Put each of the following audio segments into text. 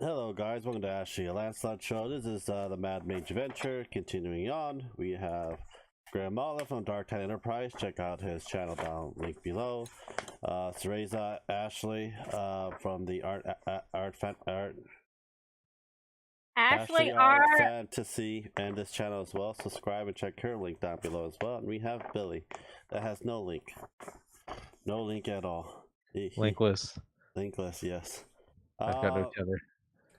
Hello guys, welcome to Ashley a Lancelot show. This is the Mad Mage adventure. Continuing on, we have Graham Mahler from Dark Tide Enterprise. Check out his channel down link below. Cereza Ashley from the Ashley Art R. Fantasy and this channel as well. Subscribe and check her link down below as well. And we have Billy that has no link. No link at all. Linkless. Linkless, yes. I've got no tether.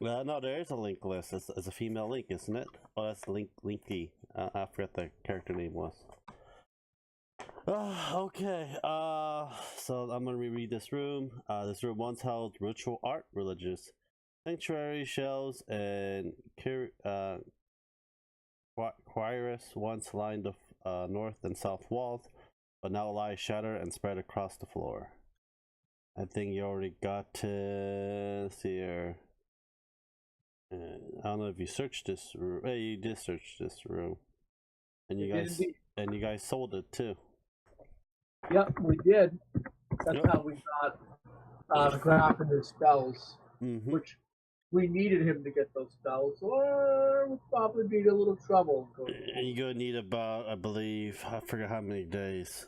No, there is a link list. It's a female link, isn't it? Oh, that's Linky. I forgot the character name was. Okay. So I'm gonna reread this room. This room once held ritual art, religious sanctuary shells, and choirs once lined the north and south walls, but now lie shattered and spread across the floor. I think you already got to see here. I don't know if you searched this room. Hey, you did search this room, and you guys sold it too. Yep, we did. That's how we got Graf and his spells, which we needed him to get those spells, or we'd probably be in a little trouble. You're gonna need about, I believe, I forget how many days.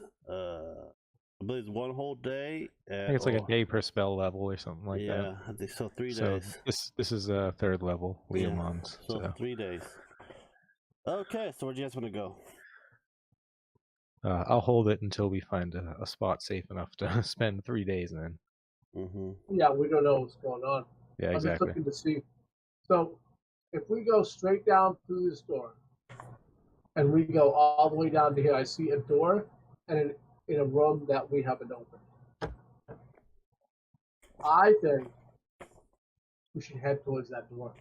I believe it's one whole day. I think it's like a day per spell level or something like that. Yeah, I think so. 3 days. This is a third level, Leomons. Yeah, so 3 days. Okay, so where do you guys want to go? I'll hold it until we find a spot safe enough to spend 3 days in. Yeah, we don't know what's going on. Yeah, exactly. I'm just looking to see. So, if we go straight down through this door, and we go all the way down to here, I see a door, and in a room that we haven't opened. I think we should head towards that door.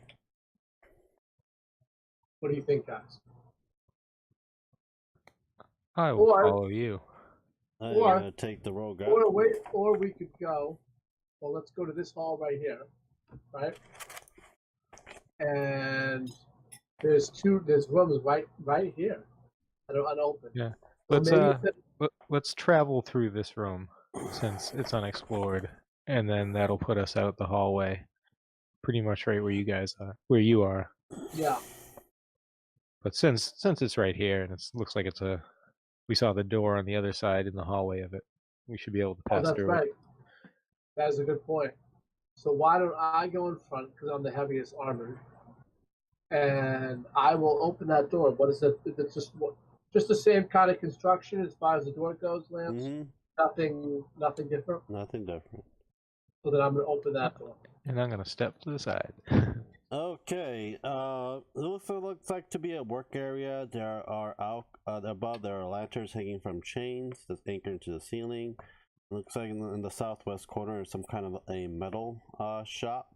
What do you think, guys? I will follow you. I'm gonna take the rogue out. Or we could go. Well, let's go to this hall right here, right? And there's rooms right here that are unopened. Yeah. So Let's travel through this room since it's unexplored, and then that'll put us out the hallway, pretty much right where you are. Yeah. But since it's right here and it looks like we saw the door on the other side in the hallway of it, we should be able to pass through. That's right. That is a good point. So why don't I go in front because I'm the heaviest armored, and I will open that door. What is it? It's just the same kind of construction as far as the door goes, Lance. Nothing different. Nothing different. So then I'm gonna open that door. And I'm gonna step to the side. Okay. It looks like to be a work area. There are above there are lanterns hanging from chains that's anchored to the ceiling. It looks like in the southwest corner is some kind of a metal shop.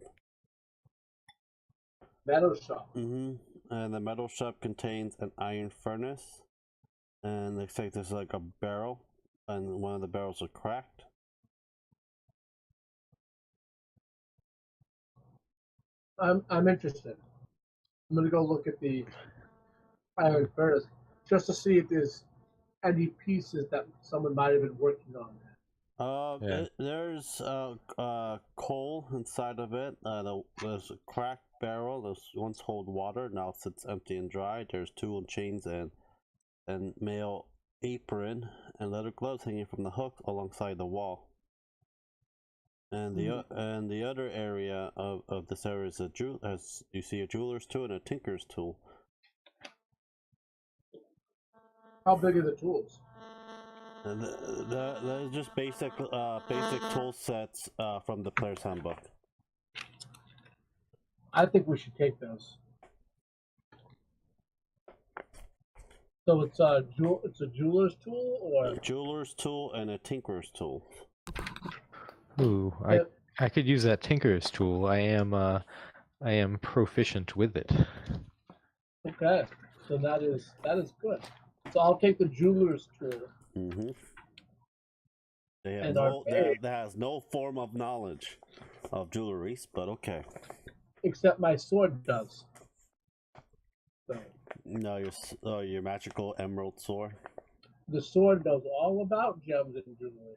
Metal shop. And the metal shop contains an iron furnace. And it looks like there's like a barrel, and one of the barrels are cracked. I'm interested. I'm gonna go look at the iron furnace just to see if there's any pieces that someone might have been working on. There's coal inside of it. There's a cracked barrel. Those once hold water. Now sits empty and dry. There's tool chains and male apron and leather gloves hanging from the hook alongside the wall. And the other area of this area is as you see a jeweler's tool and a tinker's tool. How big are the tools? And they're just basic tool sets from the player's handbook. I think we should take those. So it's a jeweler's tool, or a jeweler's tool and a tinker's tool. Ooh, I could use that tinker's tool. I am proficient with it. Okay, so that is good. So I'll take the jeweler's tool. That has no form of knowledge of jewelry, but okay. Except my sword does. So. No, your magical emerald sword. The sword knows all about gems and jewelry.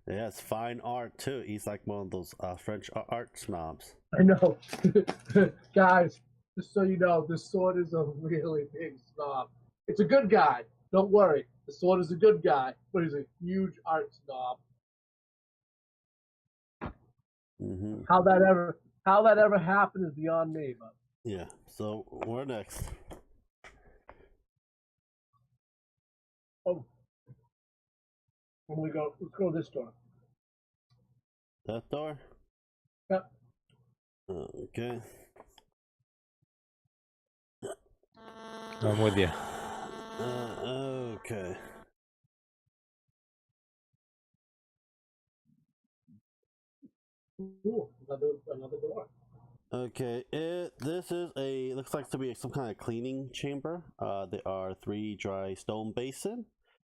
Yeah, it's fine art too. He's like one of those French art snobs. I know. Guys, just so you know, this sword is a really big snob. It's a good guy. Don't worry. The sword is a good guy, but he's a huge art snob. Mm-hmm. How that ever happened is beyond me, but Yeah. So where next? oh, when we go, let's go to this door. That door? Yep. Okay. I'm with you. Okay. Ooh, another door. Okay, this is looks like to be some kind of cleaning chamber. There are 3 dry stone basins.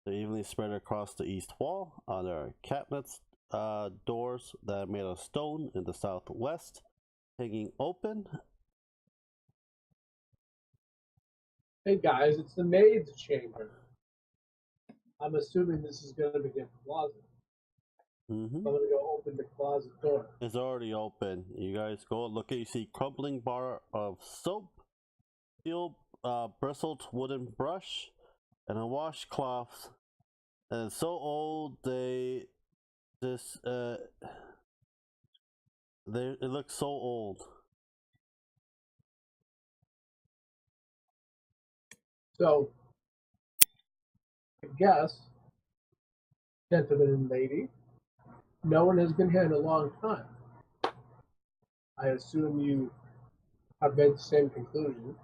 They're evenly spread across the east wall. There are cabinets, doors that are made of stone in the southwest, hanging open. Hey guys, it's the maid's chamber. I'm assuming this is going to be a closet. Mm-hmm. I'm going to go open the closet door. It's already open. You guys go look at. You see crumbling bar of soap, steel bristled wooden brush, and a washcloth. And it's so old it looks so old. So, I guess, gentlemen and lady, no one has been here in a long time. I assume you have made the same conclusion.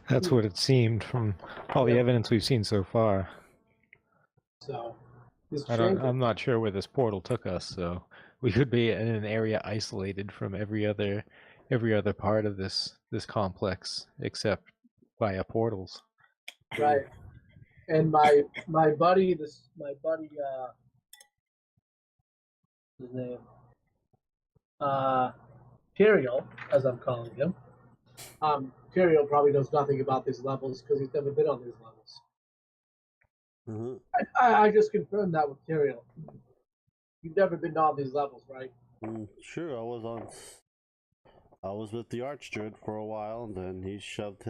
That's what it seemed from all the evidence we've seen so far. So, this I'm not sure where this portal took us, so we could be in an area isolated from every other part of this complex except via portals. Right. And my buddy, his name, Tyrael, as I'm calling him. Tyrael probably knows nothing about these levels because he's never been on these levels. Mm-hmm. I just confirmed that with Tyrael. You've never been on these levels, right? Sure, I was with the Archdruid for a while, and then he shoved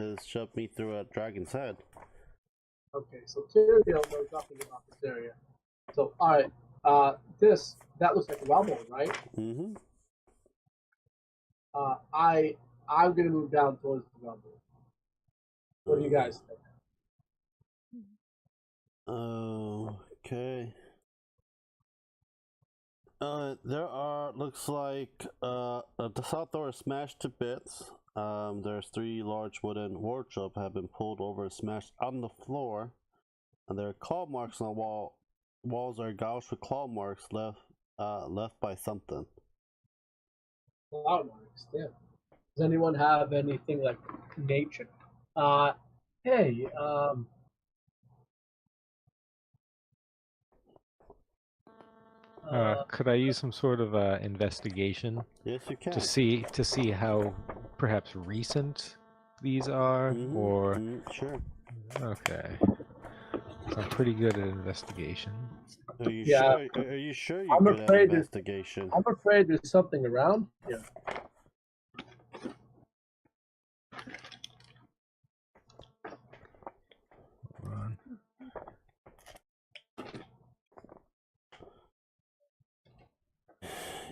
me through a dragon's head. Okay, so Tyrael knows nothing about this area. So, all right, that looks like rubble, right? Mm-hmm. I'm gonna move down towards the rubble. What do you guys think? Okay. Looks like the south door is smashed to bits. There's 3 large wooden wardrobe have been pulled over and smashed on the floor, and there are claw marks on the wall. Walls are gouged with claw marks left by something. Claw marks, yeah. Does anyone have anything like nature? Hey, could I use some sort of investigation? Yes, you can. To see how perhaps recent these are, or sure. Okay. So I'm pretty good at investigation. Are you sure? Are you sure you're good at investigation? I'm afraid there's something around here. Hold on.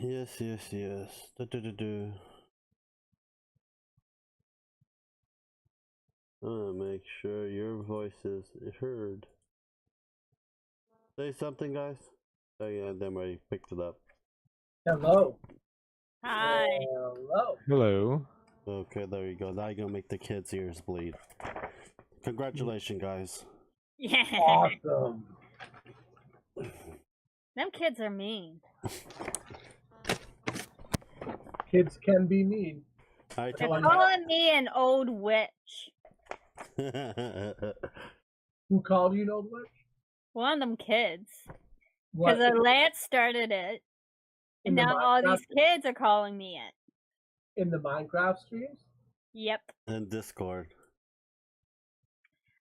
Yes. Make sure your voice is heard. Say something, guys. Oh yeah, then I picked it up. Hello. Hi. Hello. Hello. Okay, there you go. Now you're gonna make the kids' ears bleed. Congratulations, guys. Yeah. Awesome. Them kids are mean. Kids can be mean. They're calling me an old witch. Who called you an old witch? One of them kids. Because the lad started it. And now all these kids are calling me it. In the Minecraft streams? Yep. And Discord.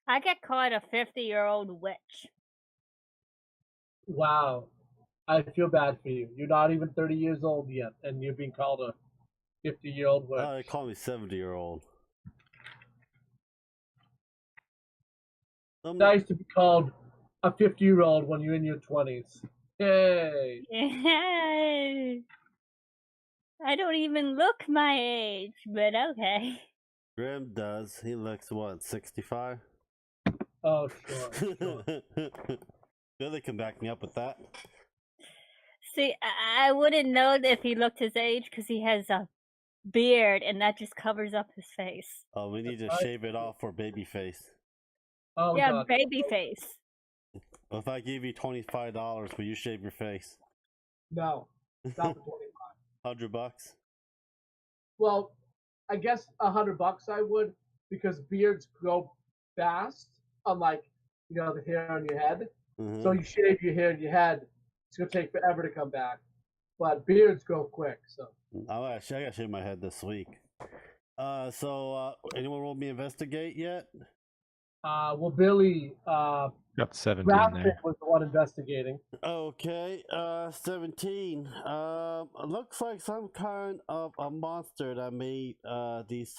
I get called a 50-year-old witch. Wow. I feel bad for you. You're not even 30 years old yet, and you're being called a 50-year-old witch. Oh, they call me 70-year-old. It's nice to be called a 50-year-old when you're in your 20s. Yay! Yay! I don't even look my age, but okay. Grim does. He looks, what, 65? Oh, sure. Billy can back me up with that. See, I wouldn't know if he looked his age because he has a beard and that just covers up his face. Oh, we need to shave it off for baby face. Oh, yeah, God. baby face. If I give you $25, will you shave your face? No, not for 25. $100? Well, I guess $100 I would, because beards grow fast, unlike the hair on your head. Mm-hmm. So you shave your hair on your head, it's gonna take forever to come back. But beards grow quick, so. I gotta shave my head this week. Anyone roll me investigate yet? Well, Billy, Got 17 Rapid there. was the one investigating. Okay, 17. Looks like some kind of a monster that made these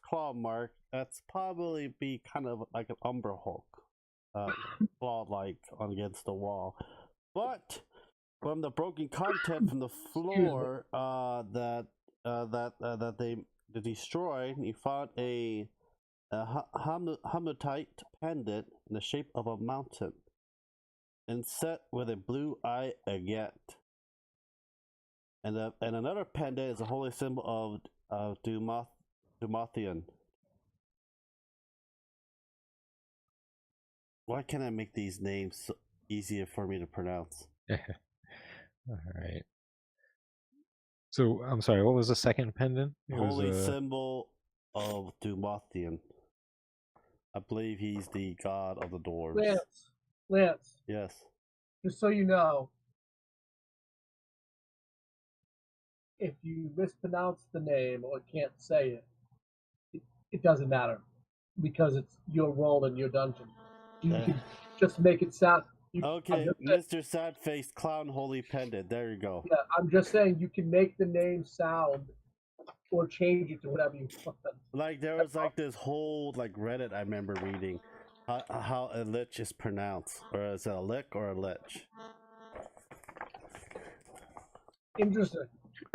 claw mark. That's probably be kind of like an Umber Hulk, claw-like against the wall. But from the broken content from the floor that they destroyed, you found a hematite pendant in the shape of a mountain, and set with a blue eye agate. And another pendant is a holy symbol of Dumathian. Why can't I make these names so easier for me to pronounce? All right. So I'm sorry. What was the second pendant? Holy symbol of Dumathian. I believe he's the god of the dwarves. Lance. Yes. Just so you know, if you mispronounce the name or can't say it doesn't matter, because it's your role in your dungeon. You can just make it sound. Okay, Mr. Sad-Faced Clown Holy Pendant. There you go. Yeah, I'm just saying you can make the name sound or change it to whatever you want. Like there was like this whole like Reddit I remember reading how a lich is pronounced, or is it a lick or a lich? Interesting.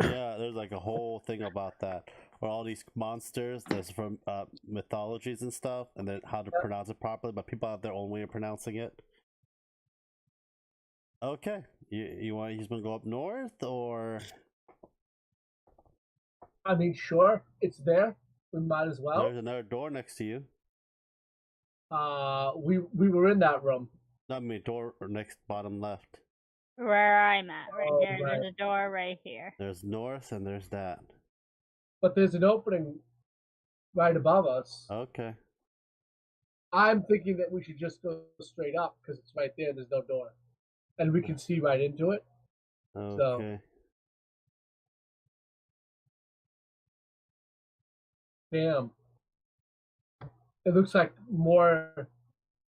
Yeah, there's like a whole thing about that, or all these monsters that's from mythologies and stuff, and then how to pronounce it properly, but people have their own way of pronouncing it. Okay, you want he's gonna go up north, or? I mean, sure, it's there. We might as well. There's another door next to you. We were in that room. Not me, door or next bottom left. Where I'm at, right there. Right. There's a door right here. There's north and there's that. But there's an opening right above us. Okay. I'm thinking that we should just go straight up because it's right there and there's no door. And we can see right into it. Okay. So, damn. It looks like more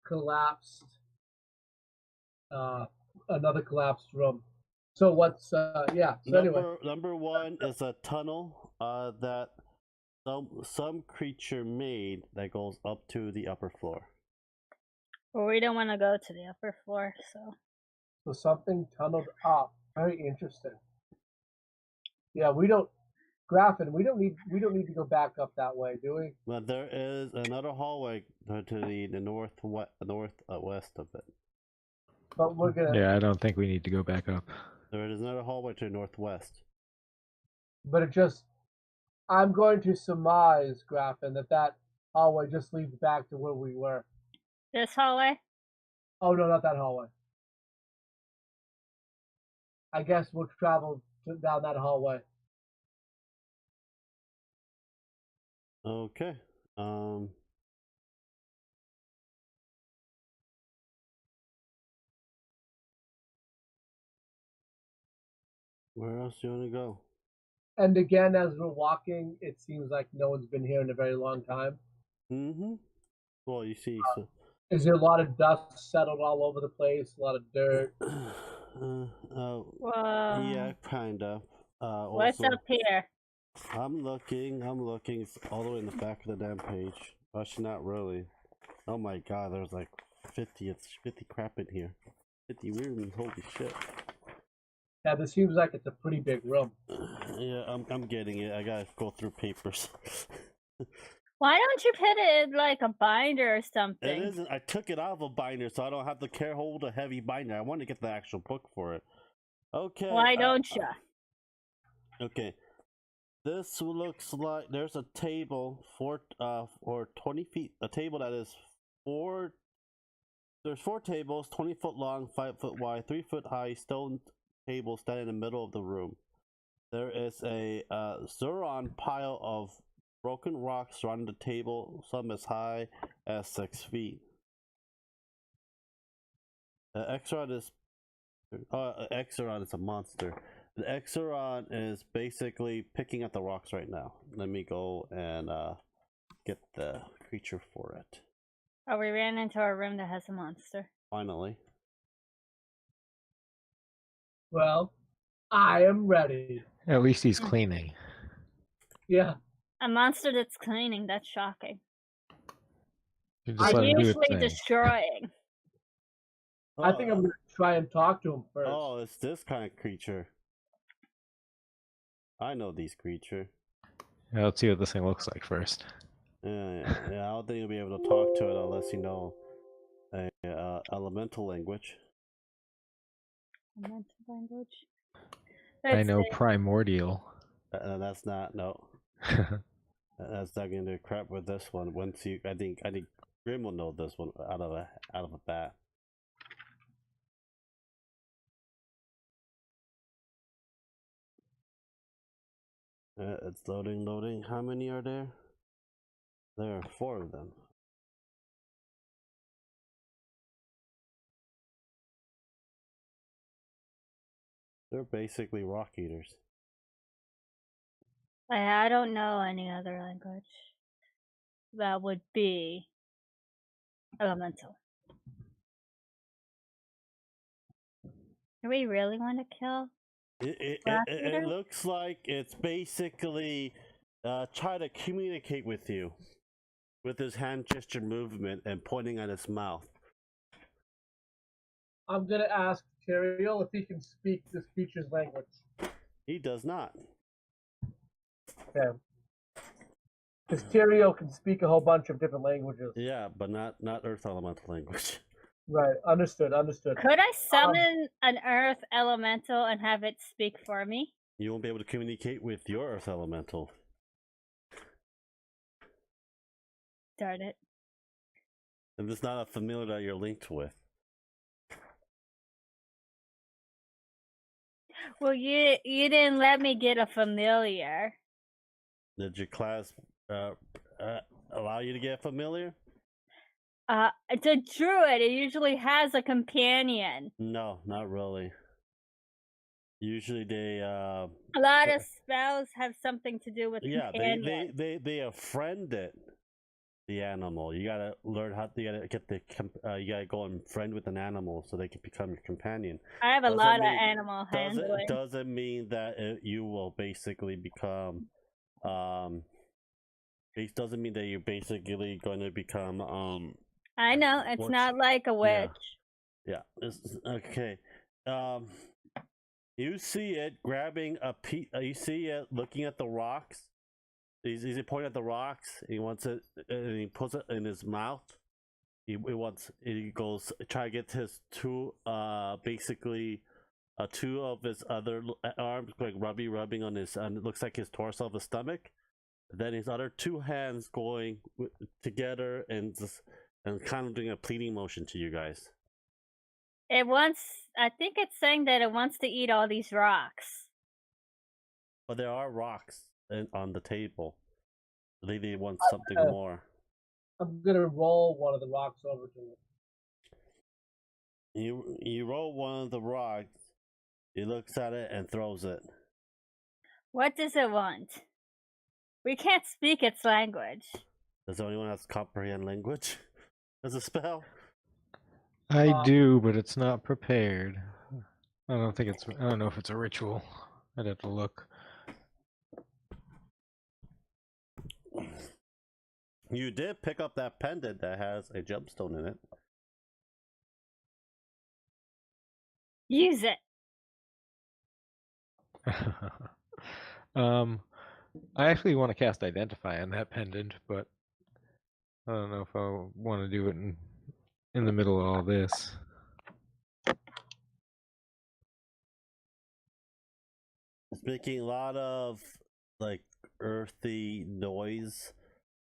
collapsed. Another collapsed room. So what's So anyway, number one is a tunnel that some creature made that goes up to the upper floor. Well, we don't want to go to the upper floor, so something tunneled up. Very interesting. Yeah, we don't need to go back up that way, do we? But there is another hallway to the northwest of it. But we're gonna. Yeah, I don't think we need to go back up. There is another hallway to the northwest. But I'm going to surmise, Graffin, that hallway just leads back to where we were. This hallway? Oh no, not that hallway. I guess we'll travel down that hallway. Okay. Where else do you want to go? And again, as we're walking, it seems like no one's been here in a very long time. Mm-hmm. Well, you see, is there a lot of dust settled all over the place? A lot of dirt? Whoa. Yeah, kind of. What's Also, up here? I'm looking. It's all the way in the back of the damn page. Actually, not really. Oh my god, there's like 50 crap in here. 50 rooms, holy shit. Yeah, this seems like it's a pretty big room. Yeah, I'm getting it. I gotta go through papers. Why don't you put it in like a binder or something? It isn't. I took it out of a binder, so I don't have to hold a heavy binder. I want to get the actual book for it. Okay. Why don't you? Okay. This looks like there's a table for 20 feet. A table that is There's 4 tables, 20 foot long, 5 foot wide, 3 foot high stone table standing in the middle of the room. There is a Zuron pile of broken rocks surrounding the table, some as high as 6 feet. Exeron is a monster. The Exeron is basically picking at the rocks right now. Let me go and get the creature for it. Oh, we ran into a room that has a monster. Finally. Well, I am ready. At least he's cleaning. Yeah. A monster that's cleaning, that's shocking. You I'm let him do his usually thing. destroying. I think I'm going to try and talk to him first. Oh, it's this kind of creature. I know these creature. Yeah, let's see what this thing looks like first. Yeah, I don't think you'll be able to talk to it unless you know a elemental language. Elemental language. I know primordial. That's not no. That's not gonna do crap with this one. Once you, I think Grim will know this one out of a bat. It's loading. How many are there? There are 4 of them. They're basically rock eaters. I don't know any other language that would be elemental. Do we really want to kill? It looks like it's basically try to communicate with you with his hand gesture movement and pointing at his mouth. I'm going to ask Tyrael if he can speak this creature's language. He does not. Okay. Because Tyrael can speak a whole bunch of different languages. Yeah, but not Earth Elemental language. Right, understood. Could I summon an Earth Elemental and have it speak for me? You won't be able to communicate with your Earth Elemental. Darn it. And it's not a familiar that you're linked with. Well, you didn't let me get a familiar. Did your class allow you to get familiar? It's a druid. It usually has a companion. No, not really. Usually they a lot of spells have something to do with companion. they friend it. The animal. You gotta learn how. You gotta get you gotta go and friend with an animal so they can become your companion. I have a lot of animal handling. Doesn't mean that you will basically become. It doesn't mean that you're basically going to become. I know it's not like a witch. Yeah. Okay. You see it grabbing a piece. You see it looking at the rocks. He's pointing at the rocks. He wants it, and he puts it in his mouth. He goes try to get his 2 basically 2 of his other arms like rubbing on his, and it looks like his torso of his stomach. Then his other 2 hands going together and kind of doing a pleading motion to you guys. It wants. I think it's saying that it wants to eat all these rocks. But there are rocks on the table. They want something more. I'm gonna roll one of the rocks over to him. You roll one of the rocks. He looks at it and throws it. What does it want? We can't speak its language. Does anyone else comprehend language as a spell? I do, but it's not prepared. I don't know if it's a ritual. I'd have to look. You did pick up that pendant that has a gemstone in it. Use it. I actually want to cast Identify on that pendant, but I don't know if I want to do it in the middle of all this. It's making a lot of like earthy noise.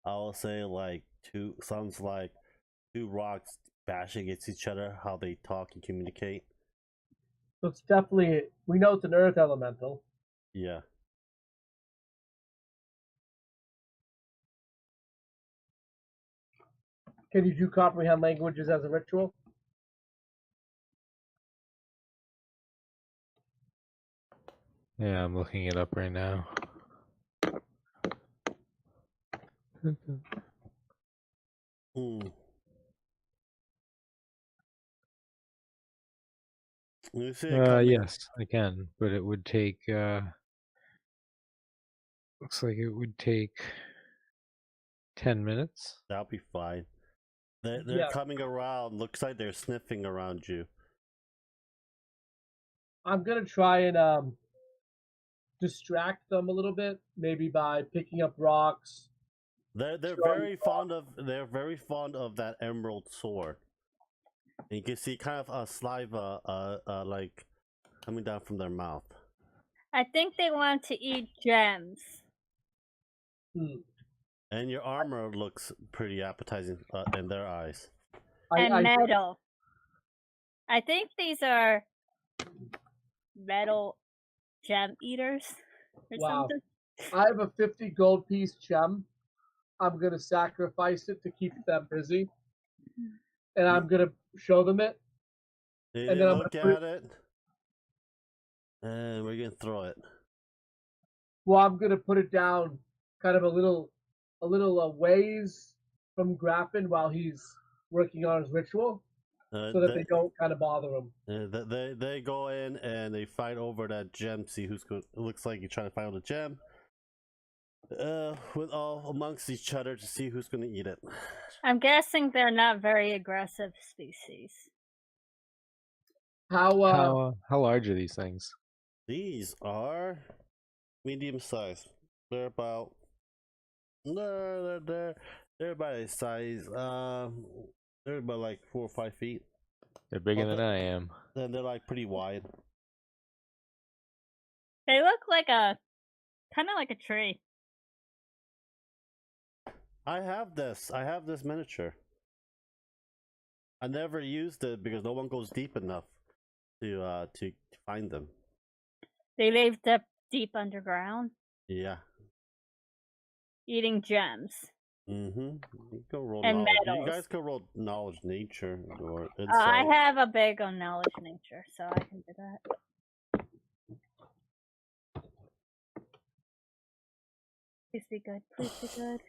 I'll say like sounds like two rocks bashing against each other, how they talk and communicate. So it's definitely, we know it's an earth elemental. Yeah. Can you do comprehend languages as a ritual? Yeah, I'm looking it up right now. You see it coming. Yes, I can, but it would take. Looks like it would take 10 minutes. That'll be fine. They're Yeah. coming around. Looks like they're sniffing around you. I'm gonna try and distract them a little bit, maybe by picking up rocks. They're very fond of that emerald sword. And you can see kind of a saliva like coming down from their mouth. I think they want to eat gems. And your armor looks pretty appetizing in their eyes. And metal. I think these are metal gem eaters or something. I have a 50 gold piece gem. I'm going to sacrifice it to keep them busy. And I'm going to show them it. They and then look at it. And we're going to throw it. Well, I'm going to put it down kind of a little ways from Graffin while he's working on his ritual. So that they don't kind of bother him. They go in and they fight over that gem. See who's good. It looks like you're trying to find a gem. With all amongst each other to see who's going to eat it. I'm guessing they're not very aggressive species. How large are these things? These are medium size. They're about they're about a size. They're about like 4 or 5 feet. They're bigger than I am. And they're like pretty wide. They look like kind of like a tree. I have this miniature. I never used it because no one goes deep enough to find them. They live deep underground. Yeah. Eating gems. You go roll and knowledge. metals. You guys can roll knowledge nature or insight. I have a big on knowledge nature, so I can do that. Please be good. Please be good.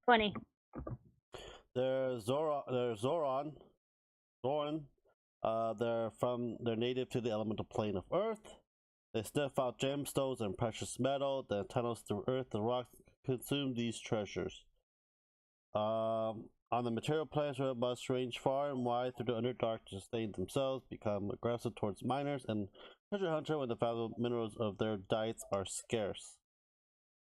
20. They're Zoran. They're native to the elemental plane of Earth. They sniff out gemstones and precious metal, then tunnels through earth. The rocks consume these treasures. On the material planes, where must range far and wide through the underdark to sustain themselves, become aggressive towards miners and treasure hunter when the valuable minerals of their diets are scarce.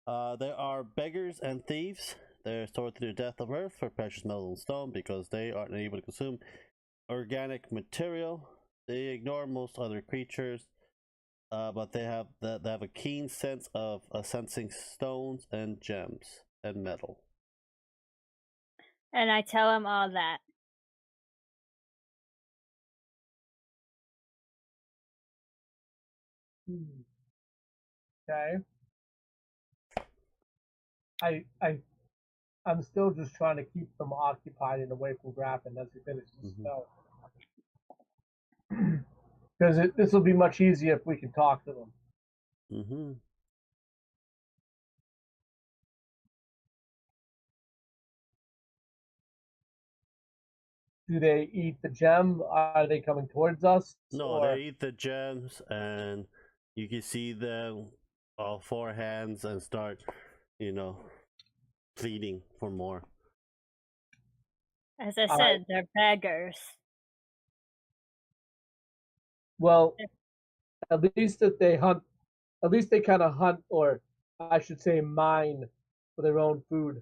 There are beggars and thieves. They're stored through the depth of earth for precious metal and stone because they aren't able to consume organic material. They ignore most other creatures, but they have a keen sense of sensing stones and gems and metal. And I tell him all that. Okay. I'm still just trying to keep them occupied and away from Graffin as he finishes the spell. Because this will be much easier if we can talk to them. do they eat the gem? Are they coming towards us? No, or... they eat the gems, and you can see them all four hands and start, pleading for more. As I said, they're beggars. Well, at least that they hunt. At least they kind of hunt, or I should say, mine for their own food.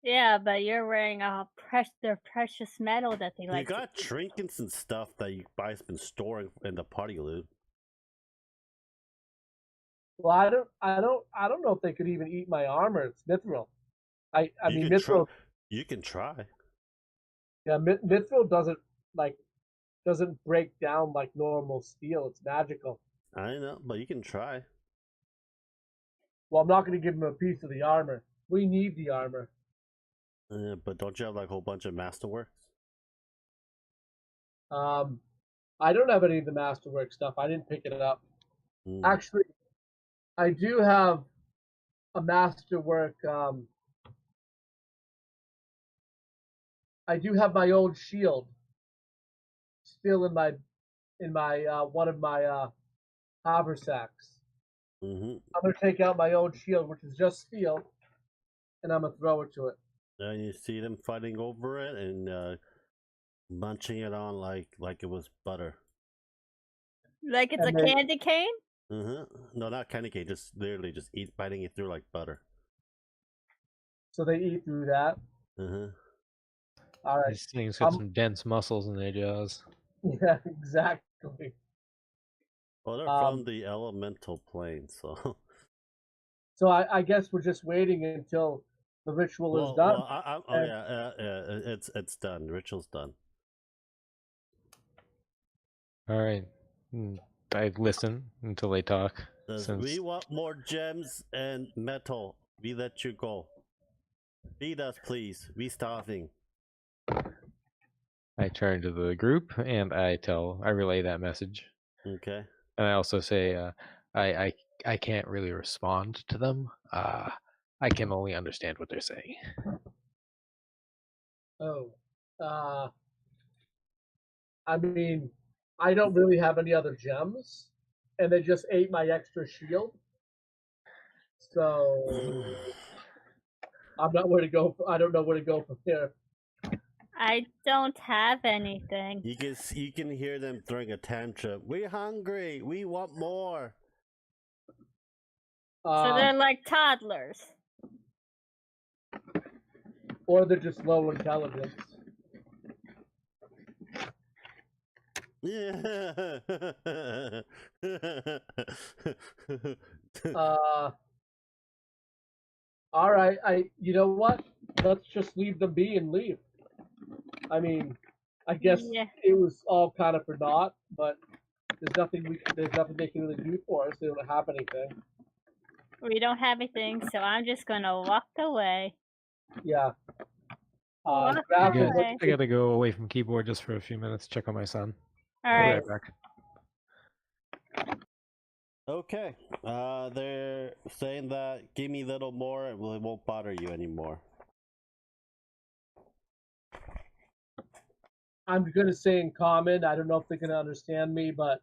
Yeah, but you're wearing their precious metal that they like. You got trinkets and stuff that you guys been storing in the party loot. Well, I don't know if they could even eat my armor. It's mithril. I mean, mithril. You can try. Yeah, mithril doesn't break down like normal steel. It's magical. I know, but you can try. Well, I'm not going to give them a piece of the armor. We need the armor. But don't you have like a whole bunch of masterworks? I don't have any of the masterwork stuff. I didn't pick it up. Actually, I do have a masterwork. I do have my old shield still in my one of my haversacks. I'm gonna take out my old shield, which is just steel, and I'm gonna throw it to it. And you see them fighting over it and munching it on like it was butter. Like it's candy cane? No, not candy cane. Just literally just biting it through like butter. So they eat through that. All right. These things got some dense muscles in their jaws. Yeah, exactly. Well, they're from the elemental plane, so. So I guess we're just waiting until the ritual is done. It's done. The ritual's done. All right. I listen until they talk. We want more gems and metal. We let you go. Feed us, please. We starving. I turn to the group and I relay that message. Okay. And I also say, I can't really respond to them. I can only understand what they're saying. I mean, I don't really have any other gems, and they just ate my extra shield. So I'm not where to go. I don't know where to go from here. I don't have anything. You can hear them throwing a tantrum. We're hungry. We want more. So they're like toddlers. Or they're just low intelligence. Yeah. All right. You know what? Let's just leave them be and leave. I mean, I guess it was all kind of for naught, but there's nothing they can really do for us. They don't have anything. We don't have anything, so I'm just gonna walk away. Yeah. I gotta go away from keyboard just for a few minutes, check on my son. All right. I'll be right back. Okay. They're saying that give me a little more and it won't bother you anymore. I'm gonna say in common. I don't know if they're gonna understand me, but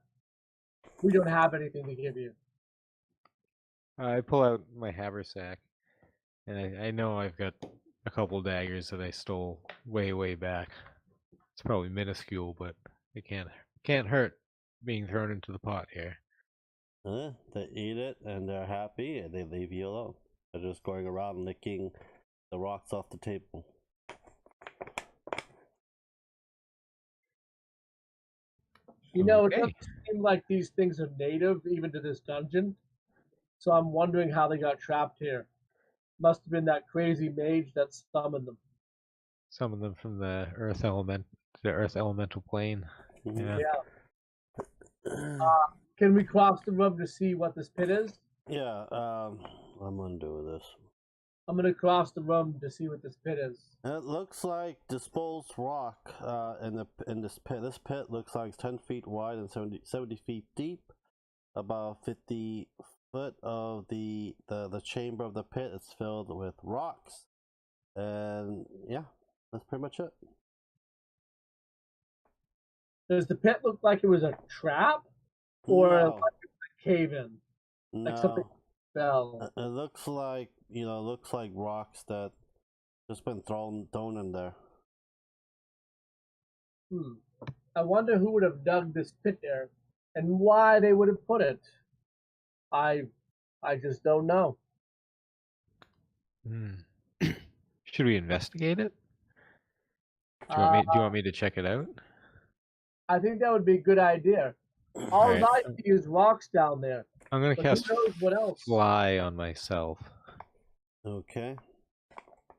we don't have anything to give you. I pull out my haversack, and I know I've got a couple daggers that I stole way back. It's probably minuscule, but it can't hurt being thrown into the pot here. They eat it and they're happy and they leave you alone. They're just going around licking the rocks off the table. You know, It doesn't seem like these things are native even to this dungeon. So I'm wondering how they got trapped here. Must have been that crazy mage that summoned them. Summoned them from the earth elemental plane. Yeah. Can we cross the room to see what this pit is? Yeah, I'm gonna do this. I'm gonna cross the room to see what this pit is. It looks like disposed rock in this pit. This pit looks like it's 10 feet wide and 70 feet deep. About 50 foot of the chamber of the pit is filled with rocks. And yeah, That's pretty much it. Does the pit look like it was a trap, or like No, it was a cave-in, like something no. fell? It looks like looks like rocks that just been thrown in there. I wonder who would have dug this pit there, and why they would have put it. I just don't know. Should we investigate it? Do you want me to check it out? I think that would be a good idea. All Alright. I see is rocks down there. I'm gonna But cast who knows what else? fly on myself, Okay.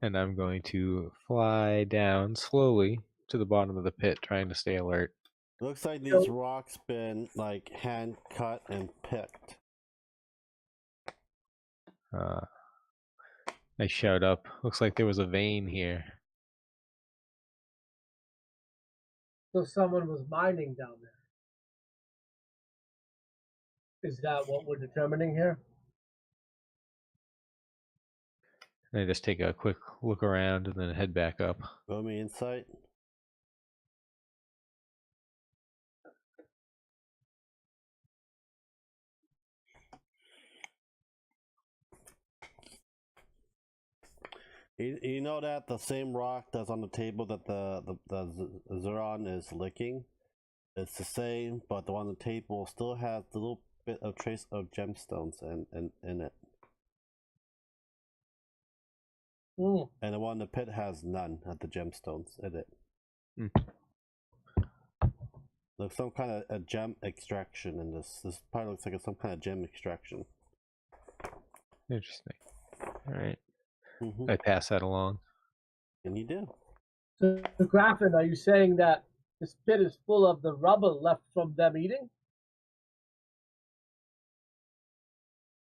and I'm going to fly down slowly to the bottom of the pit, trying to stay alert. Looks like these rocks been like hand cut and picked. I shout up. Looks like there was a vein here. So someone was mining down there. Is that what we're determining here? And I just take a quick look around and then head back up. Roll me insight. You know that the same rock that's on the table that the Zeron is licking, it's the same, but the one on the table still has a little bit of trace of gemstones in it. And the one in the pit has none of the gemstones in it. Looks some kind of a gem extraction in this. This probably looks like some kind of gem extraction. Interesting. Alright. I pass that along. And you do. So, Graffin, are you saying that this pit is full of the rubble left from them eating?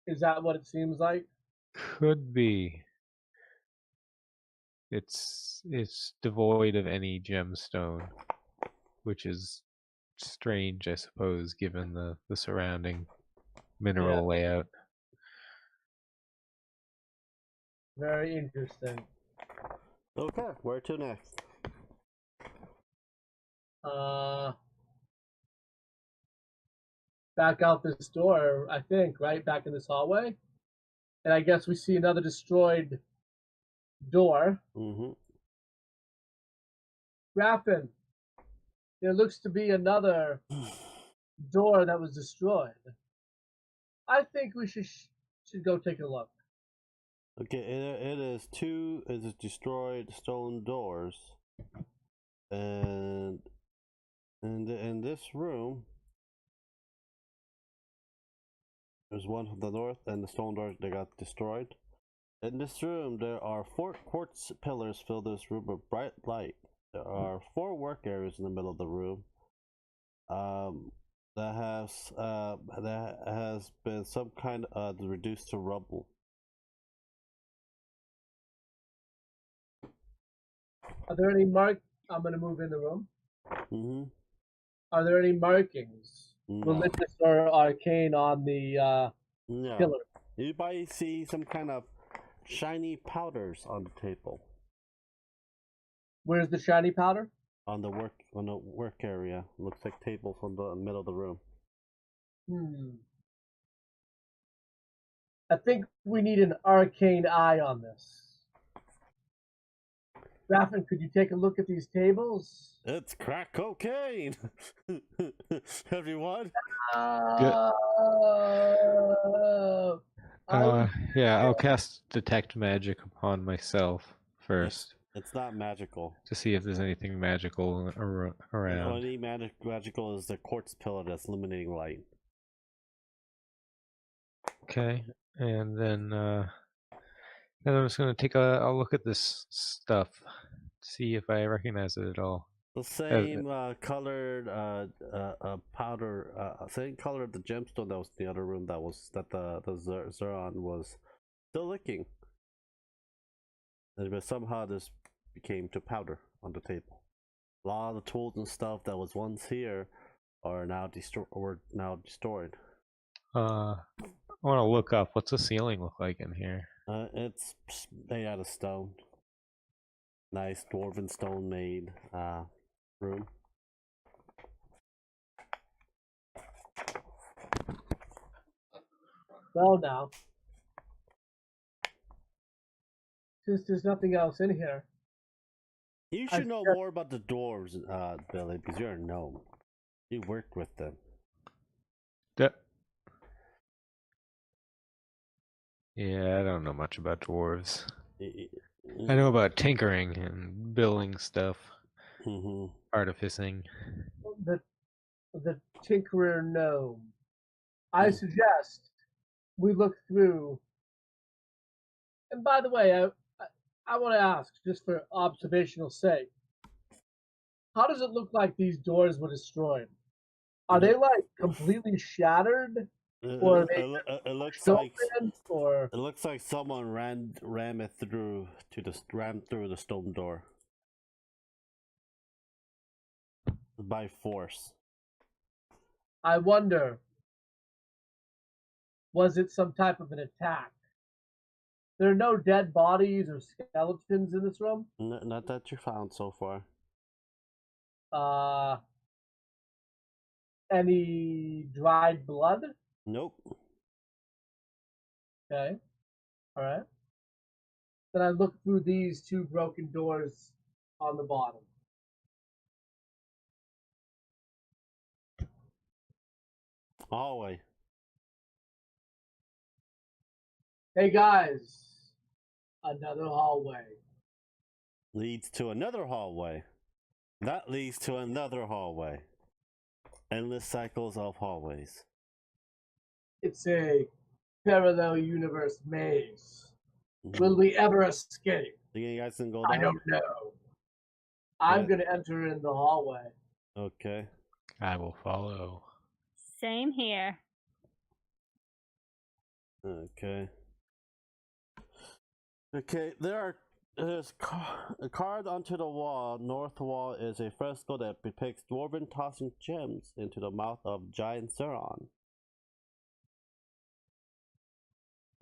Is that what it seems like? Could be. It's devoid of any gemstone, which is strange, I suppose, given the surrounding mineral layout. Very interesting. Okay, where to next? Back out this door, I think, right? Back in this hallway. And I guess we see another destroyed door. Graffin, there looks to be another door that was destroyed. I think we should go take a look. Okay, it is destroyed stone doors, and in this room, there's one from the north, and the stone doors that got destroyed. In this room, there are 4 quartz pillars fill this room with bright light. There are 4 work areas in the middle of the room. That has been some kind of reduced to rubble. Are there any I'm going to move in the room. Are there any markings, religious or arcane, on the pillar? You might see some kind of shiny powders on the table. Where's the shiny powder? On the work area. Looks like tables on the middle of the room. I think we need an arcane eye on this. Graffin, could you take a look at these tables? It's crack cocaine! Everyone? Yeah, I'll cast Detect Magic upon myself first. It's not magical. To see if there's anything magical around. The only magical is the quartz pillar that's illuminating light. Okay, and then I'm just going to take a look at this stuff, see if I recognize it at all. The same colored powder, same color of the gemstone that was in the other room that the Zeron was still licking. But somehow this became to powder on the table. A lot of the tools and stuff that was once here are now destroyed. I want to look up. What's the ceiling look like in here? It's made out of stone. Nice dwarven stone made room. Well, now, since there's nothing else in here, You should know more about the dwarves, Billy, because you're a gnome. You worked with them. Yeah, I don't know much about dwarves. I Mm-hmm. know about tinkering and building stuff, Mm-hmm. artificing. the Tinkerer gnome. I suggest we look through. And by the way, I want to ask, just for observational sake, how does it look like these doors were destroyed? Are they like completely shattered, or are they It looks open, like or it looks like someone ram it through the stone door by force. I wonder, was it some type of an attack? There are no dead bodies or skeletons in this room. Not that you found so far. Any dried blood? Nope. Okay. All right. Then I look through these two broken doors on the bottom. Hallway. Hey guys, another hallway. Leads to another hallway. That leads to another hallway. Endless cycles of hallways. It's a parallel universe maze. Will we ever escape? Think you guys can go down? I don't know. I'm going to enter in the hallway. Okay. I will follow. Same here. Okay. Okay, there's a card onto the wall. North wall is a fresco that depicts dwarven tossing gems into the mouth of giant Sauron.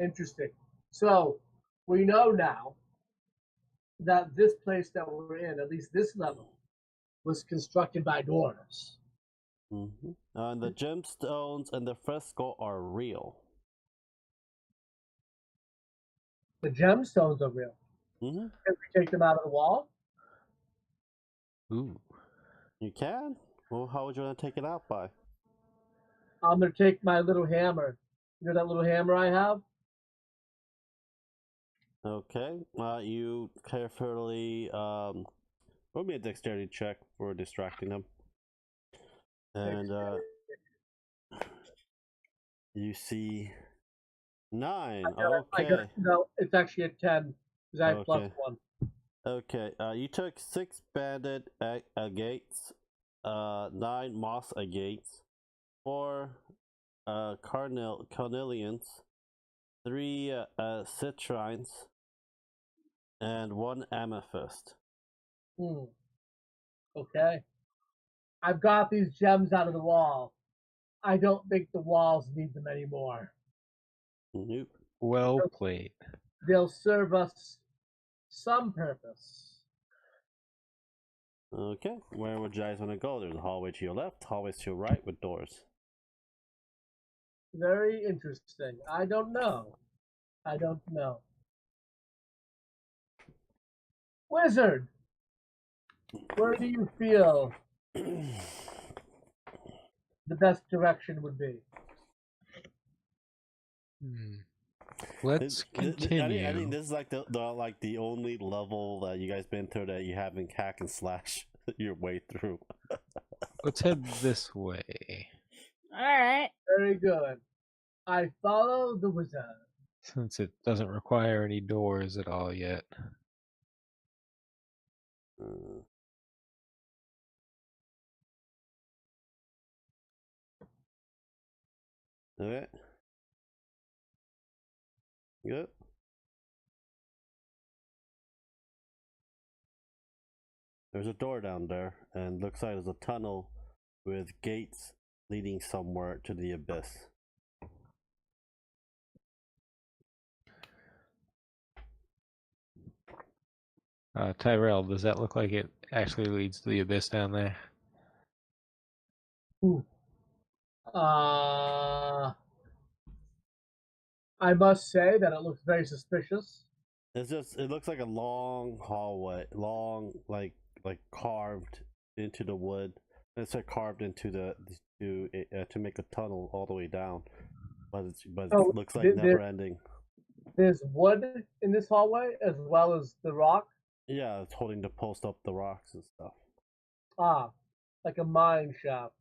Interesting. So, we know now that this place that we're in, at least this level, was constructed by dwarves. Mm-hmm. And the gemstones and the fresco are real. The gemstones are real. Mm-hmm. Can we take them out of the wall? Ooh. You can? Well, how would you want to take it out by? I'm going to take my little hammer. You know that little hammer I have? Okay. You carefully roll me a dexterity check for distracting them. And you see 9. Okay. No, it's actually a 10 because I have plus Okay. 1. Okay. You took 6 banded agates, 9 moss agates, 4 carnelians, 3 citrines, and 1 amethyst. Okay. I've got these gems out of the wall. I don't think the walls need them anymore. Nope. Well played. They'll serve us some purpose. Okay. Where would you guys want to go? There's a hallway to your left, hallways to your right with doors. Very interesting. I don't know. Wizard, where do you feel the best direction would be? Let's continue. I think this is like the only level that you guys been through that you haven't hack and slash your way through. Let's head this way. All right. Very good. I follow the wizard. Since it doesn't require any doors at all yet. Okay. Good. There's a door down there, and looks like there's a tunnel with gates leading somewhere to the abyss. Tyrell, does that look like it actually leads to the abyss down there? Ooh. I must say that it looks very suspicious. It looks like a long hallway, long like carved into the wood. It's like carved into to make a tunnel all the way down, but it looks like never ending. There's wood in this hallway as well as the rock. Yeah, it's holding to post up the rocks and stuff. Ah, like a mine shaft.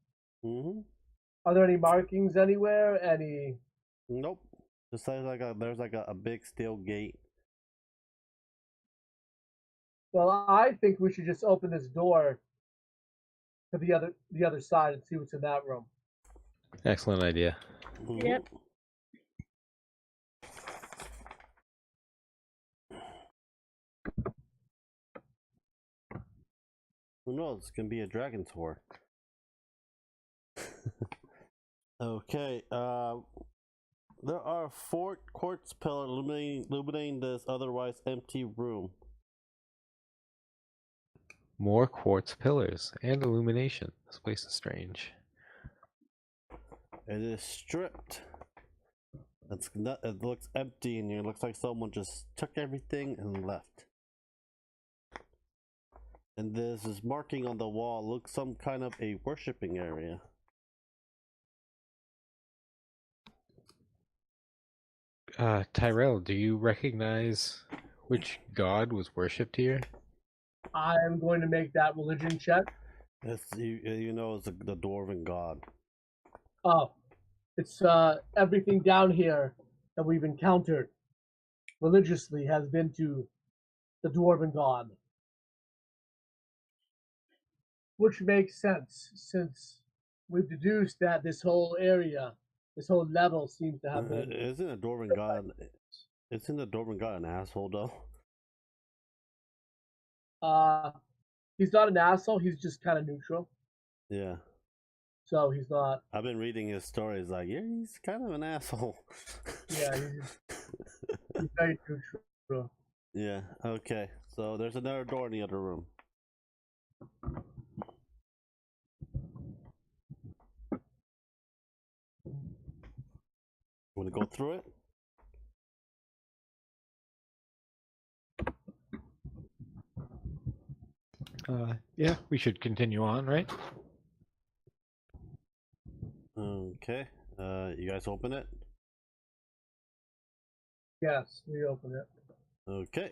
Mm-hmm. Are there any markings anywhere? Nope. Just there's like a big steel gate. Well, I think we should just open this door to the other side and see what's in that room. Excellent idea. Mm-hmm. Yep. Who knows? It's gonna be a dragon tour. Okay. There are 4 quartz pillars illuminating this otherwise empty room. More quartz pillars and illumination. This place is strange. It is stripped. It looks empty, and it looks like someone just took everything and left. And there's this marking on the wall. Looks some kind of a worshipping area. Tyrell, do you recognize which god was worshipped here? I am going to make that religion check. It's it's the dwarven god. Oh, it's everything down here that we've encountered religiously has been to the dwarven god, which makes sense since we've deduced that this whole area, this whole level seems to have been. Isn't a dwarven god? Isn't the dwarven god an asshole though? He's not an asshole. He's just kind of neutral. Yeah. So he's not. I've been reading his stories. Like, yeah, he's kind of an asshole. Yeah, he's very neutral. Yeah. Okay. So there's another door in the other room. Want to go through it? Yeah, we should continue on, right? Okay. You guys open it? Yes, we open it. Okay.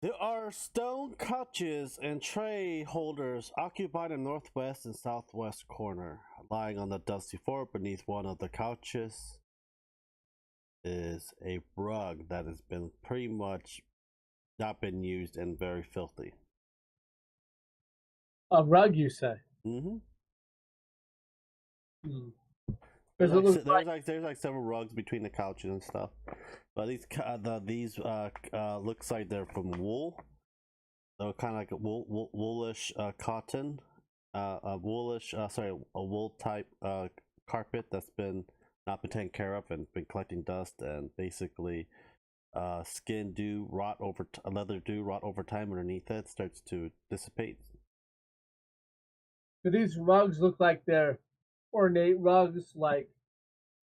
There are stone couches and tray holders occupied in northwest and southwest corner. Lying on the dusty floor beneath one of the couches is a rug that has been pretty much not been used and very filthy. A rug, you say? Mm-hmm. There's like several rugs between the couches and stuff, but these looks like they're from wool. They're kind of like a woolish cotton, a wool type carpet that's not been taken care of and been collecting dust, and basically leather do rot over time underneath it, starts to dissipate. Do these rugs look like they're ornate rugs, like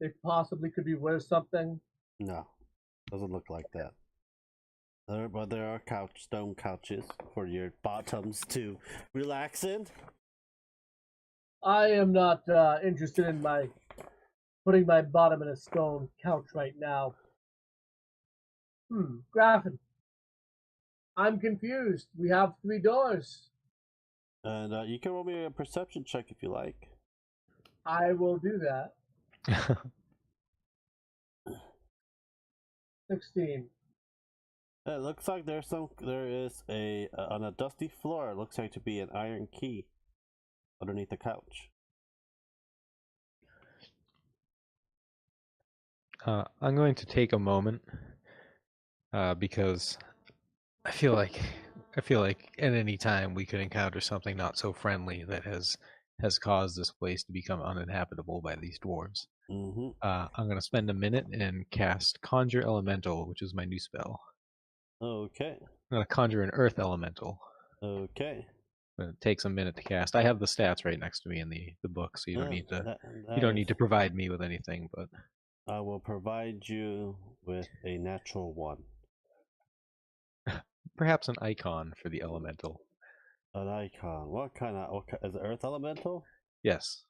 they possibly could be worth something? No, doesn't look like that. But there are stone couches for your bottoms to relax in. I am not interested in putting my bottom in a stone couch right now. Graffin, I'm confused. We have 3 doors. And you can roll me a perception check if you like. I will do that. 16. It looks like there is on a dusty floor. It looks like to be an iron key underneath the couch. I'm going to take a moment because I feel like at any time we could encounter something not so friendly that has caused this place to become uninhabitable by these dwarves. Mm-hmm. I'm going to spend a minute and cast Conjure Elemental, which is my new spell. Okay. I'm gonna conjure an earth elemental. Okay. But it takes a minute to cast. I have the stats right next to me in the book, so you don't need to you don't need to provide me with anything. But I will provide you with a natural 1. perhaps an icon for the elemental. An icon. What kind is it earth elemental? Yes.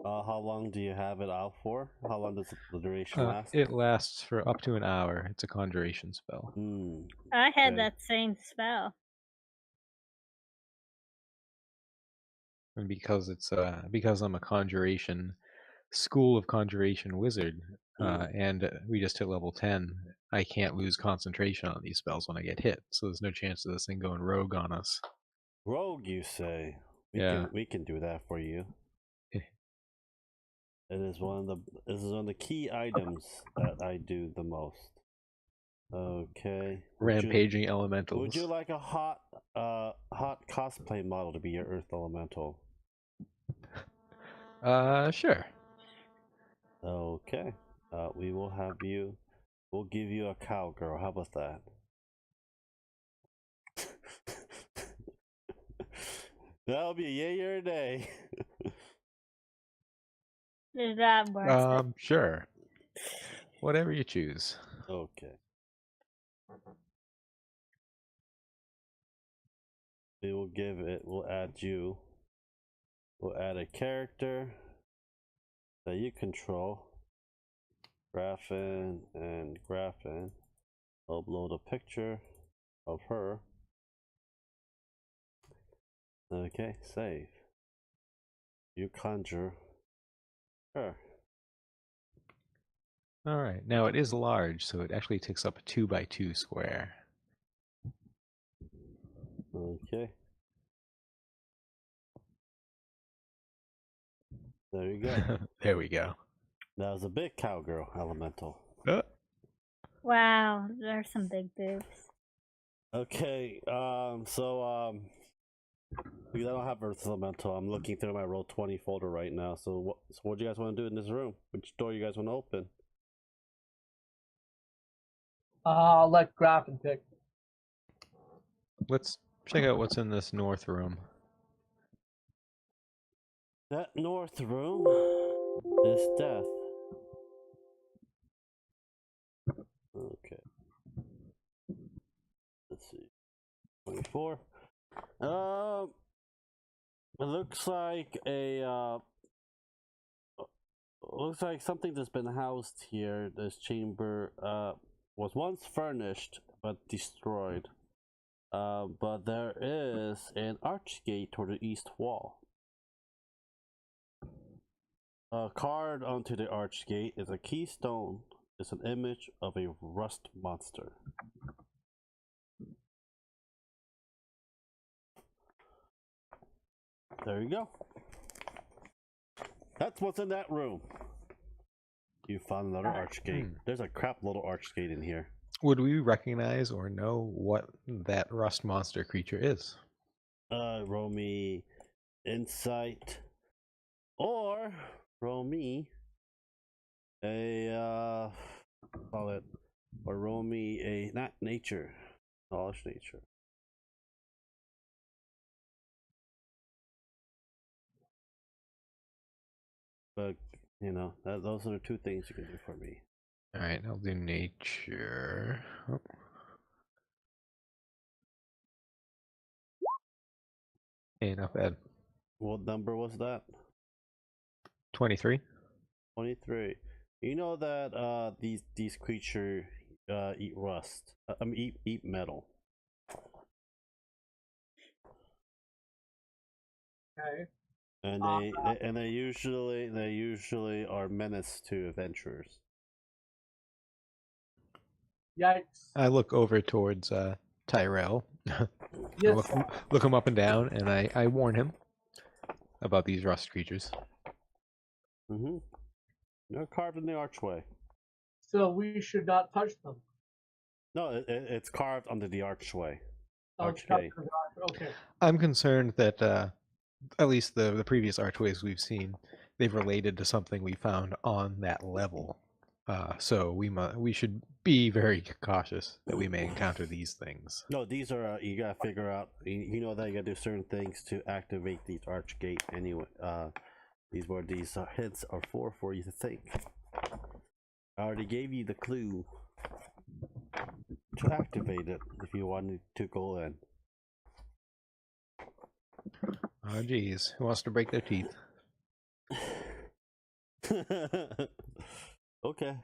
How long do you have it out for? How long does the duration last? It lasts for up to an hour. It's a conjuration spell. I had that same spell. And because it's because I'm a conjuration school of conjuration wizard, and we just hit level 10, I can't lose concentration on these spells when I get hit. So there's no chance of this thing going rogue on us. Rogue, you say? We can do that for you. It is one of the key items that I do the most. Okay. Rampaging elementals. Would you like a hot cosplay model to be your earth elemental? Sure. Okay. We will have you. We'll give you a cowgirl. How about that? That'll be a yay or a nay. Is that worth it? Sure. Whatever you choose. Okay. We will give it. We'll add you. We'll add a character that you control. Graphene and Graphene. Upload a picture of her. Okay, save. You conjure her. Alright, now it is large, so it actually takes up a 2x2 square. Okay. There you go. There we go. That was a big cowgirl elemental. Wow, there's some big boobs. Okay, so because I don't have Earth Elemental, I'm looking through my Roll20 folder right now. So what do you guys want to do in this room? Which door you guys want to open? I'll let Graffin pick. Let's check out what's in this north room. That north room is death. Okay. Let's see. 24. It looks like looks like something that's been housed here. This chamber was once furnished but destroyed. But there is an archgate toward the east wall. Carved onto the archgate is a keystone. It's an image of a rust monster. There you go. That's what's in that room. You found another archgate. There's a crap little archgate in here. Would we recognize or know what that rust monster creature is? Roll me insight, or roll me a call it, or roll me a not nature, knowledge nature. But you know those are the two things you can do for me. All right, I'll do nature. Oh. Hey, not bad. What number was that? 23. 23. You know that these creatures eat rust. Eat metal. Okay. And they usually are menace to adventurers. Yikes. I look over towards Tyrell. Yes. Look him up and down, and I warn him about these rust creatures. Mm-hmm. They're carved in the archway. So we should not touch them. No, it's carved under the archway. Okay. Okay. I'm concerned that at least the previous archways we've seen, they've related to something we found on that level. So we should be very cautious that we may encounter these things. No, these are you gotta figure out. You know that you gotta do certain things to activate these archgate. Anyway, these were these hints are for you to think. I already gave you the clue to activate it if you wanted to go in. Oh, geez, who wants to break their teeth? Okay.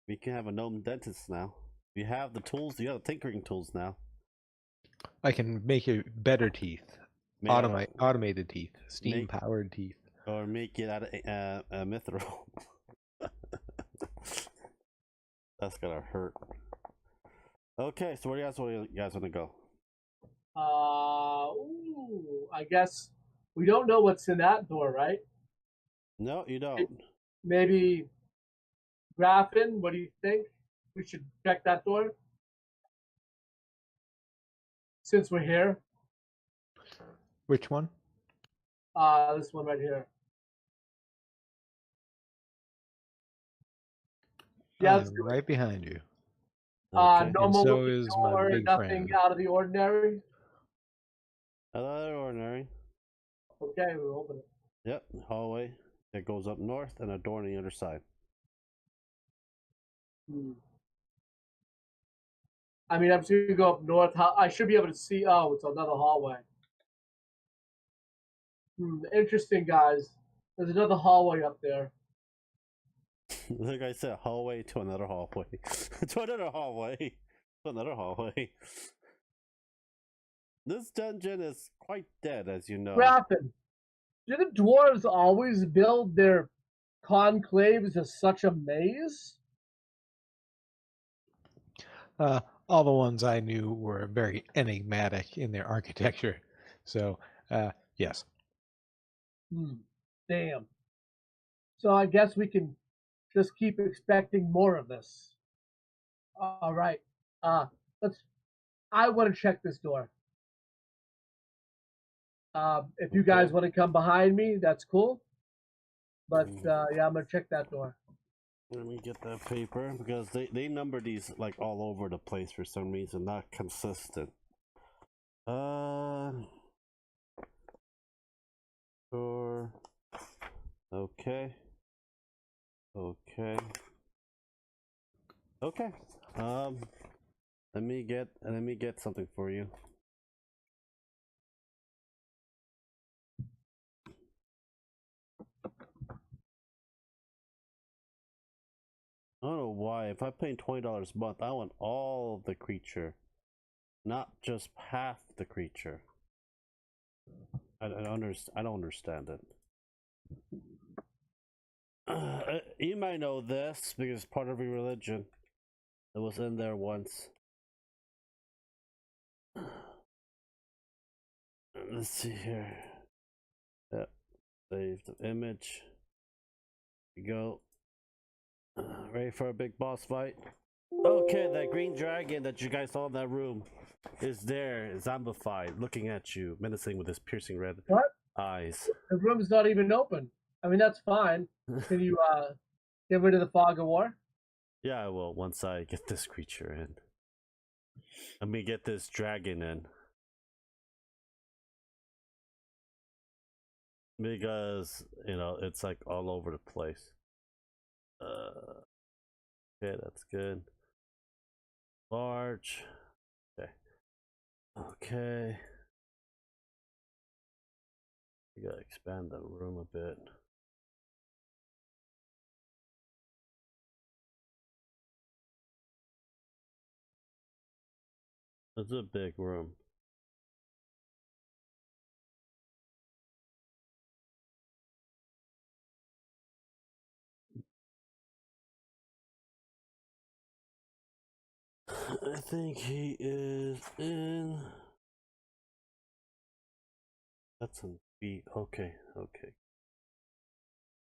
We can have a gnome dentist now. You have the tools, you have the tinkering tools now. I can make you better teeth. Automated teeth. Steam-powered teeth. Or make it out of mithril. That's gonna hurt. Okay, so where you guys want to go? I guess we don't know what's in that door, right? No, you don't. Maybe Graffin, what do you think? We should check that door? Since we're here. Which one? This one right here. Yeah, right behind you. Okay. Normal so looking is door, my big nothing friend. out of the ordinary. Out of the ordinary. Okay, we'll open it. Yep, hallway that goes up north and a door on the other side. I mean, I'm just gonna go up north. I should be able to see. Oh, it's another hallway. Interesting, guys. There's another hallway up there. Like I said, hallway to another hallway. To another hallway. To another hallway. This dungeon is quite dead, as you know. Graffin, do the dwarves always build their conclaves as such a maze? All the ones I knew were very enigmatic in their architecture. So, yes. Damn. So I guess we can just keep expecting more of this. All right. I want to check this door. If you guys want to come behind me, that's cool. But yeah, I'm gonna check that door. Let me get that paper because they number these like all over the place for some reason, not consistent. Sure. Okay. Let me get something for you. I don't know why. If I pay $20 a month, I want all of the creature, not just half the creature. I don't understand it. You might know this because it's part of your religion. It was in there once. Let's see here. Yep. Save the image. Here we go. Ready for a big boss fight? Okay, that green dragon that you guys saw in that room is there, zombified, looking at you, menacing with his piercing red eyes. The room's not even open. I mean, that's fine. Can you get rid of the fog of war? Yeah, I will once I get this creature in. Let me get this dragon in. Because, you know, it's like all over the place. Okay, that's good. Large. Okay. You gotta expand the room a bit. It's a big room. I think he is in. That's a B. Okay.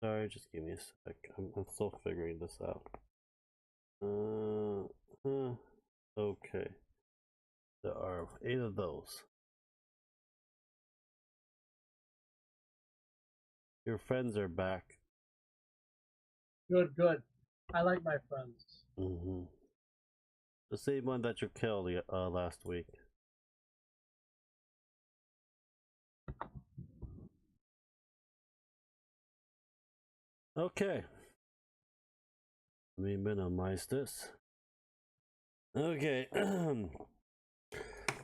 Sorry, just give me a sec. I'm still figuring this out. Okay. There are 8 of those. Your friends are back. Good, good. I like my friends. Mm-hmm. The same one that you killed last week. Okay. Let me minimize this. Okay.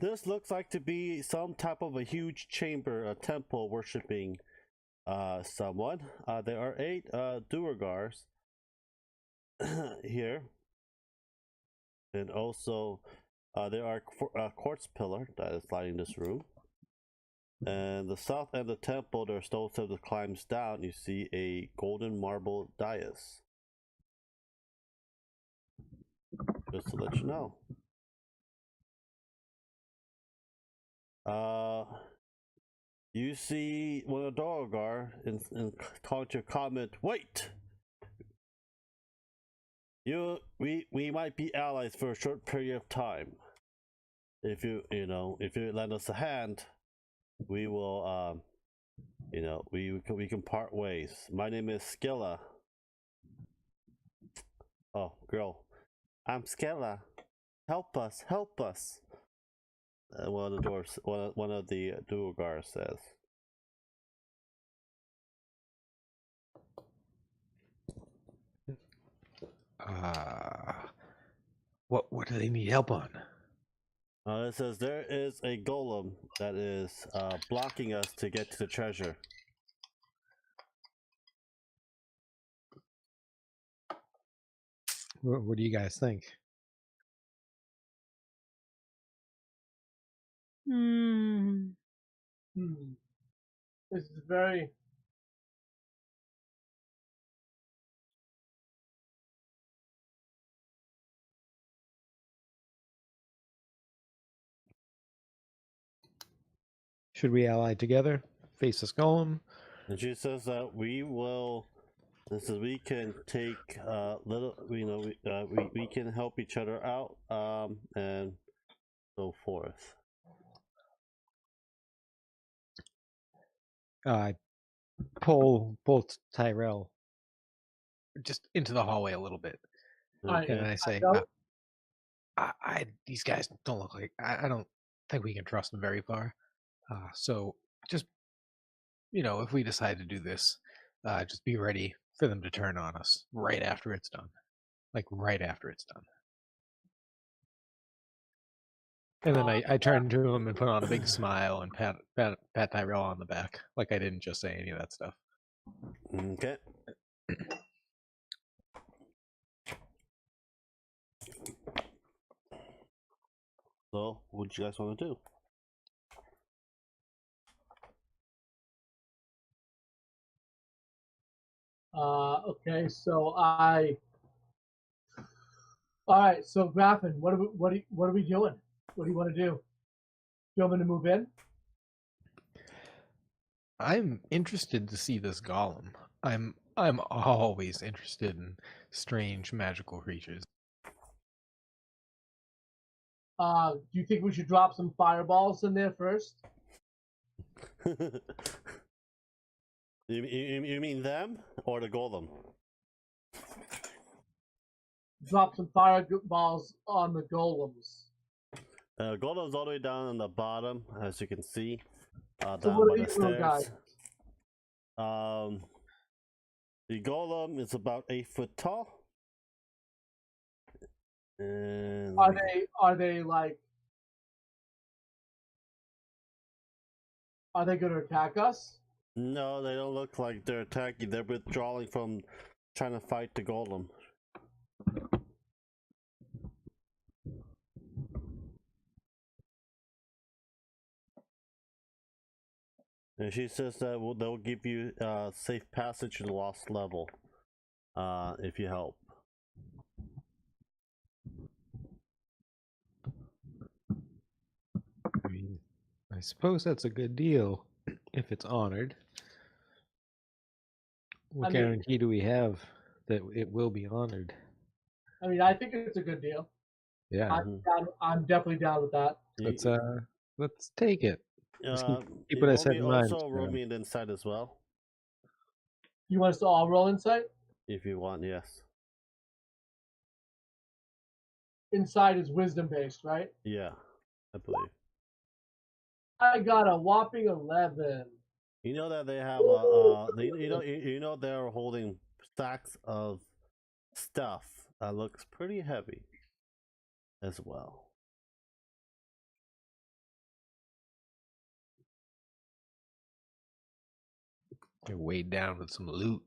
This looks like to be some type of a huge chamber, a temple worshipping someone. There are 8 Duergars here. And also there are a quartz pillar that is lighting this room. And the south end of the temple, there's those that climbs down. You see a golden marble dais. Just to let you know. You see one of the Duergar and call to comment, wait! We might be allies for a short period of time. If you lend us a hand, we will we can part ways. My name is Skilla. Oh, girl, I'm Skilla. Help us, help us. One of the Duergar says. What do they need help on? It says there is a golem that is blocking us to get to the treasure. What do you guys think? This is very. Should we ally together, face this golem? And she says that we can take we can help each other out and so forth. I pull Tyrell just into the hallway a little bit, Okay. and I say, these guys don't look like I don't think we can trust them very far. So just if we decide to do this, just be ready for them to turn on us right after it's done, like right after it's done. And then I turn to him and put on a big smile and pat Tyrell on the back, like I didn't just say any of that stuff. Okay. So, what do you guys want to do? Okay, so all right, so Graffin, what are we doing? What do you want to do? Do you want me to move in? I'm interested to see this golem. I'm always interested in strange magical creatures. Do you think we should drop some fireballs in there first? You mean them or the golem? Drop some fireballs on the golems. Golem's all the way down on the bottom, as you can see. So down what by are the these little stairs. guys? The golem is about 8 foot tall. And Are they like? Are they going to attack us? No, they don't look like they're attacking. They're withdrawing from trying to fight the golem. And she says that they'll give you safe passage to the lost level if you help. I mean, I suppose that's a good deal if it's honored. What guarantee do we have that it will be honored? I mean, I think it's a good deal. Yeah, I'm definitely down with that. Let's take it. Keep what I said in mind. Also roll me inside as well. You want us to all roll insight? If you want, yes. Inside is wisdom based, right? Yeah, I believe. I got a whopping 11. You know that they have you know they're holding stacks of stuff that looks pretty heavy as well. You're weighed down with some loot.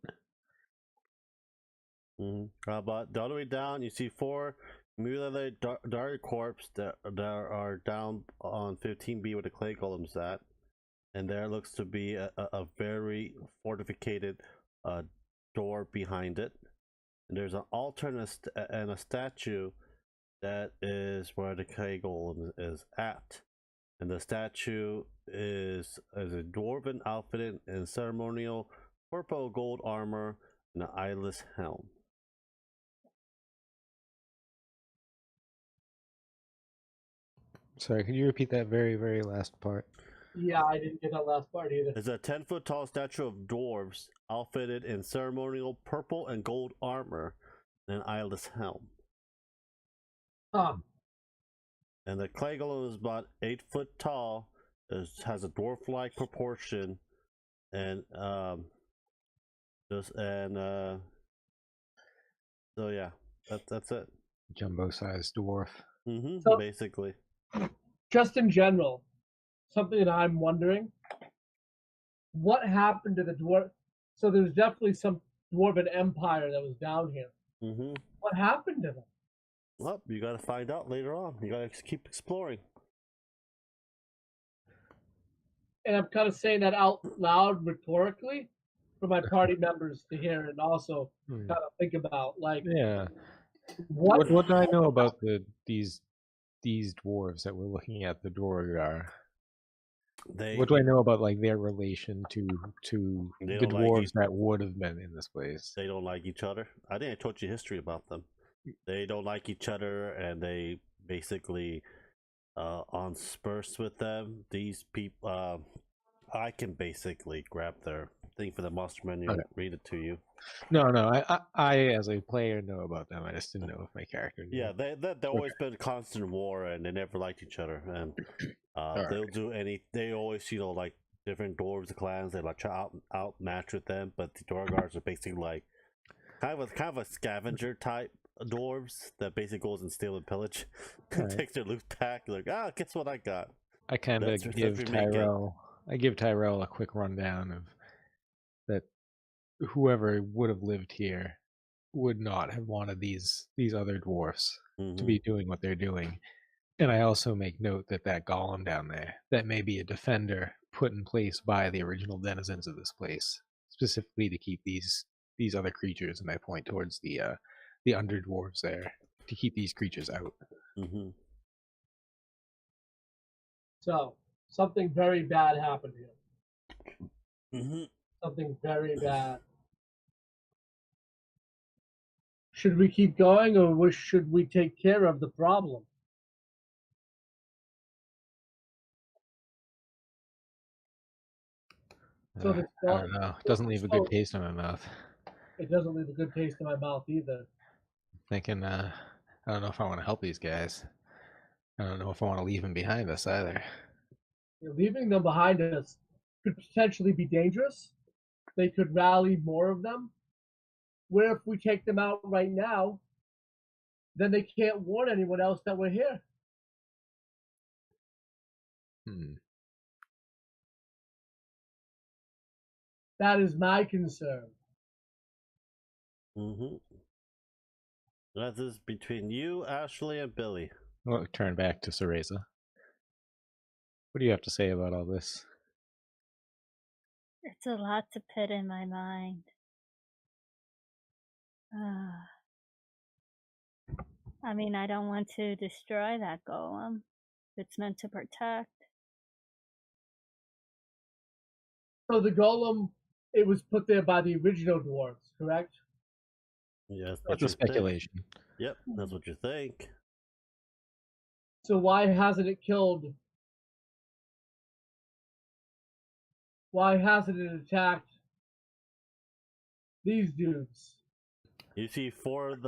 But the other way down, you see 4 mutilated dark corpse that are down on 15B where the clay golem's at, and there looks to be a very fortificated door behind it. And there's an alternate and a statue that is where the clay golem is at, and the statue is a dwarven outfitted in ceremonial purple gold armor and an eyeless helm. Sorry, could you repeat that very, very last part? Yeah, I didn't get that last part either. It's a 10-foot tall statue of dwarves outfitted in ceremonial purple and gold armor and an eyeless helm. And the clay golem is about 8 foot tall. It has a dwarf-like proportion, and so yeah, that's it. Jumbo-sized dwarf. So- Basically. Just in general, something that I'm wondering, what happened to the dwarf? So there's definitely some dwarven empire that was down here. What happened to them? Well, you gotta find out later on. You gotta keep exploring. And I'm kind of saying that out loud rhetorically for my party members to hear and also kind of think about, like, Yeah. what do I know about these dwarves that we're looking at, the Dwargar? What do I know about like their relation to the dwarves that would have been in this place? They don't like each other. I think I told you history about them. They don't like each other, and they basically on spurs with them. These people, I can basically grab their thing for the monster menu and read it to you. No, I as a player know about them. I just didn't know if my character knew. Yeah, they've always been constant war, and they never liked each other. And they'll do any. They always, like different dwarves, clans. They like try outmatch with them, but the Dwargars are basically like kind of a scavenger type dwarves that basically goes and steal and pillage, takes their loot back. Like, guess what I got? I kind of give Tyrell. I give Tyrell a quick rundown of that. Whoever would have lived here would not have wanted these other dwarfs to be doing what they're doing. And I also make note that golem down there, that may be a defender put in place by the original denizens of this place, specifically to keep these other creatures, and I point towards the underdwarves there, to keep these creatures out. So something very bad happened here. Something very bad. Should we keep going, or should we take care of the problem? So I don't know. It doesn't leave a good taste in my mouth. It doesn't leave a good taste in my mouth either. Thinking, I don't know if I want to help these guys. I don't know if I want to leave them behind us either. Leaving them behind us could potentially be dangerous. They could rally more of them. Where if we take them out right now, then they can't warn anyone else that we're here. That is my concern. That is between you, Ashley, and Billy. We'll turn back to Cereza. What do you have to say about all this? It's a lot to put in my mind. I mean, I don't want to destroy that golem. It's meant to protect. So the golem, it was put there by the original dwarves, correct? Yes, that's a speculation. Yep, that's what you think. So why hasn't it killed? Why hasn't it attacked these dudes? You see four of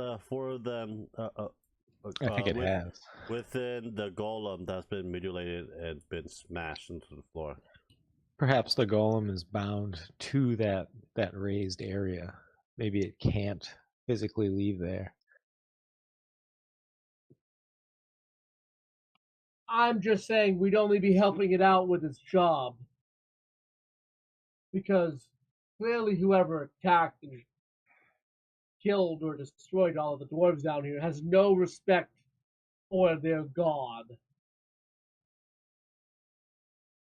them. I think it has. Within the golem that's been mutilated and been smashed into the floor. Perhaps the golem is bound to that raised area. Maybe it can't physically leave there. I'm just saying we'd only be helping it out with its job. Because clearly whoever attacked and killed or destroyed all of the dwarves down here has no respect for their god.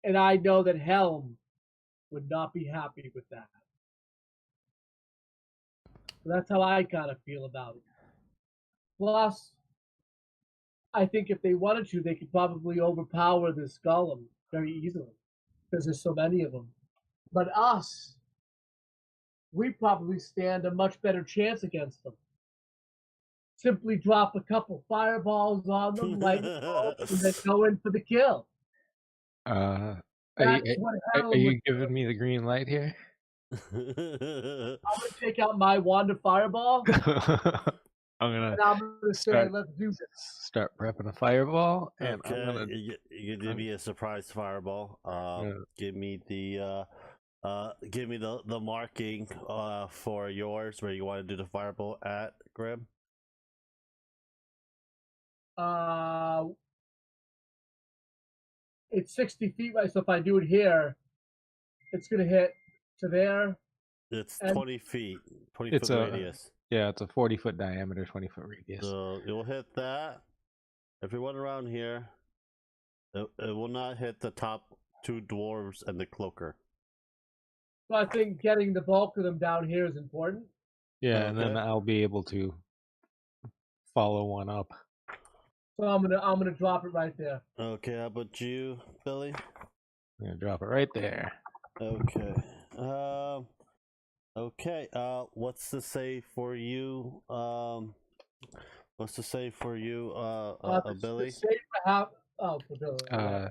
And I know that Helm would not be happy with that. So that's how I kind of feel about it. Plus, I think if they wanted to, they could probably overpower this golem very easily because there's so many of them. But us, we probably stand a much better chance against them. Simply drop a couple fireballs on them, light them up, and then go in for the kill. Are That's what Helm you would giving me the green light here? I'm gonna take out my wand of fireball, I'm gonna and I'm gonna say, "Let's do this." start prepping a fireball, and Okay, I'm gonna. you give me a surprise fireball. Give me the marking for yours where you want to do the fireball at, Grim. It's 60 feet, right? So if I do it here, it's gonna hit to there. It's And 20 feet, 20 It's foot radius. Yeah, it's a 40-foot diameter, 20-foot radius. So you'll hit that. Everyone around here, it will not hit the top two dwarves and the cloaker. So I think getting the bulk of them down here is important. Yeah, and then I'll be able to follow one up. So I'm gonna drop it right there. Okay, how about you, Billy? I'm gonna drop it right there. Okay. Okay. What's the save for you? What's the save for you, Billy? The save for Billy.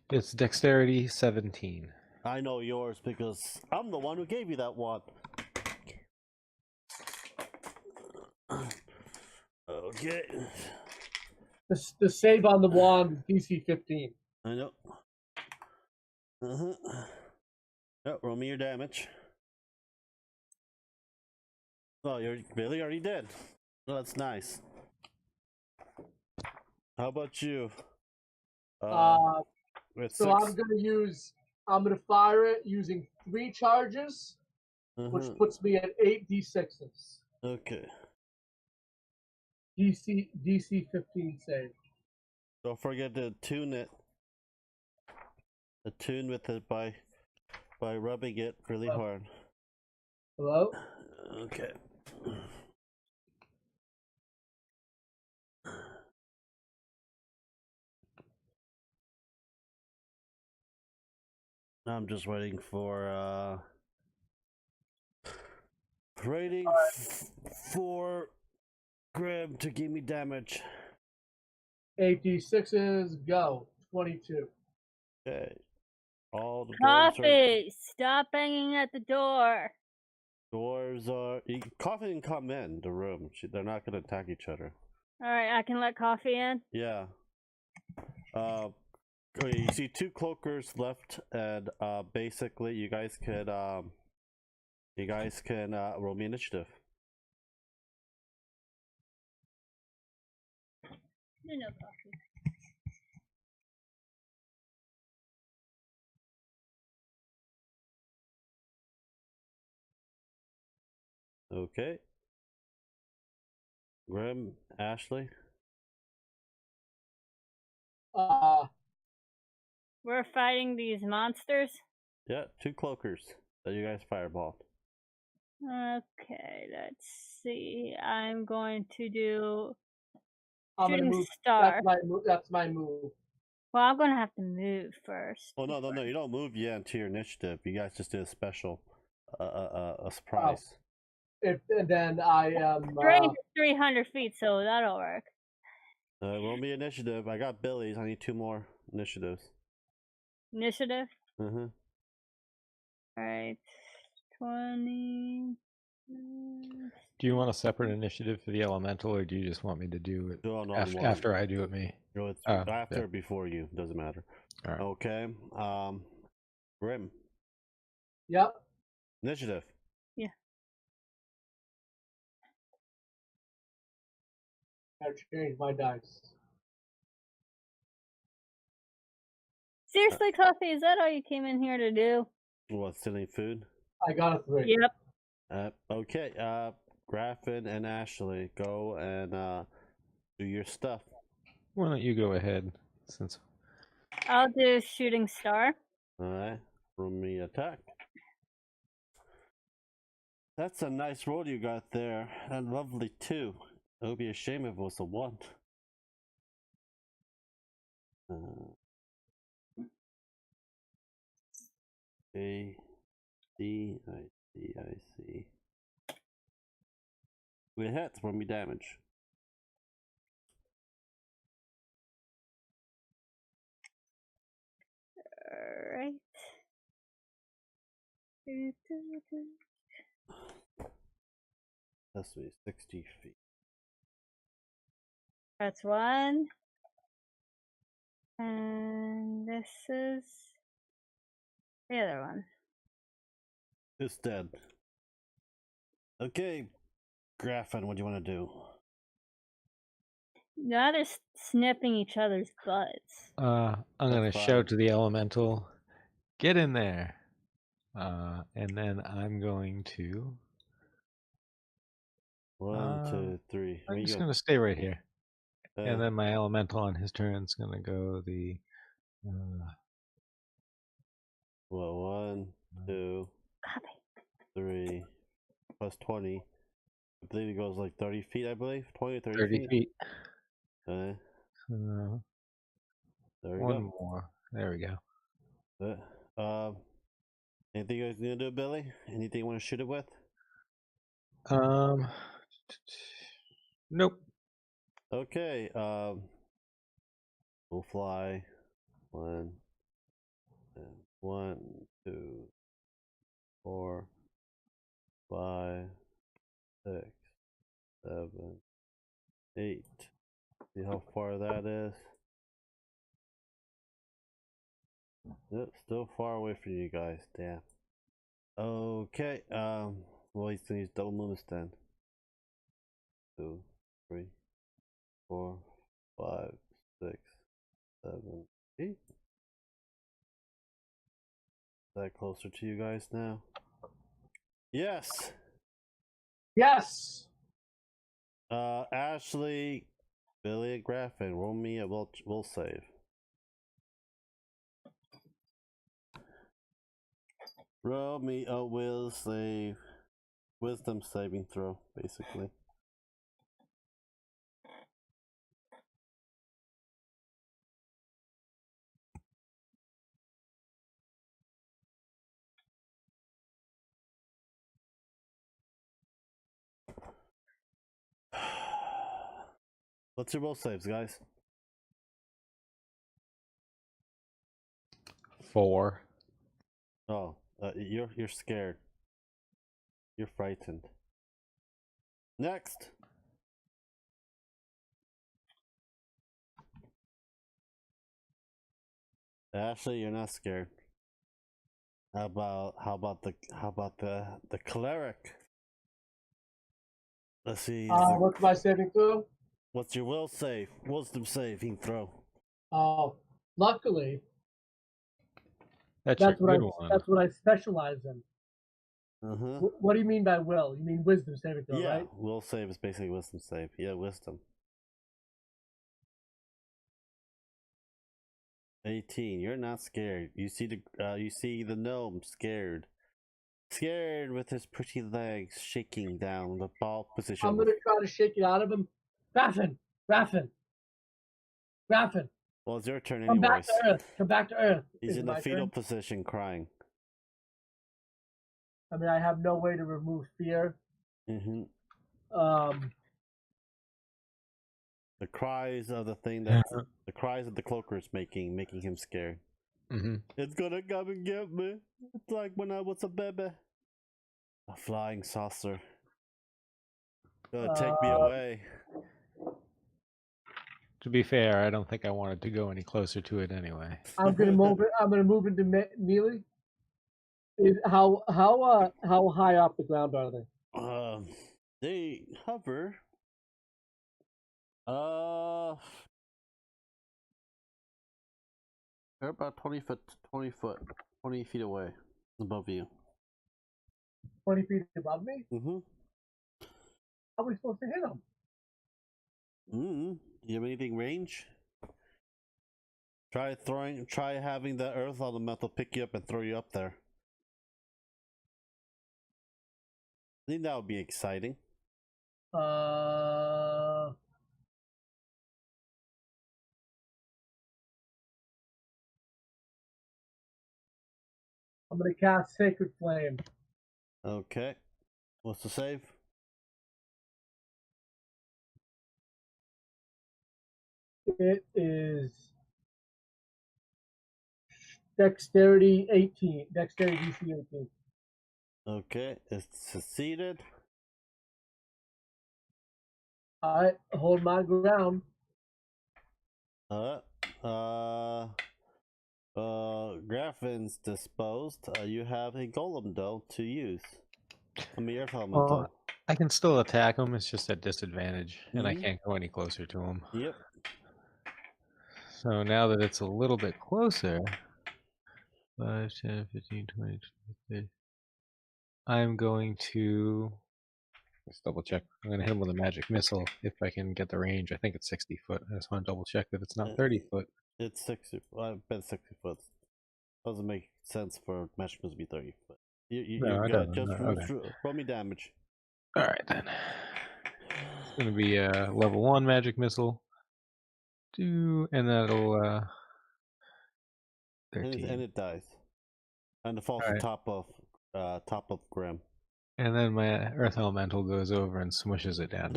It's dexterity 17. I know yours because I'm the one who gave you that one. Okay. The save on the wand is DC 15. I know. Oh, roll me your damage. Oh, you're Billy already dead. Oh, that's nice. How about you? So With I'm gonna fire it using 3 charges, which puts me at 8 d6s. Okay. DC 15 save. Don't forget to tune it. Attune with it by rubbing it really hard. Hello? Okay. I'm just waiting for for Grim to give me damage. 8 d6s, go. 22. Okay. All the Coffee! Stop banging at the door. Dwarves are. Coffee can come in the room. They're not going to attack each other. Alright, I can let Coffee in? Yeah. Okay, you see 2 cloakers left, and basically you guys can roll me initiative. No Coffee. Okay. Grim, Ashley. We're fighting these monsters? Yeah, 2 cloakers that you guys fireballed. Okay, let's see. I'm going to do Shooting move. Star. That's my move. Well, I'm going to have to move first. Oh, no, you don't move yet into your initiative. You guys just did a special, a surprise. And then I am... range is 300 feet, so that'll work. Roll me initiative. I got Billy's. I need 2 more initiatives. Initiative? Mm-hmm. Alright. 20... Do you want a separate initiative for the elemental, or do you just want me to do it Do it on one. after I do it me? No, it's Oh, after yeah. or before you. Doesn't matter. All right. Okay. Grim. Yep. Initiative. Yeah. I changed my dice. Seriously, Coffee, is that all you came in here to do? What, stealing food? I got a 3. Yep. Okay. Graffin and Ashley, go and do your stuff. Why don't you go ahead, since I'll do shooting star. Alright. Roll me attack. That's a nice roll you got there. And lovely too. It would be a shame if it was a 1. A, D, I see. We hit, roll me damage. Alright. That's me, 60 feet. That's 1. And this is the other one. It's dead. Okay, Graffin, what do you want to do? Now they're snipping each other's butts. I'm gonna That's shout fine. to the elemental, get in there, and then I'm going to. 1, 2, 3. I'm Where you just go? gonna stay right here, Uh, and then my elemental on his turn is gonna go the. well, 1, 2, Copy. 3, plus 20. I believe it goes like 30 feet, I believe. 20 or 30, 30 feet. There Uh, we one go. more. There we go. Anything you guys gonna do, Billy? Anything you want to shoot it with? Nope. Okay, we'll fly. 1, 2, 4, 5, 6, 7, 8. See how far that is? Yep, still far away from you guys, damn. Okay, well, he's gonna use double movements then. 2, 3, 4, 5, 6, 7, 8. Is that closer to you guys now? Yes! Yes. Ashley, Billy, and Graffin, roll me a will save. Roll me a will save. Wisdom saving throw, basically. What's your will saves, guys? 4. Oh, you're scared. You're frightened. Next. Ashley, you're not scared. How about the cleric? Let's see. What's my saving throw? What's your will save? Wisdom saving throw. Luckily, That's that's your what good I one. that's what I specialize in. Uh-huh. What do you mean by will? You mean wisdom saving throw, Yeah, right? will save is basically wisdom save. Yeah, wisdom. 18. You're not scared. You see the gnome scared. Scared with his pretty legs shaking down the ball position. I'm gonna try to shake it out of him. Raffin. Well, it's your turn Come back anyways. to Earth. Come back to Earth. He's Is it in the my fetal turn? position crying. I mean, I have no way to remove fear. Mm-hmm. The cries of the thing the cries of the cloaker is making him scared. Mm-hmm. It's gonna come and get me. It's like when I was a baby. A flying saucer. Take me away. To be fair, I don't think I wanted to go any closer to it anyway. I'm gonna move it. I'm gonna move into melee. How high off the ground are they? They hover. They're about 20 feet away above you. 20 feet above me? Mm-hmm. How are we supposed to hit them? Do you have anything range? Try having the earth elemental pick you up and throw you up there. I think that would be exciting. I'm gonna cast Sacred Flame. Okay. What's the save? It is Dexterity 18. Dexterity DC 18. Okay, it's succeeded. I hold my ground. Graffin's disposed. You have a golem though to use. I mean, earth elemental. I can still attack him. It's just at disadvantage, and I can't go any closer to him. Yep. So now that it's a little bit closer, 5, 10, 15, 20, 25, I'm going to let's double check. I'm going to hit him with a magic missile if I can get the range. I think it's 60 foot. I just want to double check that it's not 30 foot. It's 60. I bet 60 foot. Doesn't make sense for magic missile to be 30 foot. You're good. Just roll me damage. All right then. It's going to be a level 1 magic missile. And that'll 13. And it dies. And it falls on top of Grim. And then my earth elemental goes over and smushes it down.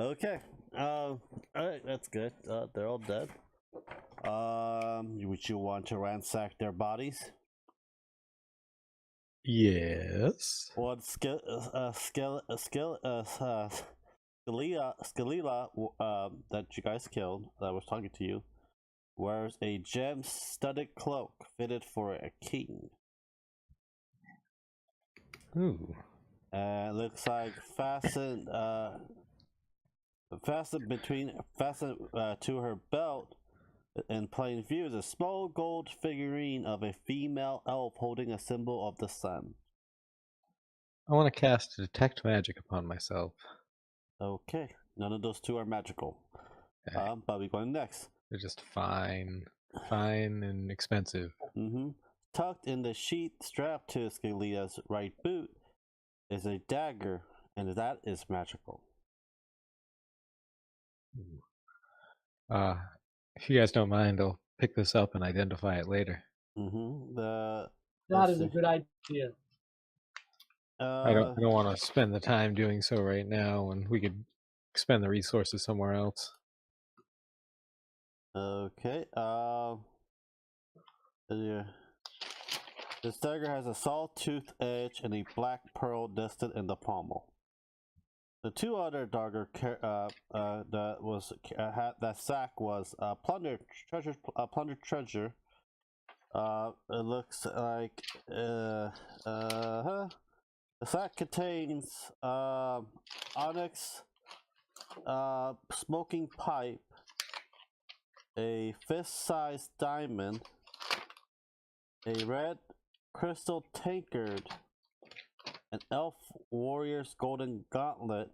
Okay. Alright, that's good. They're all dead. Would you want to ransack their bodies? Yes. What Scalia, that you guys killed, that was talking to you, wears a gem-studded cloak fitted for a king. Ooh. Looks like fastened to her belt in plain view is a small gold figurine of a female elf holding a symbol of the sun. I want to cast Detect Magic upon myself. Okay, none of those two are magical. Okay. But we're going next. They're just fine and expensive. Tucked in the sheath strapped to Scalia's right boot is a dagger, and that is magical. If you guys don't mind, I'll pick this up and identify it later. That is a good idea. I don't want to spend the time doing so right now, and we could expend the resources somewhere else. Okay. This dagger has a sawtooth edge and a black pearl distant in the pommel. The two other dagger that sack was plundered treasure. It looks like the sack contains onyx, smoking pipe, a fist-sized diamond, a red crystal tankard, an elf warrior's golden gauntlet,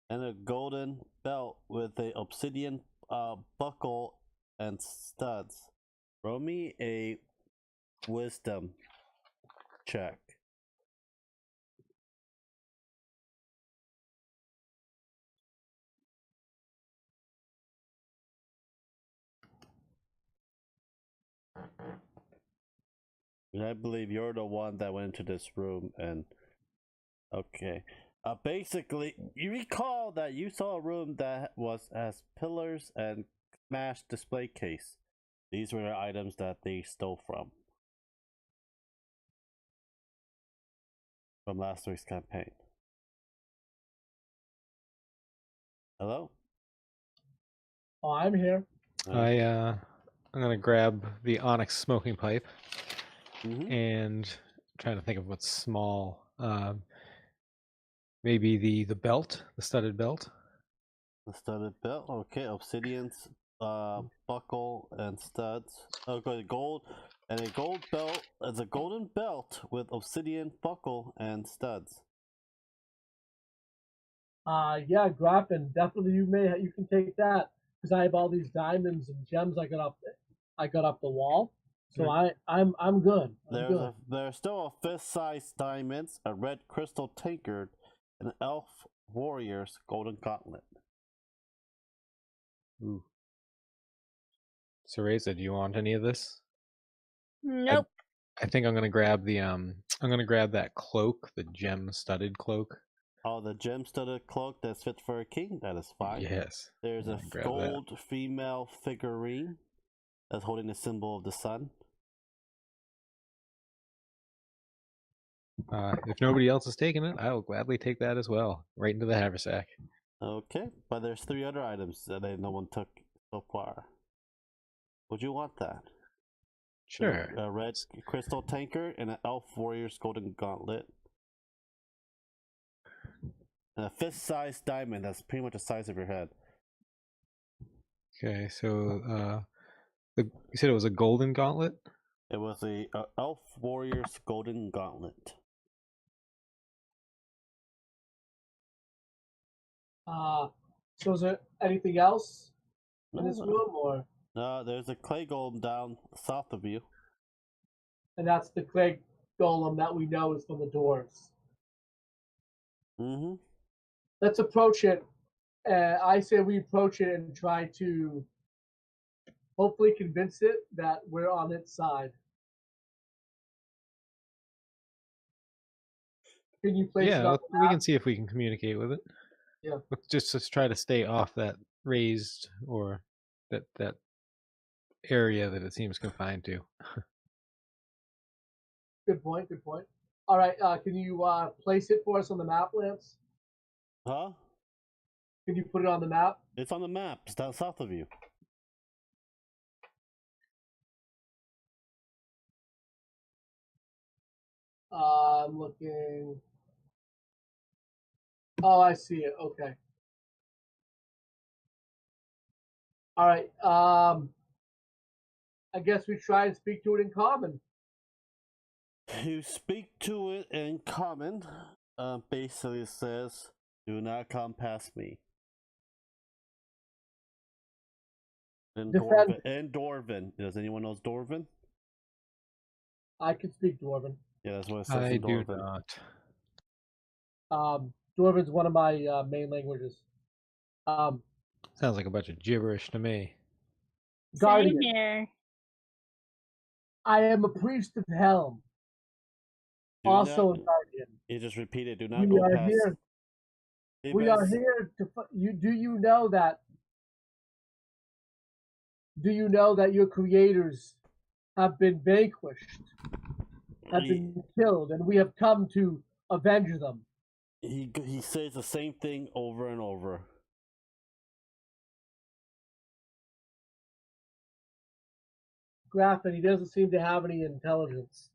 and a golden belt with a obsidian buckle and studs. Roll me a wisdom check. And I believe you're the one that went into this room and okay. Basically, you recall that you saw a room that has pillars and smashed display case. These were the items that they stole from last week's campaign. Hello? Oh, I'm here. I'm gonna grab the onyx smoking pipe Mm-hmm. and trying to think of what's small. Maybe the belt, the studded belt. The studded belt. Okay, obsidian's buckle and studs. Okay, gold and a gold belt. It's a golden belt with obsidian buckle and studs. Yeah, Grappin, definitely you can take that because I have all these diamonds and gems I got up the wall. So I'm good. There's still a fist-sized diamonds, a red crystal tankard, and an elf warrior's golden gauntlet. Ooh. Cereza, do you want any of this? Nope. I think I'm gonna grab I'm gonna grab that cloak, the gem-studded cloak. Oh, the gem-studded cloak that's fit for a king. That is fine. Yes. There's a grab gold that. female figurine that's holding the symbol of the sun. If nobody else is taking it, I will gladly take that as well, right into the haversack. Okay, but there's 3 other items that no one took so far. Would you want that? Sure. A red crystal tankard and an elf warrior's golden gauntlet. And a fist-sized diamond that's pretty much the size of your head. Okay, so you said it was a golden gauntlet? It was a elf warrior's golden gauntlet. So is there anything else in this room, or? There's a clay golem down south of you. And that's the clay golem that we know is from the dwarves. Mm-hmm. Let's approach it. I say we approach it and try to hopefully convince it that we're on its side. Can you place it on the we map? can see if we can communicate with it. Yeah. Let's try to stay off that raised or that area that it seems confined to. Good point. Good point. All right. Can you place it for us on the map, Lance? Huh? Can you put it on the map? It's on the map. It's down south of you. I'm looking. Oh, I see it. Okay. All right. I guess we try and speak to it in common. You speak to it in common. Basically it says, "Do not come past me." In Dwarven. Does anyone know Dwarven? I can speak Dwarven. Yeah, that's what it says I in do Dwarven. not. Dwarven's one of my main languages. Sounds like a bunch of gibberish to me. Guardian. Same here. I am a priest of Helm. Also a guardian. You just repeat it. Do not We go are past. here. We are here to. Do you know that? Do you know that your creators have been vanquished, have been killed, and we have come to avenge them? He says the same thing over and over. Graffin, he doesn't seem to have any intelligence,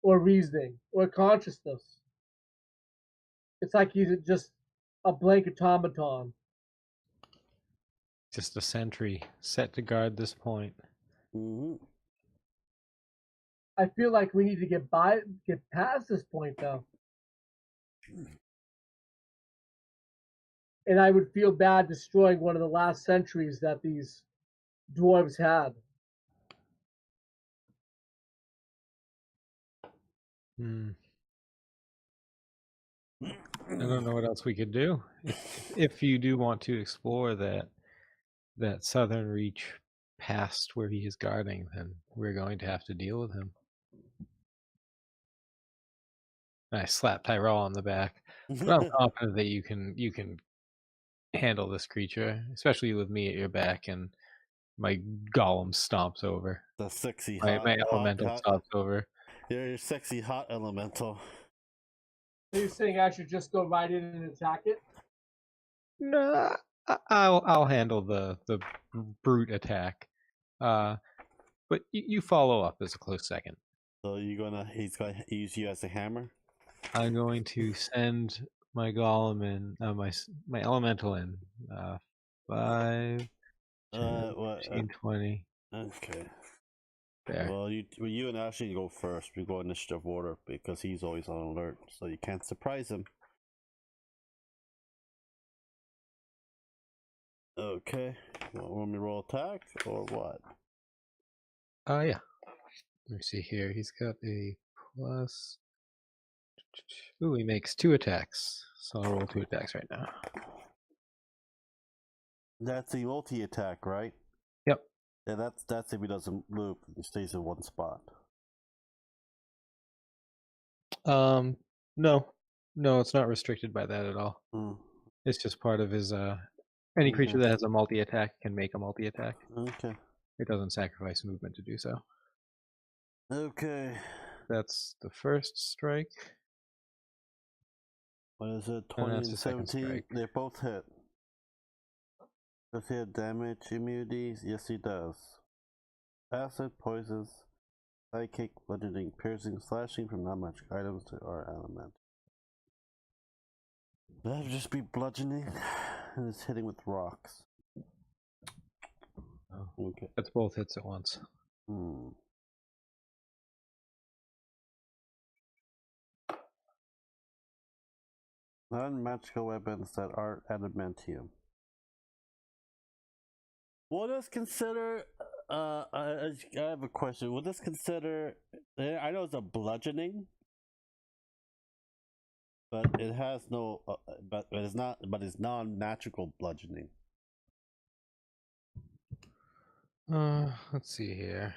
or reasoning, or consciousness. It's like he's just a blank automaton. Just a sentry set to guard this point. Mm-hmm. I feel like we need to get past this point, though. And I would feel bad destroying one of the last sentries that these dwarves had. I don't know what else we could do. If you do want to explore that southern reach past where he is guarding, then we're going to have to deal with him. I slap Tyrell on the back. But I'm confident that you can handle this creature, especially with me at your back and my golem stomps over. The sexy my elemental stomps over. You're your sexy hot elemental. Are you saying I should just go right in and attack it? No, I'll handle the brute attack. But you follow up as a close second. So he's gonna use you as a hammer? I'm going to send my golem in, my elemental in. 5, 10, 15, 20. Okay. There. Well, you and Ashley go first. We go initiative order because he's always on alert, so you can't surprise him. Okay. Want me to roll attack or what? Yeah. Let me see here. He's got a plus. Ooh, he makes 2 attacks. So I'll roll 2 attacks right now. That's a multi-attack, right? Yep. Yeah, that's if he doesn't move. He stays in one spot. No, it's not restricted by that at all. It's just part of his. Any creature that has a multi-attack can make a multi-attack. Okay. It doesn't sacrifice movement to do so. Okay. That's the first strike. What is it? 20 and 17? They both hit. Does he have damage immunities? Yes, he does. Acid, poisons, psychic, bludgeoning, piercing, slashing from non-magic items to our element. That would just be bludgeoning, and it's hitting with rocks. Oh, okay. That's both hits at once. Non-magical weapons that are adamantium. Will this consider? I have a question. Will this consider? I know it's a bludgeoning, but it has no. But it's not. But it's non-magical bludgeoning. Let's see here.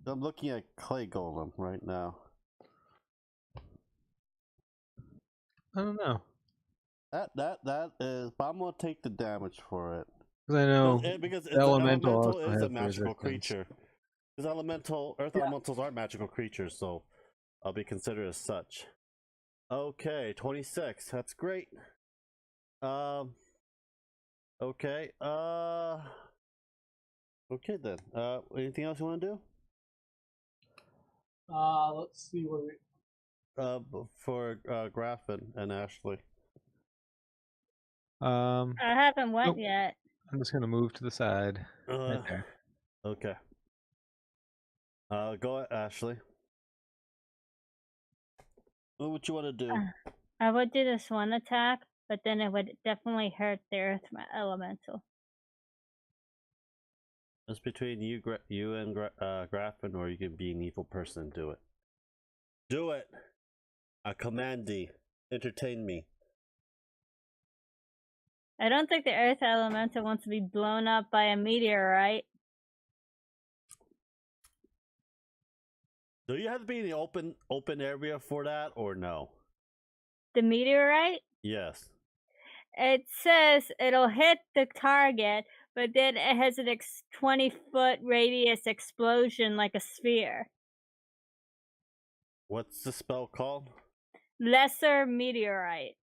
I'm looking at clay golem right now. I don't know. That is. But I'm gonna take the damage for it. Because I know because elemental is a magical creature. Because earth elementals aren't magical creatures, so I'll be considered as such. Okay, 26. That's great. Okay. Okay then. Anything else you want to do? Let's see what we. For Graffin and Ashley. I haven't went yet. I'm just gonna move to the side. Right there. Okay. Go ahead, Ashley. What would you want to do? I would do this one attack, but then it would definitely hurt the earth elemental. It's between you and Graffin, or you can be an evil person and do it. Do it! I command thee. Entertain me. I don't think the earth elemental wants to be blown up by a meteorite. Do you have to be in the open area for that, or no? The meteorite? Yes. It says it'll hit the target, but then it has an 20-foot radius explosion like a sphere. What's the spell called? Lesser meteorite.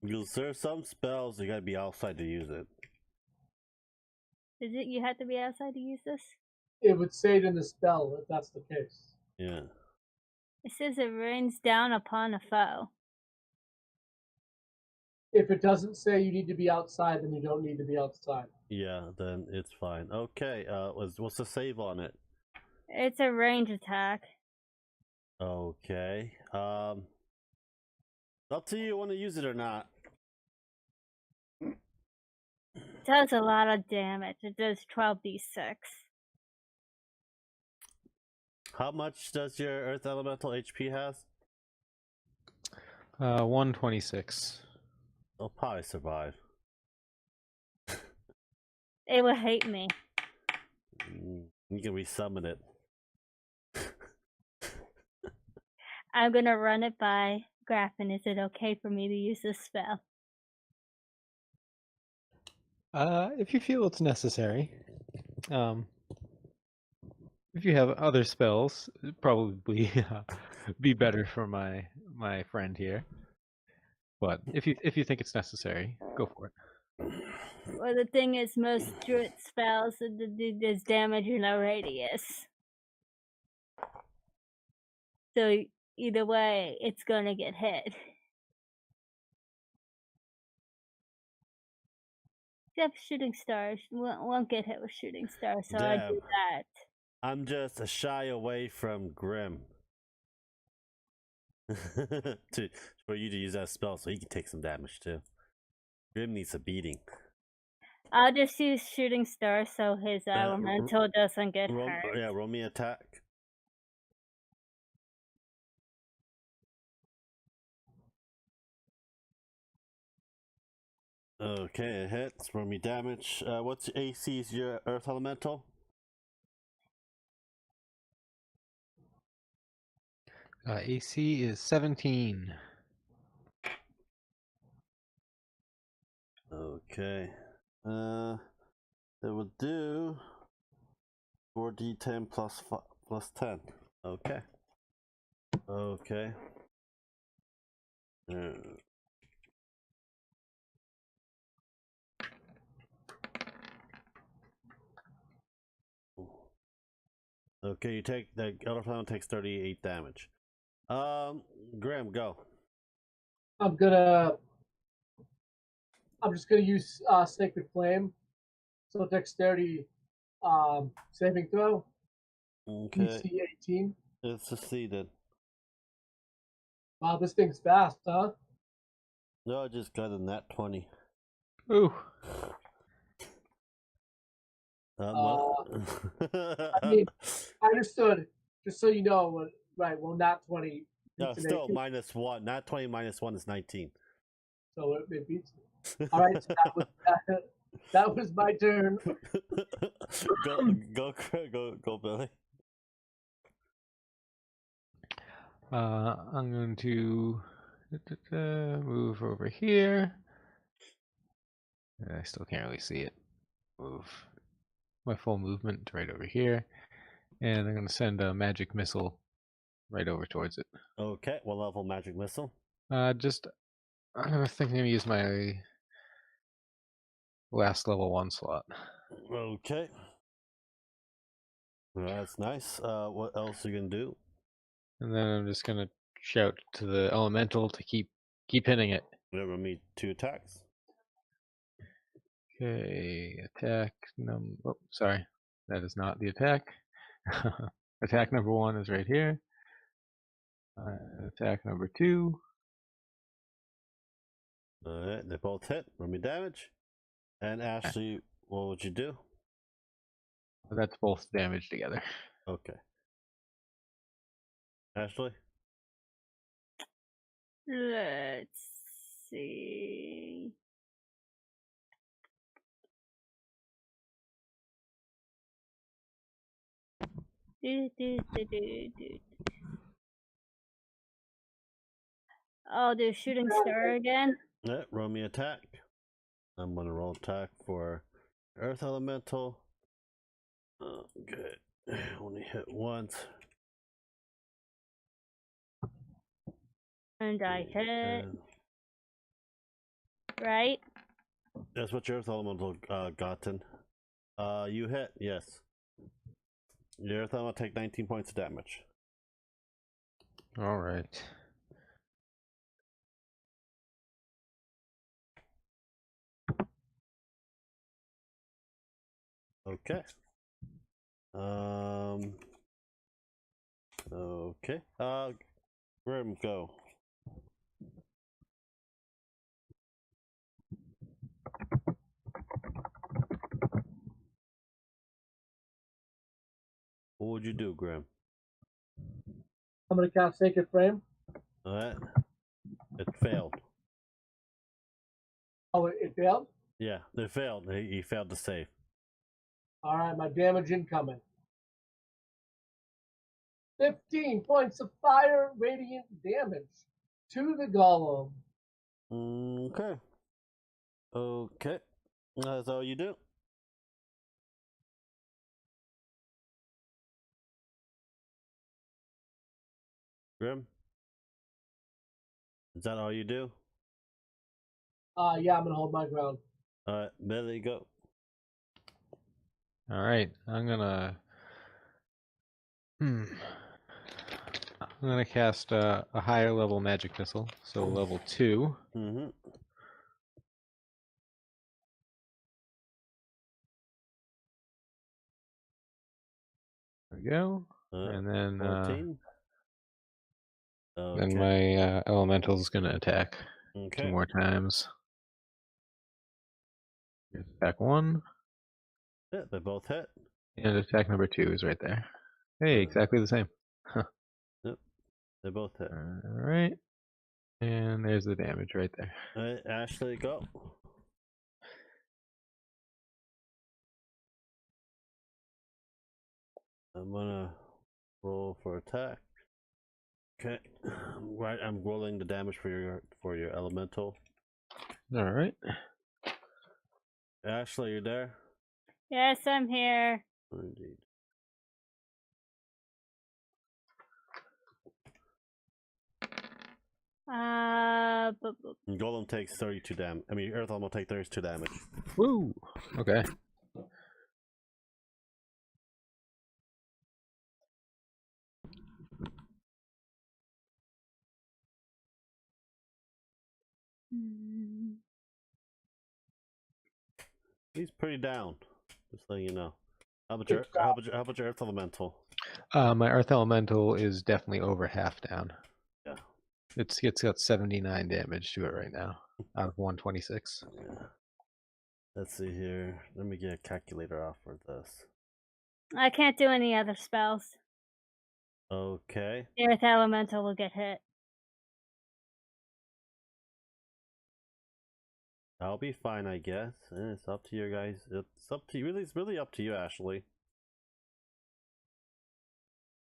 Because there's some spells you gotta be outside to use it. Is it you have to be outside to use this? It would say it in the spell if that's the case. Yeah. It says it rains down upon a foe. If it doesn't say you need to be outside, then you don't need to be outside. Yeah, then it's fine. Okay, what's the save on it? It's a range attack. Okay. Up to you want to use it or not. It does a lot of damage. It does 12d6. How much does your Earth Elemental HP has? 126. I'll probably survive. It will hate me. You can resummon it. I'm gonna run it by Graffin. Is it okay for me to use this spell? If you feel it's necessary. If you have other spells, it'd probably be better for my my friend here. But if you think it's necessary, go for it. Well, the thing is, most druid spells do this damage in a radius. So either way, it's gonna get hit. Except shooting stars won't get hit with shooting stars, so I do Damn. that. I'm just a shy away from Grim. For you to use that spell so he can take some damage too. Grim needs a beating. I'll just use shooting stars so his elemental doesn't get hurt. Yeah, roll me attack. Okay, it hits. Roll me damage. What's AC is your earth elemental? AC is 17. Okay. That would do 4d10 plus 10. Okay. Okay. Okay, you take the elemental takes 38 damage. Graham, go. I'm just gonna use Sacred Flame. So dexterity saving throw. Okay. DC 18. It's succeeded. Wow, this thing's fast, huh? No, I just got a nat 20. Ooh. I mean, I understood. Just so you know, right? Well, nat 20. No, beats an still 18, -1. Nat 20 -1 is 19. so it beats me. All right, so that was my turn. go, Billy. I'm going to move over here. I still can't really see it. Move my full movement right over here. And I'm going to send a magic missile right over towards it. Okay, what level magic missile? I'm thinking I'm going to use my last level 1 slot. Okay. That's nice. What else are you going to do? And then I'm just going to shout to the elemental to keep hitting it. Remember me 2 attacks. Okay, attack oh, sorry. That is not the attack. Attack number 1 is right here. Attack number 2. Alright, they both hit. Roll me damage. And Ashley, what would you do? That's both damage together. Okay. Ashley? Let's see. I'll do shooting star again. Yeah, roll me attack. I'm gonna roll attack for Earth Elemental. Good. Only hit once. And I hit. Right? That's what your Earth Elemental gotten. You hit, yes. Your Earth Elemental take 19 points of damage. Alright. Okay. Okay. Grim, go. What would you do, Grim? I'm gonna cast Sacred Flame. Alright. It failed. Oh, it failed? Yeah, it failed. He failed to save. All right, my damage incoming. 15 points of fire radiant damage to the golem. Okay. Okay. That's all you do. Grim? Is that all you do? Yeah, I'm gonna hold my ground. Alright, Billy, go. All right, I'm gonna cast a higher level magic missile, so level 2. Mm-hmm. There we go. And then 14. then Okay. my elemental is gonna attack 2 Okay. more times. Attack 1, Yeah, they both hit. and attack number 2 is right there. Hey, exactly the same. Yep, they both hit. All right, and there's the damage right there. Alright, Ashley, go. I'm gonna roll for attack. Okay, right. I'm rolling the damage for your elemental. All right. Ashley, you there? Yes, I'm here. Indeed. Golem takes 32 damage. I mean, Earth Elemental take 32 damage. Woo. Okay. He's pretty down. Just letting you know. How about Good your Earth Elemental? My Earth Elemental is definitely over half down. Yeah. It's got 79 damage to it right now, out of 126. Yeah. Let's see here. Let me get a calculator off for this. I can't do any other spells. Okay. The Earth Elemental will get hit. I'll be fine, I guess. It's up to you guys. It's up to you. Really, it's really up to you, Ashley.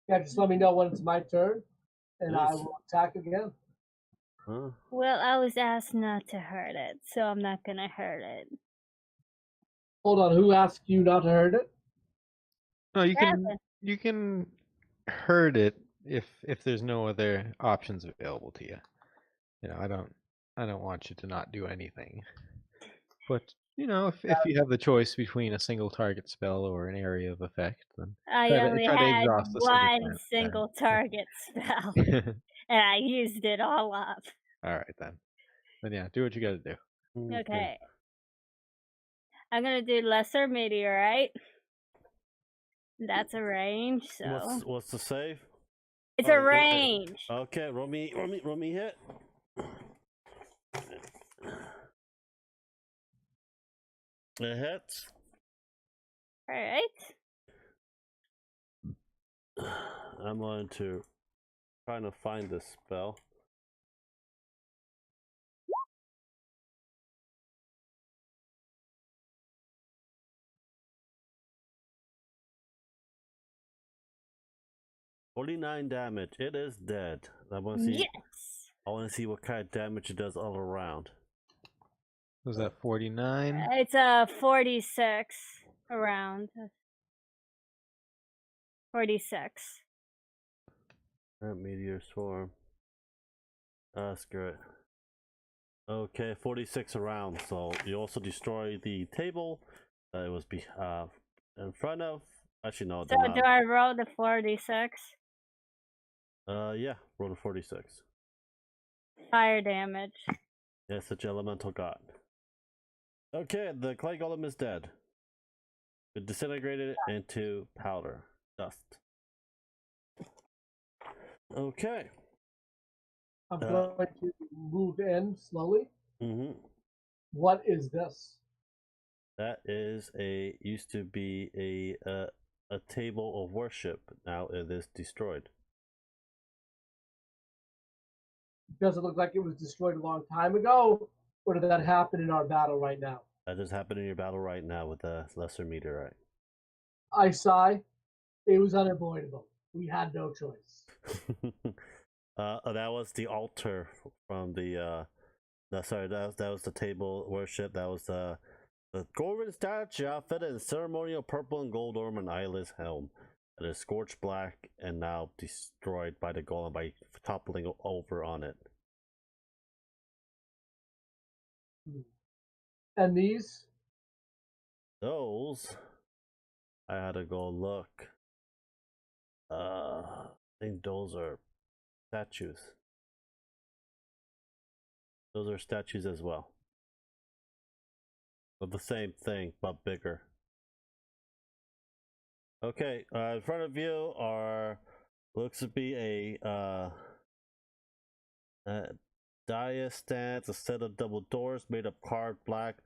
Yeah, just let me know when it's my turn, and I Yes. will attack again. Huh? Well, I was asked not to hurt it, so I'm not gonna hurt it. Hold on, who asked you not to hurt it? No, Seven. you can hurt it if there's no other options available to you. You know, I don't want you to not do anything. But you know, if you have the choice between a single target spell or an area of effect, then I only try to had exhaust the one single target spell, time. and I used it all up. All right then. Then yeah, do what you got to do. Okay. I'm gonna do Lesser Meteorite. That's a range, so What's the save? it's a range. Okay, roll me hit. It hits. All right. I'm going to trying to find this spell. $49 damage. It is dead. I want to see. Yes. I want to see what kind of damage it does all around. Was that 49? It's a 46 around. 46. Meteor swarm. Screw it. Okay, 46 around. So you also destroy the table that it was in front of. Actually, no. So do I roll the 46? Yeah, roll the 46. Fire damage. Yes, such elemental got. Okay, the clay golem is dead. It disintegrated into powder, dust. Okay. I'm going to move in slowly. Mm-hmm. What is this? That is used to be a table of worship. Now it is destroyed. Does it look like it was destroyed a long time ago, or did that happen in our battle right now? That just happened in your battle right now with the lesser meteorite. I sigh. It was unavoidable. We had no choice. That was the altar from the. That was the table worship. That was the golden statue outfitted in ceremonial purple and gold ornament eyeless helm. It is scorched black and now destroyed by the golem by toppling over on it. And these? Those, I had to go look. I think those are statues. Those are statues as well. But the same thing, but bigger. Okay, in front of you are looks to be a dais stands, a set of double doors made of carved black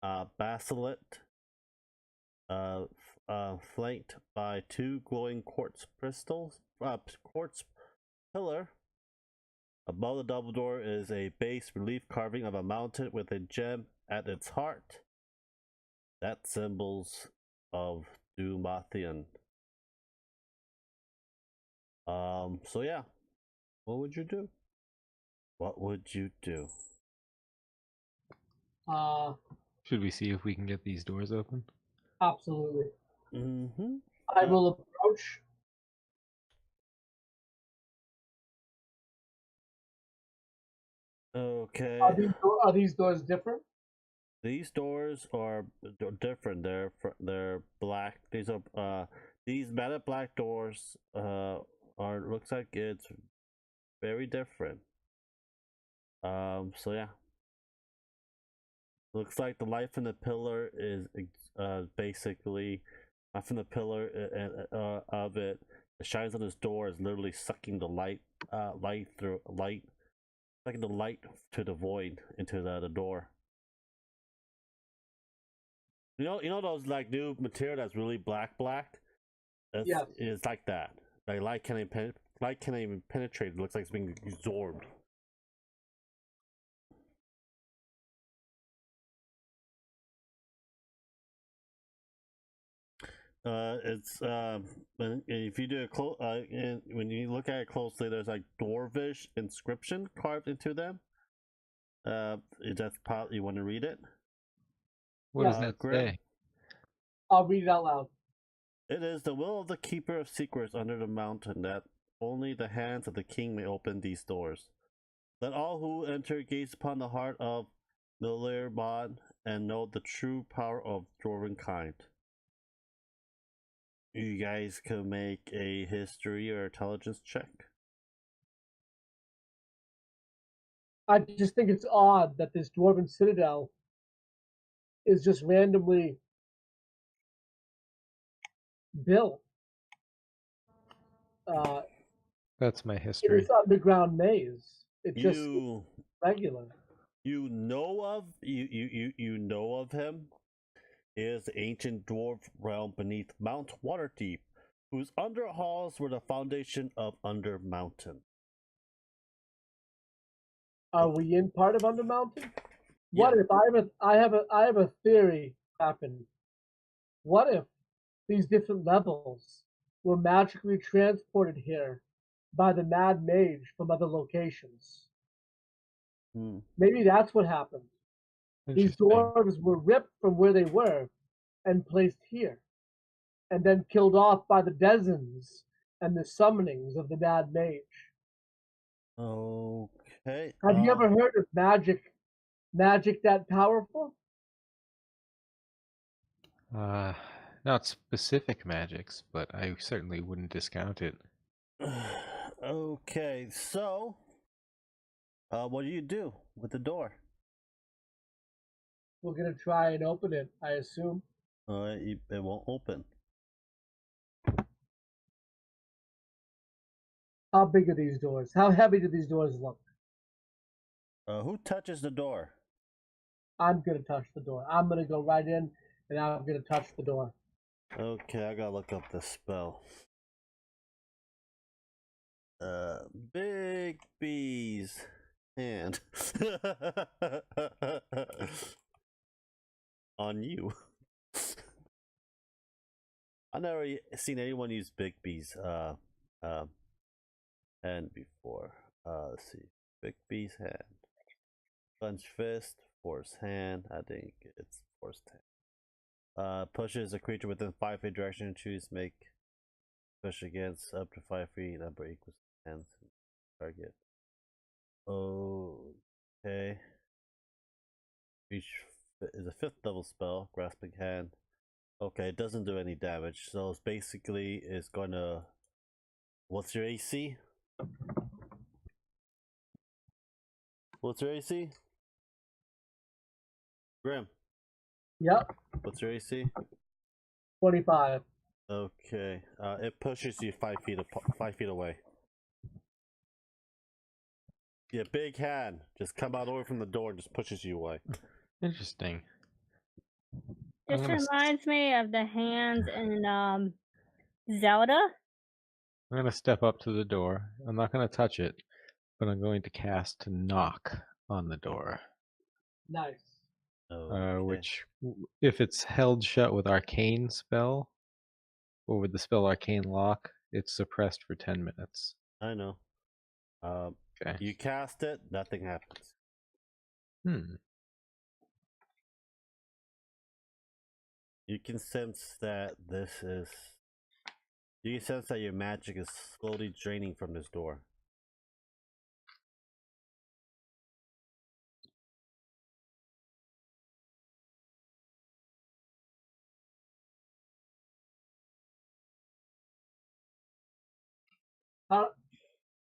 Battlenet, flanked by two glowing quartz crystals, quartz pillar. Above the double door is a bas relief carving of a mountain with a gem at its heart. That symbols of Dumathian. So yeah, what would you do? What would you do? Should we see if we can get these doors open? Absolutely. Mm-hmm. I will approach. Okay. Are these doors different? These doors are different. They're black. These matte black doors are looks like it's very different. So yeah. Looks like the light from the pillar is basically light from the pillar of it. It shines on this door is literally sucking the light sucking the light to the void into the door. You know those like new material that's really black. Yes. It's like that. Like light can't even penetrate. It looks like it's being absorbed. It's if you do it when you look at it closely, there's like dwarvish inscription carved into them. That's probably you want to read it. What does that Grim? say? I'll read it out loud. It is the will of the keeper of secrets under the mountain that only the hands of the king may open these doors. Let all who enter gaze upon the heart of Milirbod and know the true power of dwarven kind. You guys can make a history or intelligence check. I just think it's odd that this dwarven citadel is just randomly built. That's my In history. this underground maze. It just seems regular. You know of him. He is the ancient dwarf realm beneath Mount Waterdeep, whose under halls were the foundation of Under Mountain. Are we in part of Undermountain? What if I have a theory, Captain? What if these different levels were magically transported here by the Mad Mage from other locations? Maybe that's what happened. These dwarves were ripped from where they were and placed here, and then killed off by the Desins and the summonings of the Mad Mage. Okay. Have you ever heard of magic that powerful? Not specific magics, but I certainly wouldn't discount it. Okay, so what do you do with the door? We're gonna try and open it, I assume. It won't open. How big are these doors? How heavy do these doors look? Who touches the door? I'm gonna touch the door. I'm gonna go right in and I'm gonna touch the door. Okay, I gotta look up the spell. Big B's hand on you. I've never seen anyone use Big B's hand before. Let's see. Big B's hand. Clenched fist, force hand. I think it's forced hand. Pushes a creature within 5 feet direction. Choose make push against up to 5 feet. Number equals hands target. Okay. Each is a 5th level spell. Grasping Hand. Okay, it doesn't do any damage, so it's basically it's gonna. What's your AC? What's your AC? Grim. Yep, What's your AC? 25. Okay. It pushes you 5 feet away. Yeah, big hand. Just come out over from the door and just pushes you away. Interesting. This I'm gonna s- reminds me of the hands in Zelda. I'm gonna step up to the door. I'm not gonna touch it, but I'm going to cast to knock on the door. Nice. Okay. Which, if it's held shut with arcane spell, or with the spell arcane lock, it's suppressed for 10 minutes. I know. Okay. You cast it, nothing happens. You can sense that this is. You can sense that your magic is slowly draining from this door.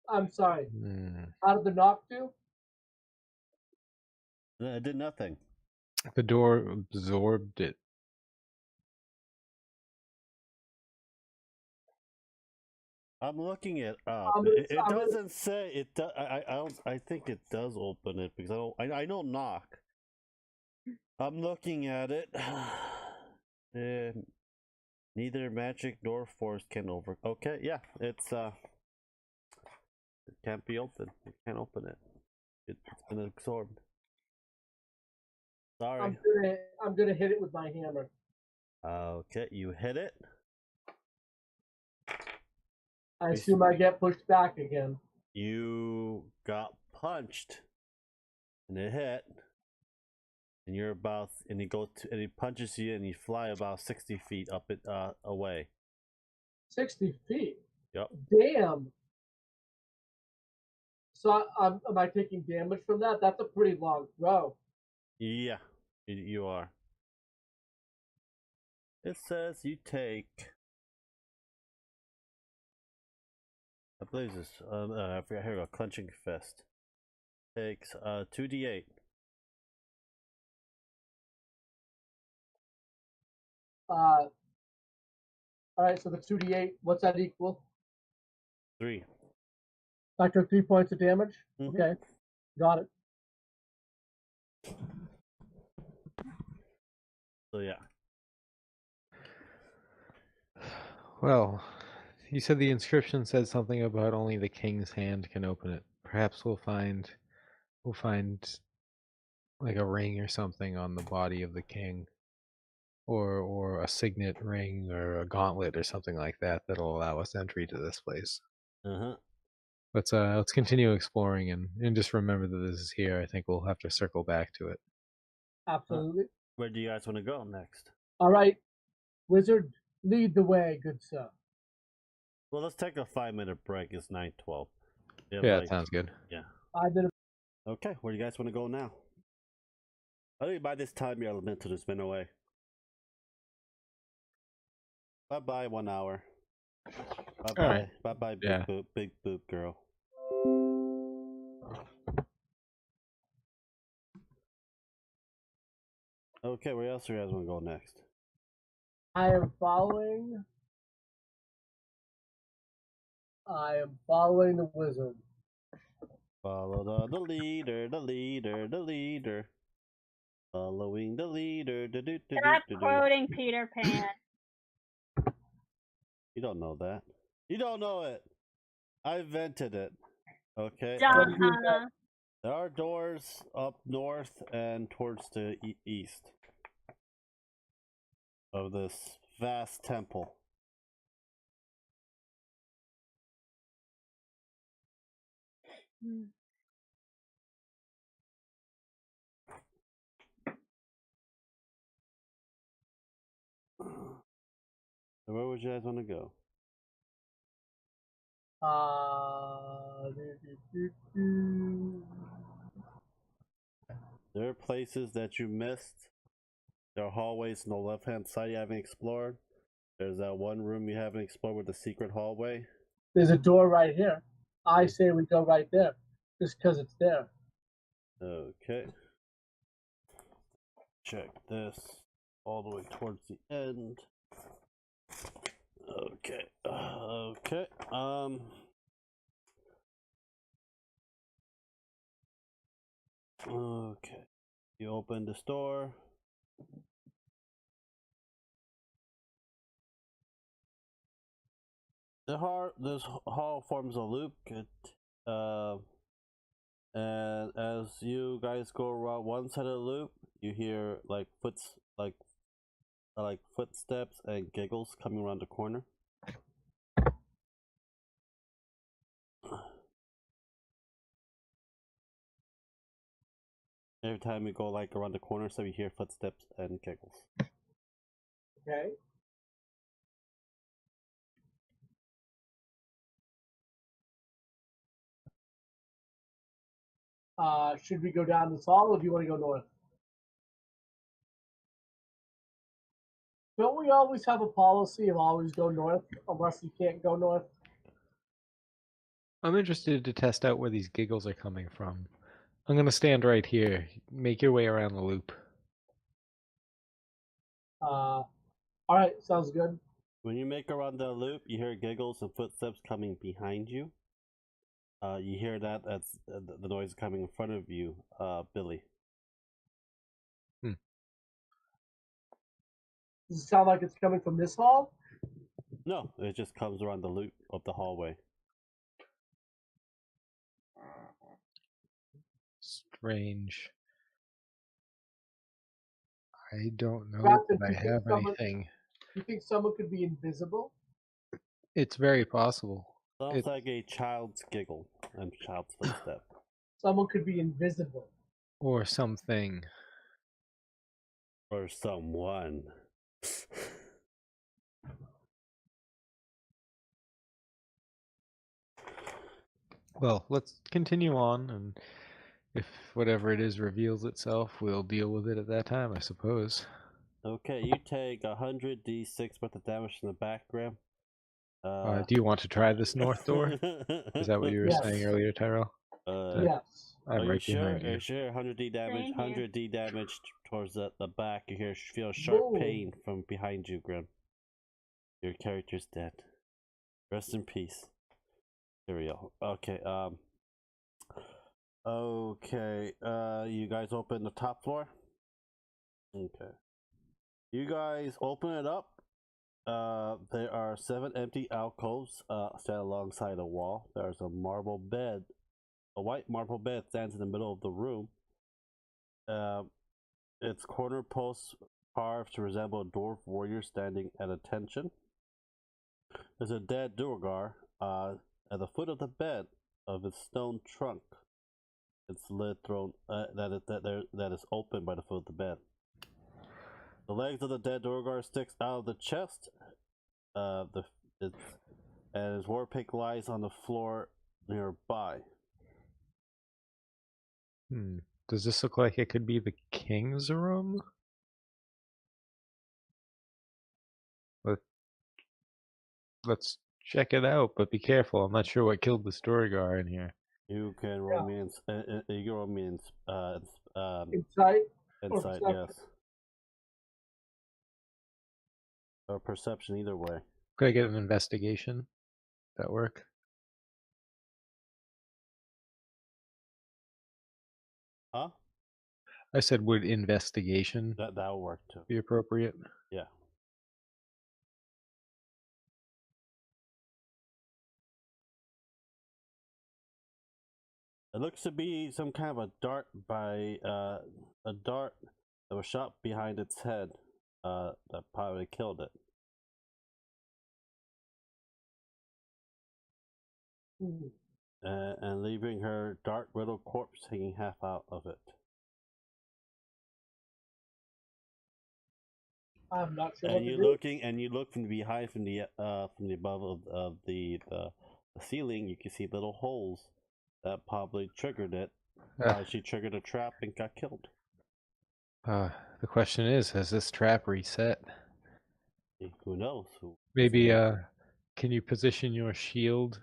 I'm sorry. Hmm. How did the knock do? It did nothing. The door absorbed it. I'm looking it up. I'm gonna- It I'm gonna- doesn't say it. I don't. I think it does open it because I don't. I know knock. I'm looking at it. Neither magic nor force can over. Okay, yeah, it's it can't be opened. You can't open it. It's been absorbed. Sorry. I'm gonna hit it with my hammer. Okay, you hit it. I assume I get pushed back again. You got punched, and it hit, and you're about, and and he punches you, and you fly about 60 feet up it away. 60 feet. Yep. Damn. So am I taking damage from that? That's a pretty long throw. Yeah, you are. It says you take. I believe this. I forgot. Here we go. Clenching fist takes 2d8. All right, so the 2d8, what's that equal? 3. I took 3 points of damage? Mhm. Okay, got it. So yeah. Well, you said the inscription said something about only the king's hand can open it. Perhaps we'll find like a ring or something on the body of the king, or a signet ring or a gauntlet or something like that that'll allow us entry to this place. Let's continue exploring and just remember that this is here. I think we'll have to circle back to it. Absolutely. Where do you guys want to go next? All right, wizard, lead the way, good sir. Well, let's take a 5-minute break. It's 9:12. Yeah, like, that sounds good. Yeah. 5 minutes. Okay, where do you guys want to go now? I think by this time your elemental has been away. Bye bye, 1 hour. Bye bye. Alright. Bye bye, Yeah. big boop girl. Okay, where else do you guys want to go next? I am following the wizard. Follow the leader, the leader, the leader. Following the leader. Stop quoting Peter Pan. You don't know that. You don't know it. I invented it. Okay. Duh. There are doors up north and towards the east of this vast temple. So where would you guys want to go? There are places that you missed. There are hallways on the left-hand side you haven't explored. There's that one room you haven't explored with the secret hallway. There's a door right here. I say we go right there, just because it's there. Okay. Check this all the way towards the end. Okay. Okay. Okay. You open this door. This hall forms a loop. And as you guys go around one side of the loop, you hear like footsteps and giggles coming around the corner. Every time you go like around the corner, so you hear footsteps and giggles. Okay. Should we go down this hall, or do you want to go north? Don't we always have a policy of always go north, unless you can't go north? I'm interested to test out where these giggles are coming from. I'm gonna stand right here. Make your way around the loop. All right, sounds good. When you make around the loop, you hear giggles and footsteps coming behind you. You hear that that's the noise coming in front of you, Billy. Does it sound like it's coming from this hall? No, it just comes around the loop of the hallway. Strange. I don't know Captain, that I have anything. You think someone could be invisible? It's very possible. Sounds like a child's giggle and child's footstep. Someone could be invisible. Or something. Or someone. Well, let's continue on, and if whatever it is reveals itself, we'll deal with it at that time, I suppose. Okay, you take 100 d6 worth of damage from the background. Do you want to try this north door? Is that what you were Yes. saying earlier, Tyrell? Yes. I'm Are right you behind sure? you. Are you sure? 100 d damage. Same here. 100 d damage towards the back. You feel sharp Whoa. pain from behind you, Grim. Your character's dead. Rest in peace. There we go. Okay. Okay. You guys open the top floor. Okay. You guys open it up. There are 7 empty alcoves set alongside a wall. There's a marble bed. A white marble bed stands in the middle of the room. Its corner posts carved to resemble a dwarf warrior standing at attention. There's a dead Durgar at the foot of the bed of its stone trunk. Its lid thrown that is open by the foot of the bed. The legs of the dead Durgar sticks out of the chest. And his war pick lies on the floor nearby. Does this look like it could be the king's room? Let's check it out, but be careful. I'm not sure what killed the Storigar in here. You can roll me Insight? insight, perception? yes. Or perception, either way. Could I get an investigation? That work? Huh? I said, would investigation That'll work too. be appropriate? Yeah. It looks to be some kind of a dart that was shot behind its head. That probably killed it. And leaving her dark riddled corpse hanging half out of it. I'm not sure. And you look from behind, from the above of the ceiling. You can see little holes that probably triggered it. She triggered a trap and got killed. The question is, has this trap reset? Who knows? Maybe can you position your shield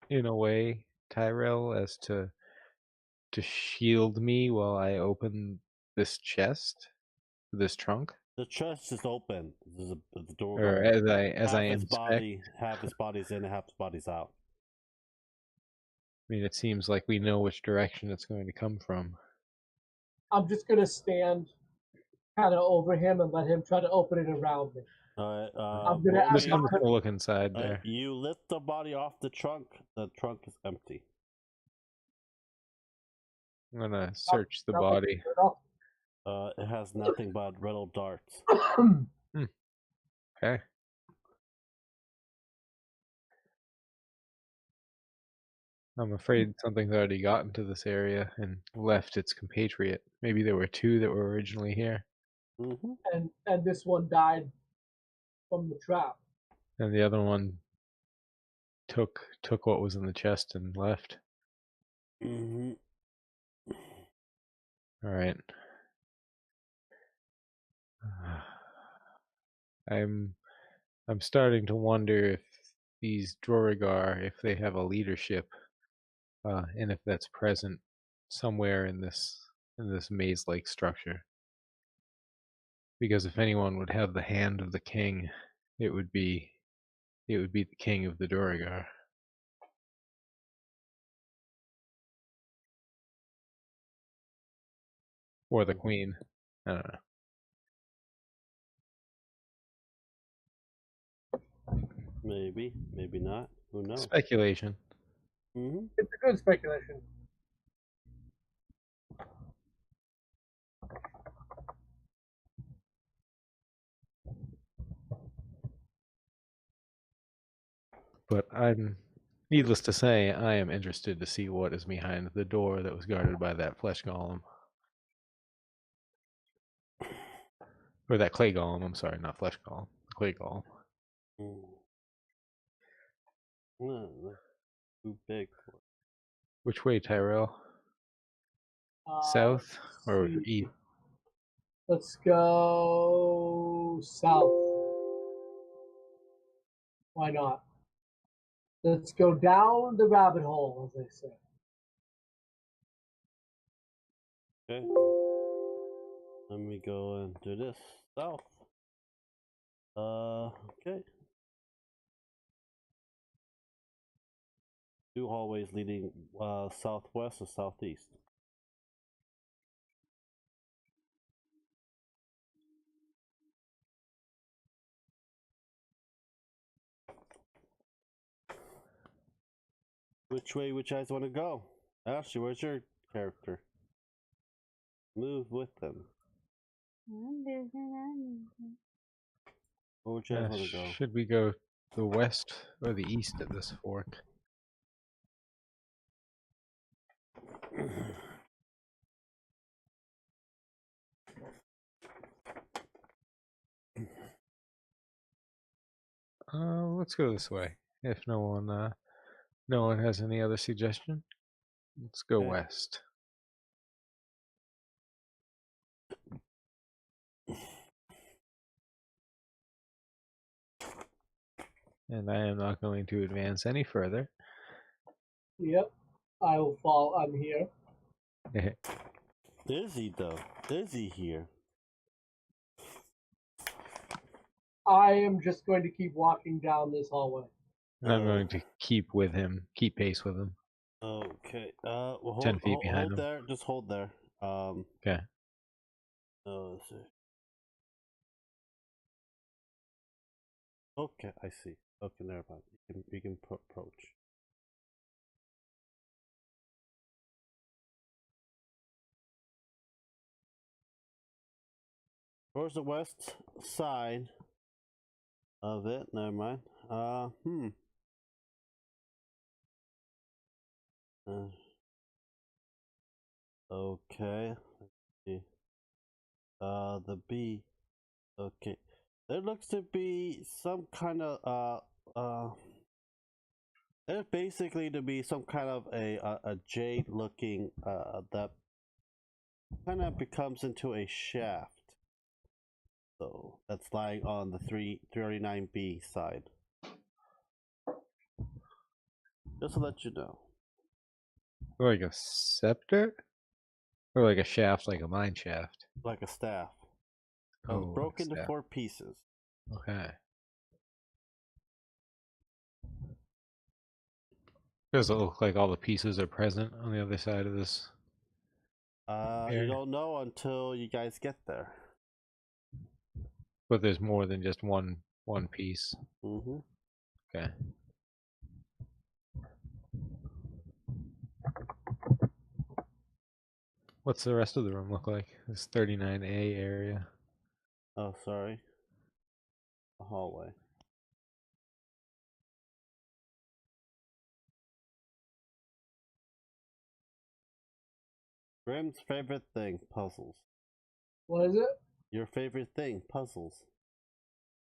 in a way, Tyrell, as to shield me while I open this chest, this trunk, The chest is open. The door. or as I his inspect? half his body's in, and half his body's out. I mean, it seems like we know which direction it's going to come from. I'm just gonna stand kind of over him and let him try to open it around me. I'm I'm just gonna look inside there. You lift the body off the trunk. The trunk is empty. I'm gonna search the body. It has nothing but riddle darts. Okay. I'm afraid something's already gotten to this area and left its compatriot. Maybe there were two that were originally here. Mm-hmm. And this one died from the trap. And the other one took what was in the chest and left. Mm-hmm. All right. I'm starting to wonder if these Dorigar, if they have a leadership, and if that's present somewhere in this maze-like structure. Because if anyone would have the hand of the king, it would be the king of the Dorigar. Or the queen. I don't know. Maybe not. Who knows? Speculation. Mm-hmm. It's a good speculation. But needless to say, I am interested to see what is behind the door that was guarded by that flesh golem. Or that clay golem, I'm sorry, not flesh golem. Clay golem. Too big. Which way, Tyrell? South or east? Let's go south. Why not? Let's go down the rabbit hole, as they say. Okay. Let me go and do this. South. Okay. 2 hallways leading southwest or southeast. Which way would you guys want to go? Ashley, where's your character? Move with them. Where would you guys want to go? Should we go the west or the east at this fork? Let's go this way. If no one has any other suggestion, let's go west. And I am not going to advance any further. Yep, I will fall. I'm here. Is he though? Is he here? I am just going to keep walking down this hallway. And I'm going to keep pace with him. Okay. Well, 10 feet behind him. There. Just hold there. Okay. Let's see. Okay, I see. Okay, never mind. You can approach. Towards the west side of it. Never mind. Okay. Let's see. The B. Okay. There looks to be some kind of there's basically to be some kind of a jade looking that kind of becomes into a shaft. So that's lying on the 339B side. Just to let you know. Like a scepter? Or like a shaft, like a mine shaft? Like a staff. Oh, like a broken into staff. 4 pieces. Okay. Does it look like all the pieces are present on the other side of this? You don't know until you guys get there. But there's more than just one piece. Mm-hmm. Okay. What's the rest of the room look like? This 39A area. Oh, sorry. The hallway. Grim's favorite thing, puzzles. What is it? Your favorite thing, puzzles.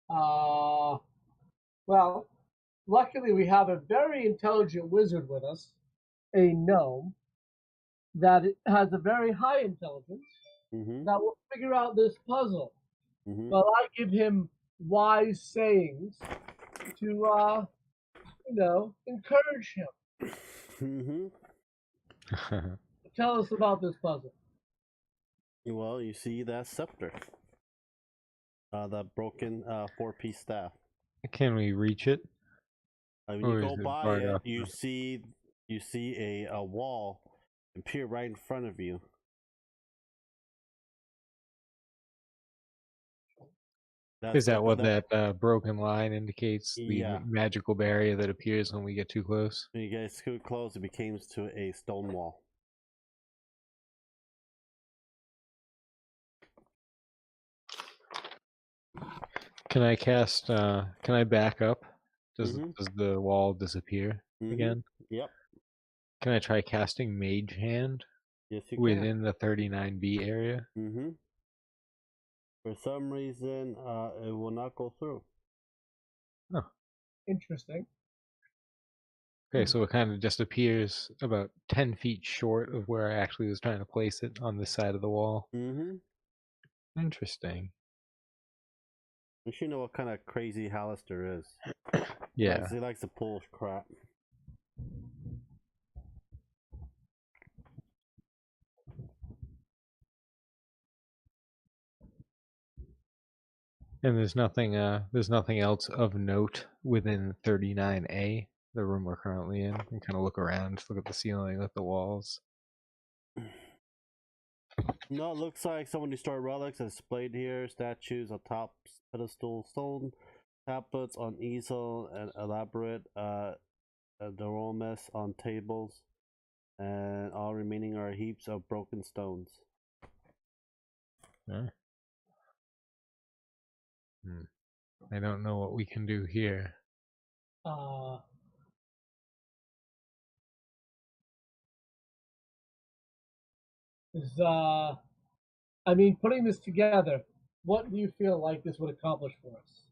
Well, luckily we have a very intelligent wizard with us, a gnome, that has a very high intelligence Mm-hmm. that will figure out this puzzle. Mm-hmm. But I give him wise sayings to, encourage him. Mm-hmm. Tell us about this puzzle. Well, you see that scepter. That broken 4-piece staff. Can we reach it? When Or you is go it by far it, enough? you see a wall appear right in front of you. Is that what that broken line indicates? Yeah. The magical barrier that appears when we get too close? When you get too close, it becomes to a stone wall. Can I cast, can I back up? Does the wall disappear Mm-hmm. again? Yep. Can I try casting Mage Hand Yes, you can. within the 39B area? Mm-hmm. For some reason, it will not go through. Oh. Interesting. Okay, so it kind of just appears about 10 feet short of where I actually was trying to place it on this side of the wall. Mm-hmm. Interesting. You should know what kind of crazy Hallister is. Yeah. He likes to pull crap. And there's nothing else of note within 39A, the room we're currently in. You kind of look around, look at the ceiling, look at the walls. No, it looks like some of the store relics are displayed here. Statues on top pedestal, stone tablets on easel, and elaborate doromes on tables, and all remaining are heaps of broken stones. Huh? I don't know what we can do here. Putting this together, what do you feel like this would accomplish for us?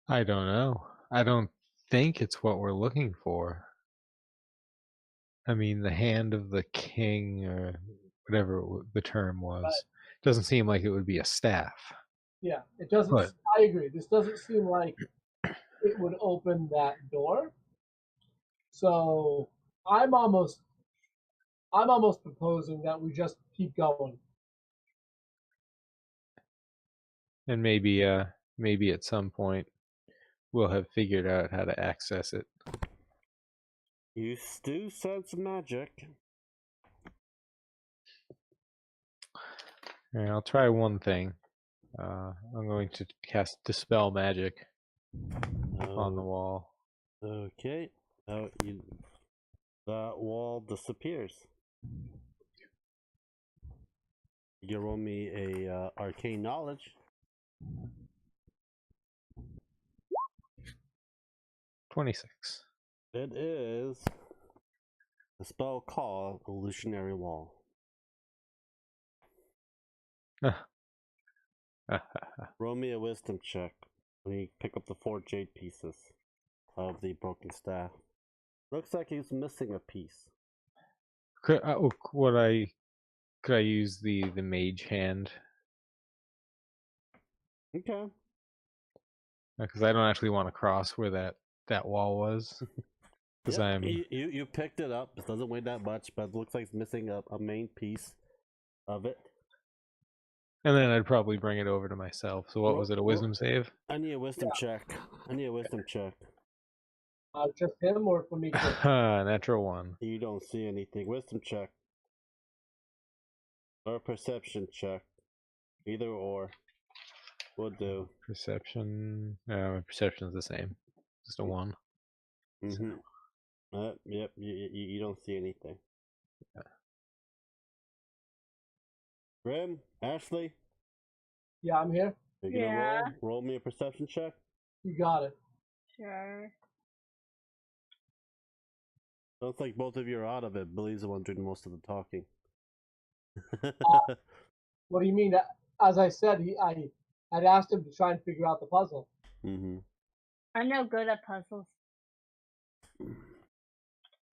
I don't know. I don't think it's what we're looking for. I mean, the hand of the king, or whatever the term was, doesn't seem like it would be a staff. Yeah, it doesn't. But I agree. This doesn't seem like it would open that door. So I'm almost proposing that we just keep going. and maybe at some point we'll have figured out how to access it. You do sense magic. All right, I'll try one thing. I'm going to cast Dispel Magic on the wall. Okay. That wall disappears. You roll me a arcane knowledge. 26. It is a spell called Illusionary Wall. Roll me a wisdom check when you pick up the 4 jade pieces of the broken staff. Looks like he's missing a piece. Could I use the mage hand? Okay. Because I don't actually want to cross where that wall was. Because Yep, I'm you picked it up. It doesn't weigh that much, but it looks like it's missing a main piece of it. and then I'd probably bring it over to myself. So what was it? A wisdom save? I need a wisdom check. I need a wisdom check. Just him or for me? Natural 1. You don't see anything. Wisdom check. Or a perception check. Either or. Will do. Perception. My perception's the same. Just a 1. Mm-hmm. Yep, you don't see anything. Yeah. Grim, Ashley? Yeah, I'm here. You're gonna roll me a perception check? You got it. Sure. Sounds like both of you are out of it. Billy's the one doing most of the talking. What do you mean? As I said, I had asked him to try and figure out the puzzle. Mm-hmm. I'm no good at puzzles.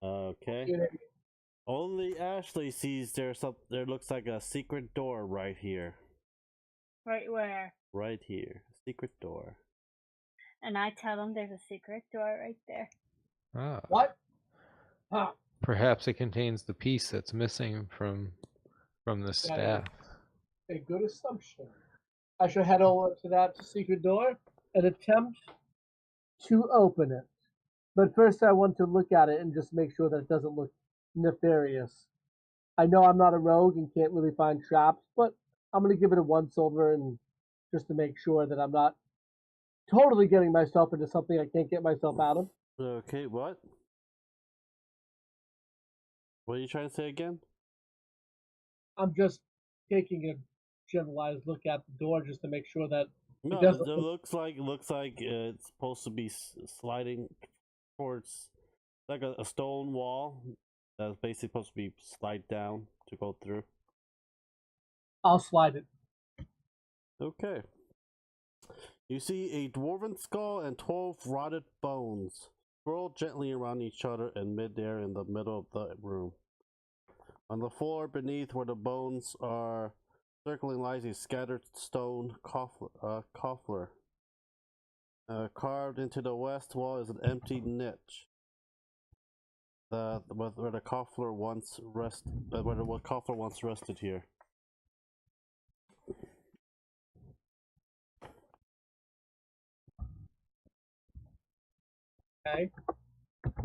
Okay. You know, Only Ashley sees there looks like a secret door right here. Right where? Right here. Secret door. And I tell him there's a secret door right there. Ah. what? Huh. Perhaps it contains the piece that's missing from the staff. A good assumption. I should head over to that secret door and attempt to open it. But first, I want to look at it and just make sure that it doesn't look nefarious. I know I'm not a rogue and can't really find traps, but I'm going to give it a 1 silver and just to make sure that I'm not totally getting myself into something I can't get myself out of. Okay, what? What are you trying to say again? I'm just taking a generalized look at the door just to make sure that No, it doesn't it looks like it's supposed to be sliding towards like a stone wall that's basically supposed to be slide down to go through. I'll slide it. Okay. You see a dwarven skull and 12 rotted bones swirl gently around each other in midair in the middle of the room. On the floor beneath where the bones are circling lies a scattered stone coffler. Carved into the west wall is an empty niche. Where the coffler once rested here. Okay.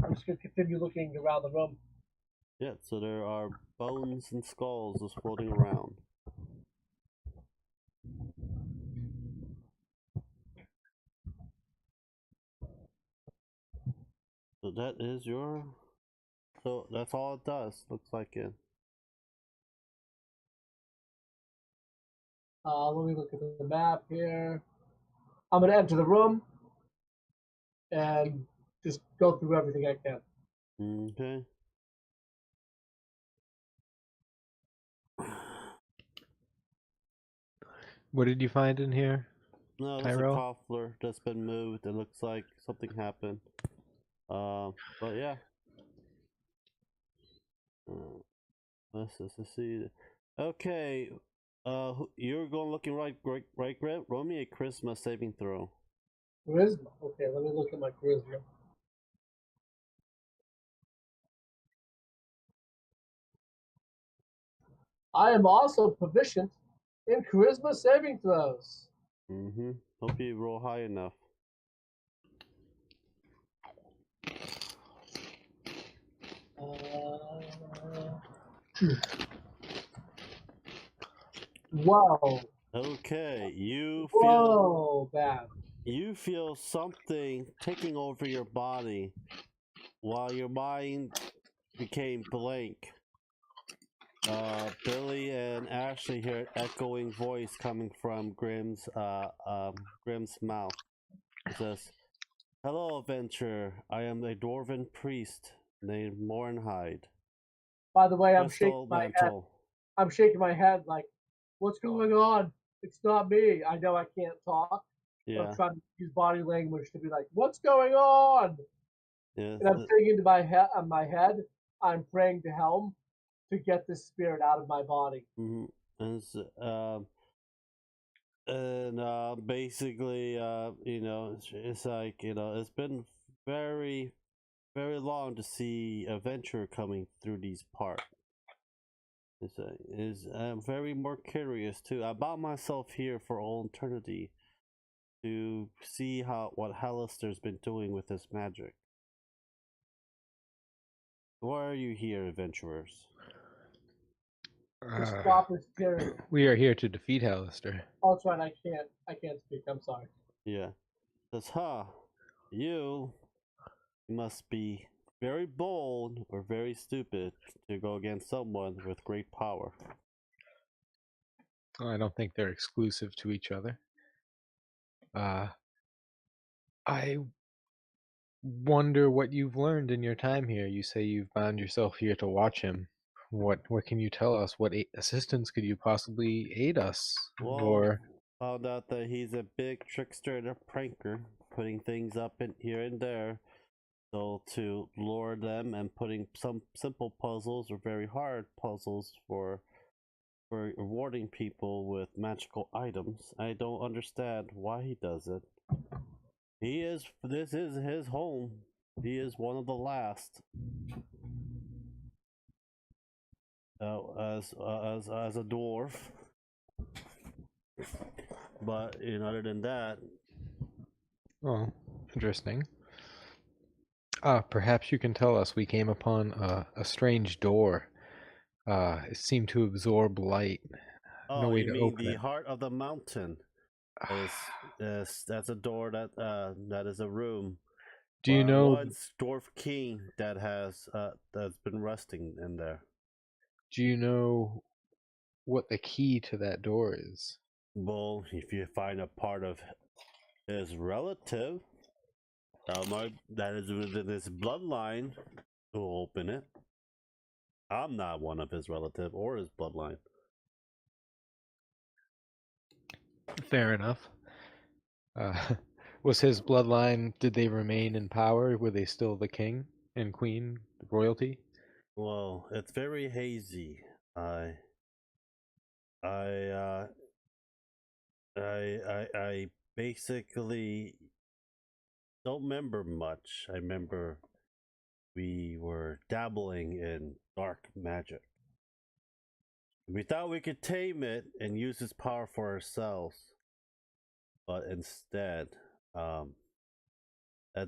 I'm just going to continue looking around the room. Yeah, so there are bones and skulls just floating around. So that is your... So that's all it does, looks like it. Let me look at the map here. I'm going to enter the room and just go through everything I can. Okay. What did you find in here? No, it's a coffler that's been moved. It looks like something happened. But yeah. Let's see. Okay. You're going looking right, Grant. Roll me a charisma saving throw. Charisma. Okay, let me look at my charisma. I am also proficient in charisma saving throws. Mm-hmm. Hope you roll high enough. Whoa. Okay, Whoa, bad. You feel something taking over your body while your mind became blank. Billy and Ashley hear an echoing voice coming from Grimm's mouth. It says, "Hello, adventurer. I am a dwarven priest named Mornhide." By the way, I'm shaking my head. I'm shaking my head like, what's going on? It's not me. I know I can't talk. Yeah. I'm trying to use body language to be like, what's going on? Yes. And I'm thinking to my head, on my head, I'm praying to Helm to get this spirit out of my body. Mm-hmm. And basically, it's like it's been very, very long to see adventure coming through these parts. I'm very more curious too. I bought myself here for all eternity to see what Hallister's been doing with his magic. Why are you here, adventurers? To stop his tyranny. We are here to defeat Hallister. Oh, that's right. I can't speak. I'm sorry. Yeah. Says, you must be very bold or very stupid to go against someone with great power. I don't think they're exclusive to each other. I wonder what you've learned in your time here. You say you've bound yourself here to watch him. What can you tell us? What assistance could you possibly aid us? Well, Or found out that he's a big trickster and a pranker, putting things up in here and there, so to lure them and putting some simple puzzles or very hard puzzles for rewarding people with magical items. I don't understand why he does it. This is his home. He is one of the last. As a dwarf. But other than that, oh, interesting. Perhaps you can tell us. We came upon a strange door. It seemed to absorb light. No way you to mean open the it. heart of the mountain? That's a door that is a room. Do you know? Once dwarf king that's been resting in there. Do you know what the key to that door is? Well, if you find a part of his relative, that is within his bloodline, will open it. I'm not one of his relative or his bloodline. Fair enough. Was his bloodline, did they remain in power? Were they still the king and queen, royalty? Well, it's very hazy. I basically don't remember much. I remember we were dabbling in dark magic. We thought we could tame it and use its power for ourselves. But instead, that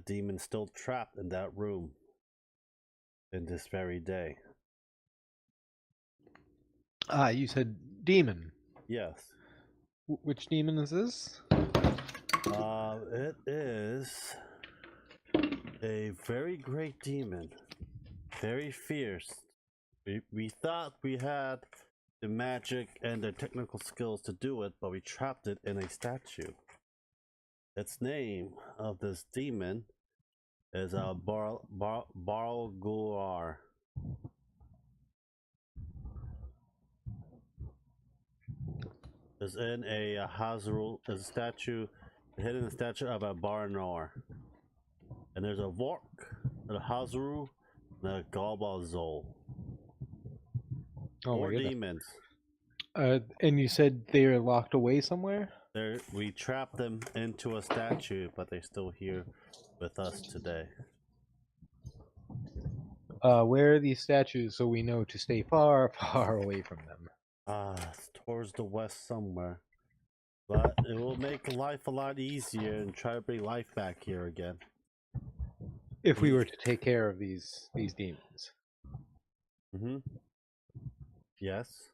demon's still trapped in that room in this very day. You said demon. Yes. Which demon is this? It is a very great demon. Very fierce. We thought we had the magic and the technical skills to do it, but we trapped it in a statue. Its name of this demon is Barlguar. Is in a Hazrul, is a statue, hidden in the statue of a Baranor. And there's a Vork, a Hazru, and a Galbazol. Oh, 4 demons. And you said they're locked away somewhere? We trapped them into a statue, but they're still here with us today. Where are these statues so we know to stay far, far away from them? It's towards the west somewhere. But it will make life a lot easier and try to bring life back here again. If we were to take care of these demons. Mm-hmm. Yes.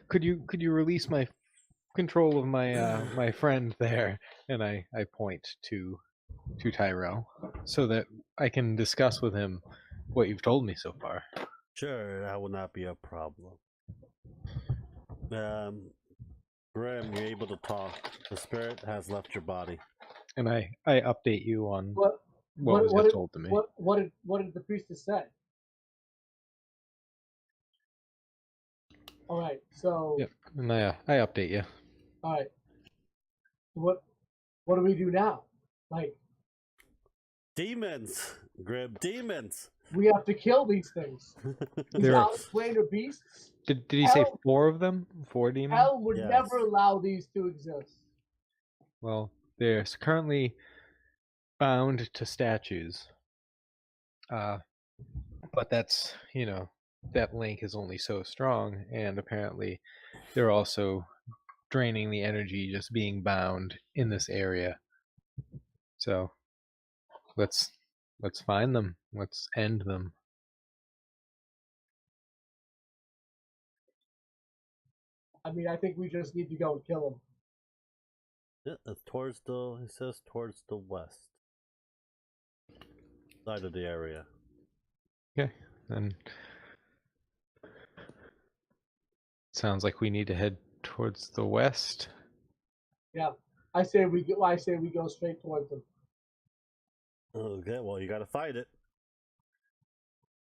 Could you release my control of my my friend there? And I point to Tyrell so that I can discuss with him what you've told me so far. Sure, that will not be a problem. Graham, you're able to talk. The spirit has left your body. And I update you on what was told to me. What did the priestess say? All right, so Yep, and I update you. all right, what What do we do now? Like, Demons, Grim, demons. we have to kill these things. These There are- outlander beasts. Did he say Hell- 4 of them? 4 demons? Hell would Yes. never allow these to exist. Well, they're currently bound to statues. But that's, that link is only so strong, and apparently they're also draining the energy just being bound in this area. So let's find them. Let's end them. I mean, I think we just need to go and kill them. Yeah, it says towards the west side of the area. Okay, then sounds like we need to head towards the west. Yeah, I say we go straight towards them. Okay, well, you gotta fight it.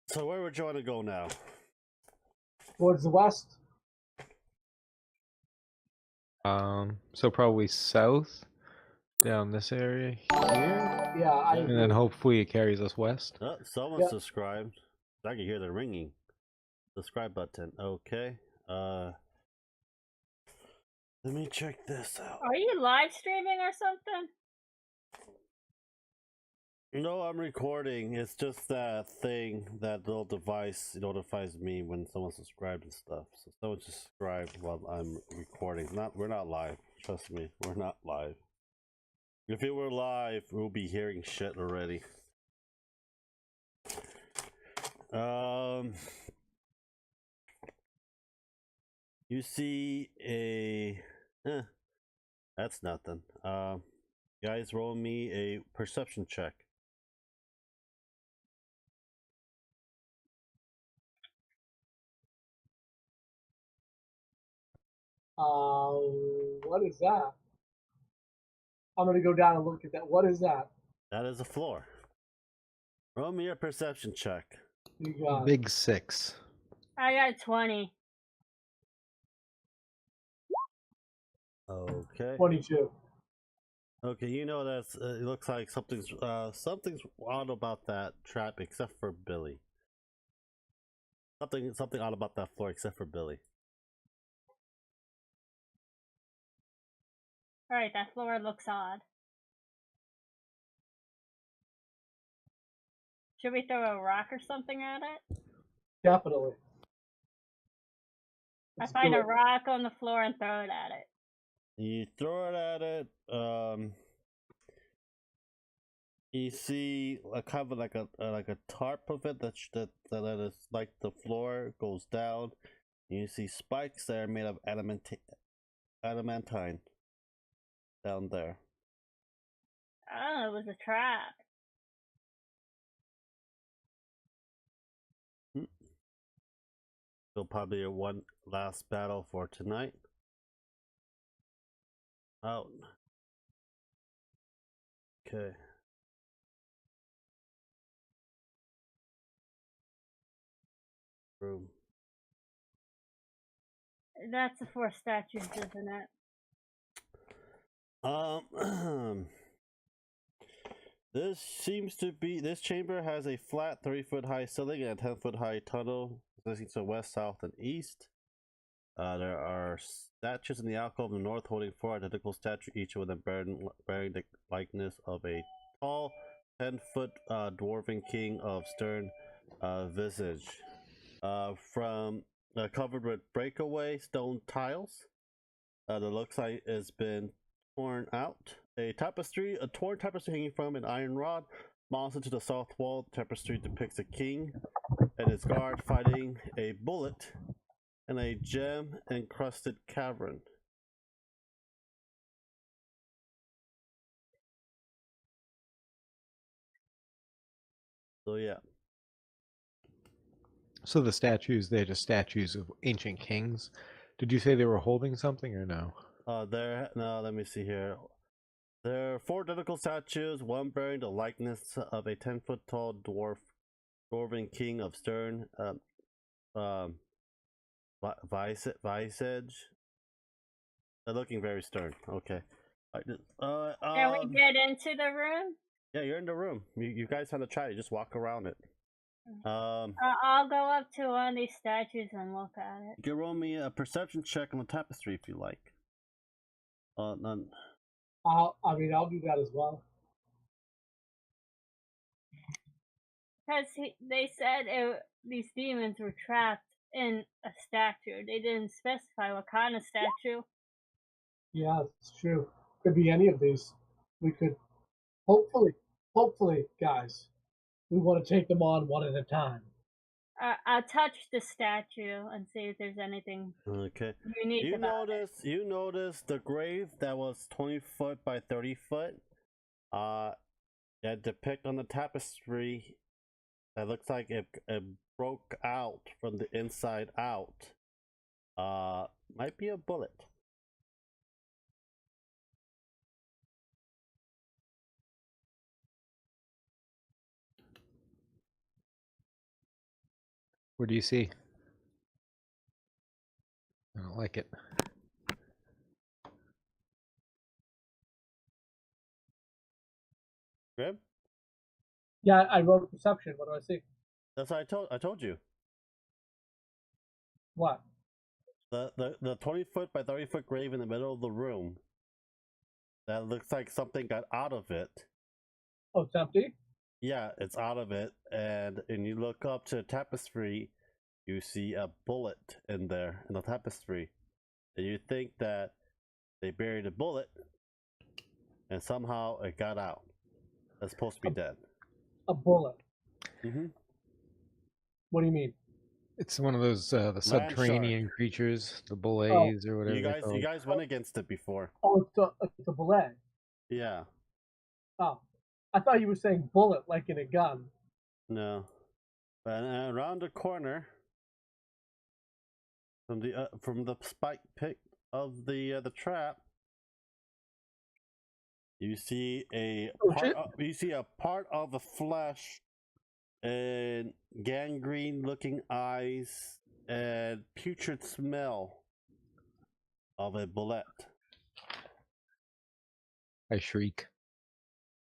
So where would you want to go now? Towards the west. So probably south, down this area here, Yeah, I and then hopefully it carries us west. Oh, someone Yeah. subscribed. I can hear the ringing. Subscribe button. Okay. Let me check this out. Are you live streaming or something? No, I'm recording. It's just that thing, that little device notifies me when someone subscribes and stuff. So someone subscribed while I'm recording. We're not live. Trust me, we're not live. If it were live, we'll be hearing shit already. You see a... that's nothing. Guys, roll me a perception check. What is that? I'm gonna go down and look at that. What is that? That is a floor. Roll me a perception check. You got it. Big 6. I got 20. Okay. 22. Okay, you know that's it looks like something's odd about that trap except for Billy. Something odd about that floor except for Billy. Alright, that floor looks odd. Should we throw a rock or something at it? Definitely. I find a rock on the floor and throw it at it. You throw it at it. You see a kind of like a tarp of it that is like the floor goes down. You see spikes there made of adamantine down there. Oh, it was a trap. So probably a one last battle for tonight. Out. Okay. Room. That's the 4 statues, isn't it? This chamber has a flat 30-foot high ceiling and a 10-foot high tunnel facing to west, south, and east. There are statues in the alcove in the north holding 4 identical statues, each with a bearing the likeness of a tall 10-foot dwarven king of stern visage. From covered with breakaway stone tiles that looks like it's been torn out. A torn tapestry hanging from an iron rod mounted to the south wall. The tapestry depicts a king and his guard fighting a bullet in a gem-encrusted cavern. So yeah. So the statues, they're just statues of ancient kings. Did you say they were holding something or no? Let me see here. There are 4 identical statues, one bearing the likeness of a 10-foot tall dwarven king of stern visage. They're looking very stern. Okay. Can we get into the room? Yeah, you're in the room. You guys have to try it. Just walk around it. I'll go up to one of these statues and look at it. You can roll me a perception check on the tapestry if you like. None. I'll do that as well. Because they said these demons were trapped in a statue. They didn't specify what kind of statue. Yeah, it's true. Could be any of these. We could, hopefully, guys, we want to take them on one at a time. I'll touch the statue and see if there's anything Okay. unique about it. You notice the grave that was 20 foot by 30 foot. That depict on the tapestry. That looks like it broke out from the inside out. Might be a bullet. What do you see? I don't like it. Grib? Yeah, I wrote perception. What do I see? That's what I told you. What? The 20 foot by 30 foot grave in the middle of the room. That looks like something got out of it. Oh, it's empty? Yeah, it's out of it, and you look up to the tapestry, you see a bullet in there in the tapestry, and you think that they buried a bullet, and somehow it got out. That's supposed to be dead. A bullet. Mm-hmm. What do you mean? It's one of those the subterranean creatures, the bullets or whatever. You guys went against it before. Oh, it's a bullet. Yeah. Oh, I thought you were saying bullet like in a gun. No. And around the corner, from the spike pit of the trap, you see a part of the flesh and gangrene looking eyes and putrid smell of a bullet. I shriek.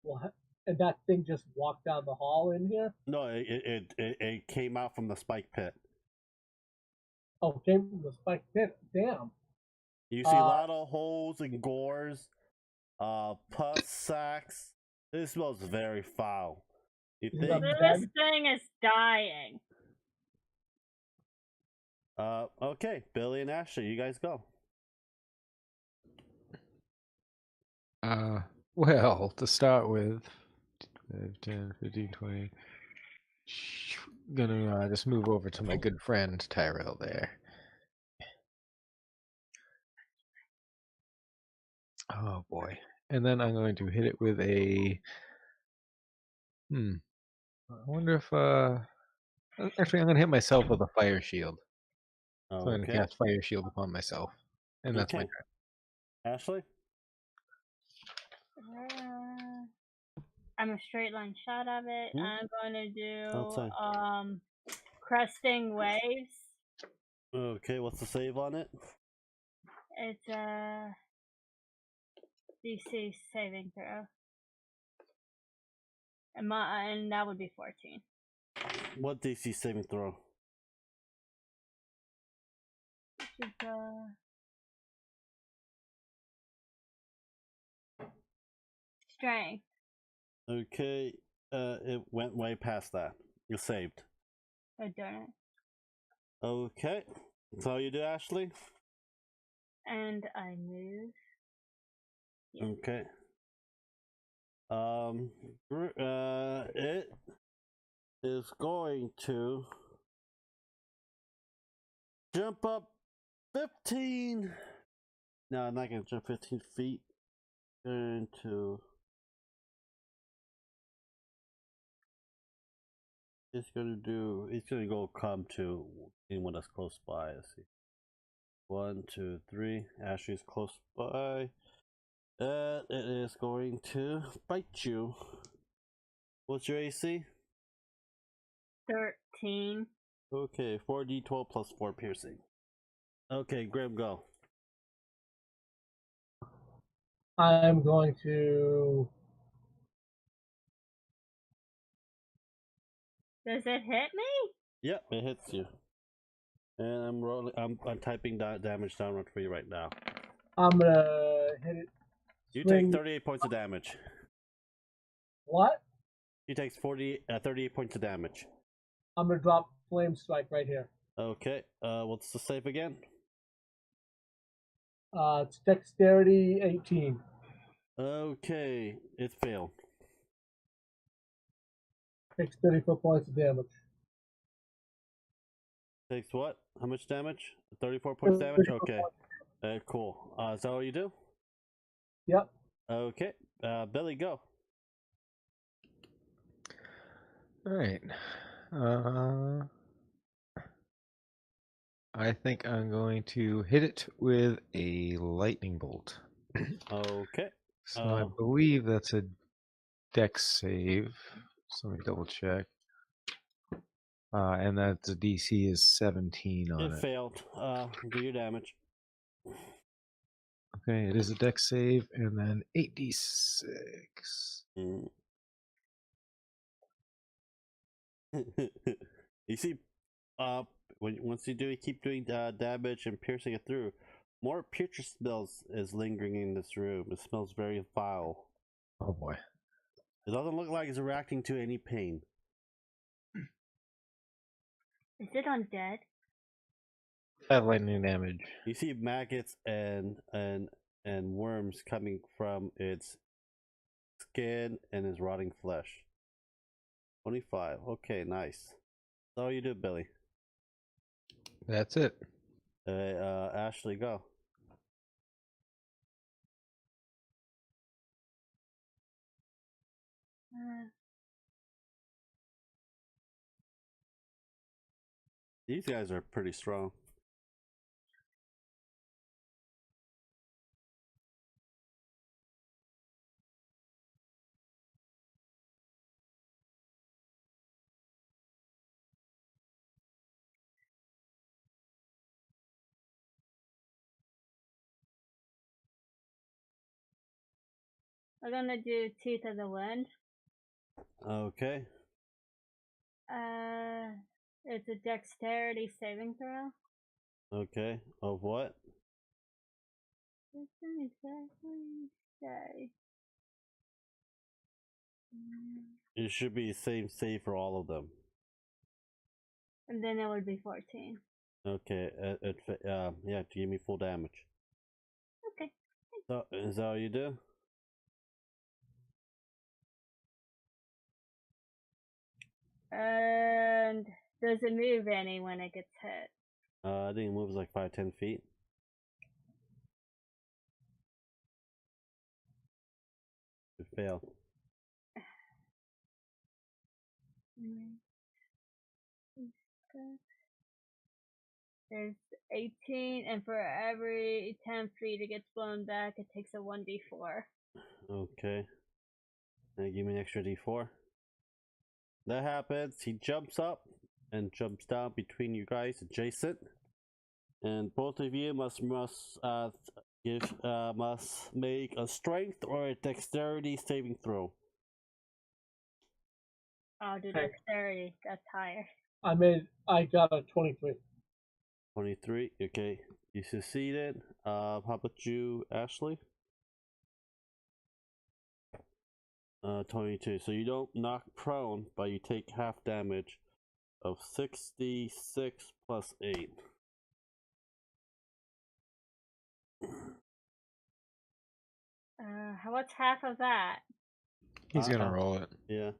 What? And that thing just walked down the hall in here? No, it came out from the spike pit. Oh, it came from the spike pit. Damn. You see a lot of holes and gores, pus sacks. This smells very foul. You think? This thing is dying. Okay, Billy and Ashley, you guys go. Well, to start with, 10, 15, 20. Gonna just move over to my good friend Tyrell there. Oh boy. And then I'm going to hit it with a... I wonder if... Actually, I'm going to hit myself with a fire shield. So I'm going to cast fire shield upon myself. And that's my turn. Ashley? I'm a straight line shot of it. I'm going to do cresting waves. Okay, what's the save on it? It's a DC saving throw. And that would be 14. What DC saving throw? Which is strength. Okay, it went way past that. You saved. Oh, darn it. Okay, that's all you do, Ashley? And I move. Yeah. Okay. It is going to jump up 15. No, I'm not going to jump 15 feet. Going to... It's going to go come to anyone that's close by. Let's see. 1, 2, 3. Ashley's close by. And it is going to bite you. What's your AC? 13. Okay, 4d12 plus 4 piercing. Okay, Grim, go. I am going to. Does it hit me? Yep, it hits you. And I'm rolling. I'm typing damage downward for you right now. I'm gonna hit it. You Swing. take 38 points of damage. What? He takes 38 points of damage. I'm gonna drop flame strike right here. Okay. What's the save again? It's dexterity 18. Okay, it failed. Takes 34 points of damage. Takes what? How much damage? 34 points damage? Okay. Cool. Is that what you do? Yep. Okay. Billy, go. Alright. I think I'm going to hit it with a lightning bolt. Okay. So I believe that's a dex save. So let me double check. And that the DC is 17 on It it. failed. Do your damage. Okay, it is a dex save, and then 8d6. Mm. You see, once you keep doing damage and piercing it through, more putrid smells is lingering in this room. It smells very foul. Oh boy. It doesn't look like it's reacting to any pain. Is it undead? That lightning damage. You see maggots and worms coming from its skin and its rotting flesh. 25. Okay, nice. That's all you do, Billy. That's it. Ashley, go. These guys are pretty strong. We're gonna do Teeth of the Wind. Okay. It's a dexterity saving throw. Okay. Of what? It doesn't exactly say. It should be the same save for all of them. And then it would be 14. Okay. Yeah, to give me full damage. Okay. So, is that all you do? And does it move any when it gets hit? I think it moves like 5-10 feet. It failed. There's 18, and for every 10 feet it gets blown back, it takes a 1d4. Okay. Now give me an extra d4. That happens. He jumps up and jumps down between you guys, adjacent, and both of you must make a strength or a dexterity saving throw. I'll do dexterity. That's higher. I got a 23. 23. Okay, you succeeded. How about you, Ashley? 22. So you don't knock prone, but you take half damage of 66 plus 8. What's half of that? He's gonna roll it. Yeah.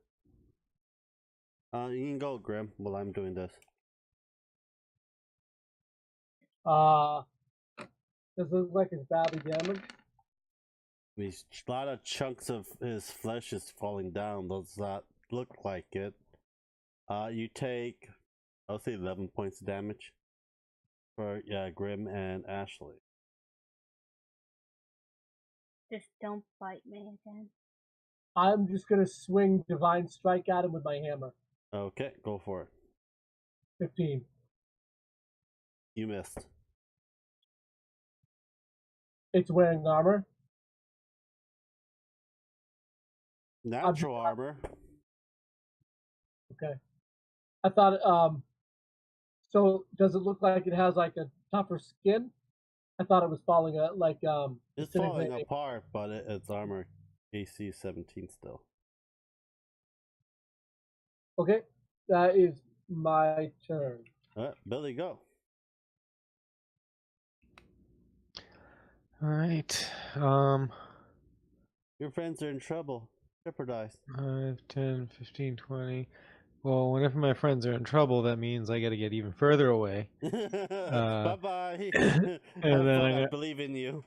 You can go, Grim, while I'm doing this. Does it look like it's badly damaged? A lot of chunks of his flesh is falling down. Does not look like it. You take, I'll say 11 points of damage for Grim and Ashley. Just don't bite me again. I'm just gonna swing Divine Strike at him with my hammer. Okay, go for it. 15. You missed. It's wearing armor. Natural armor. Okay. I thought. So does it look like it has like a tougher skin? I thought it was falling like It's disintegrating. falling apart, but it's armor AC 17 still. Okay, that is my turn. Billy, go. All right. Your friends are in trouble. Jeopardize. 5, 10, 15, 20. Well, whenever my friends are in trouble, that means I got to get even further away. Bye bye. And then I believe in you.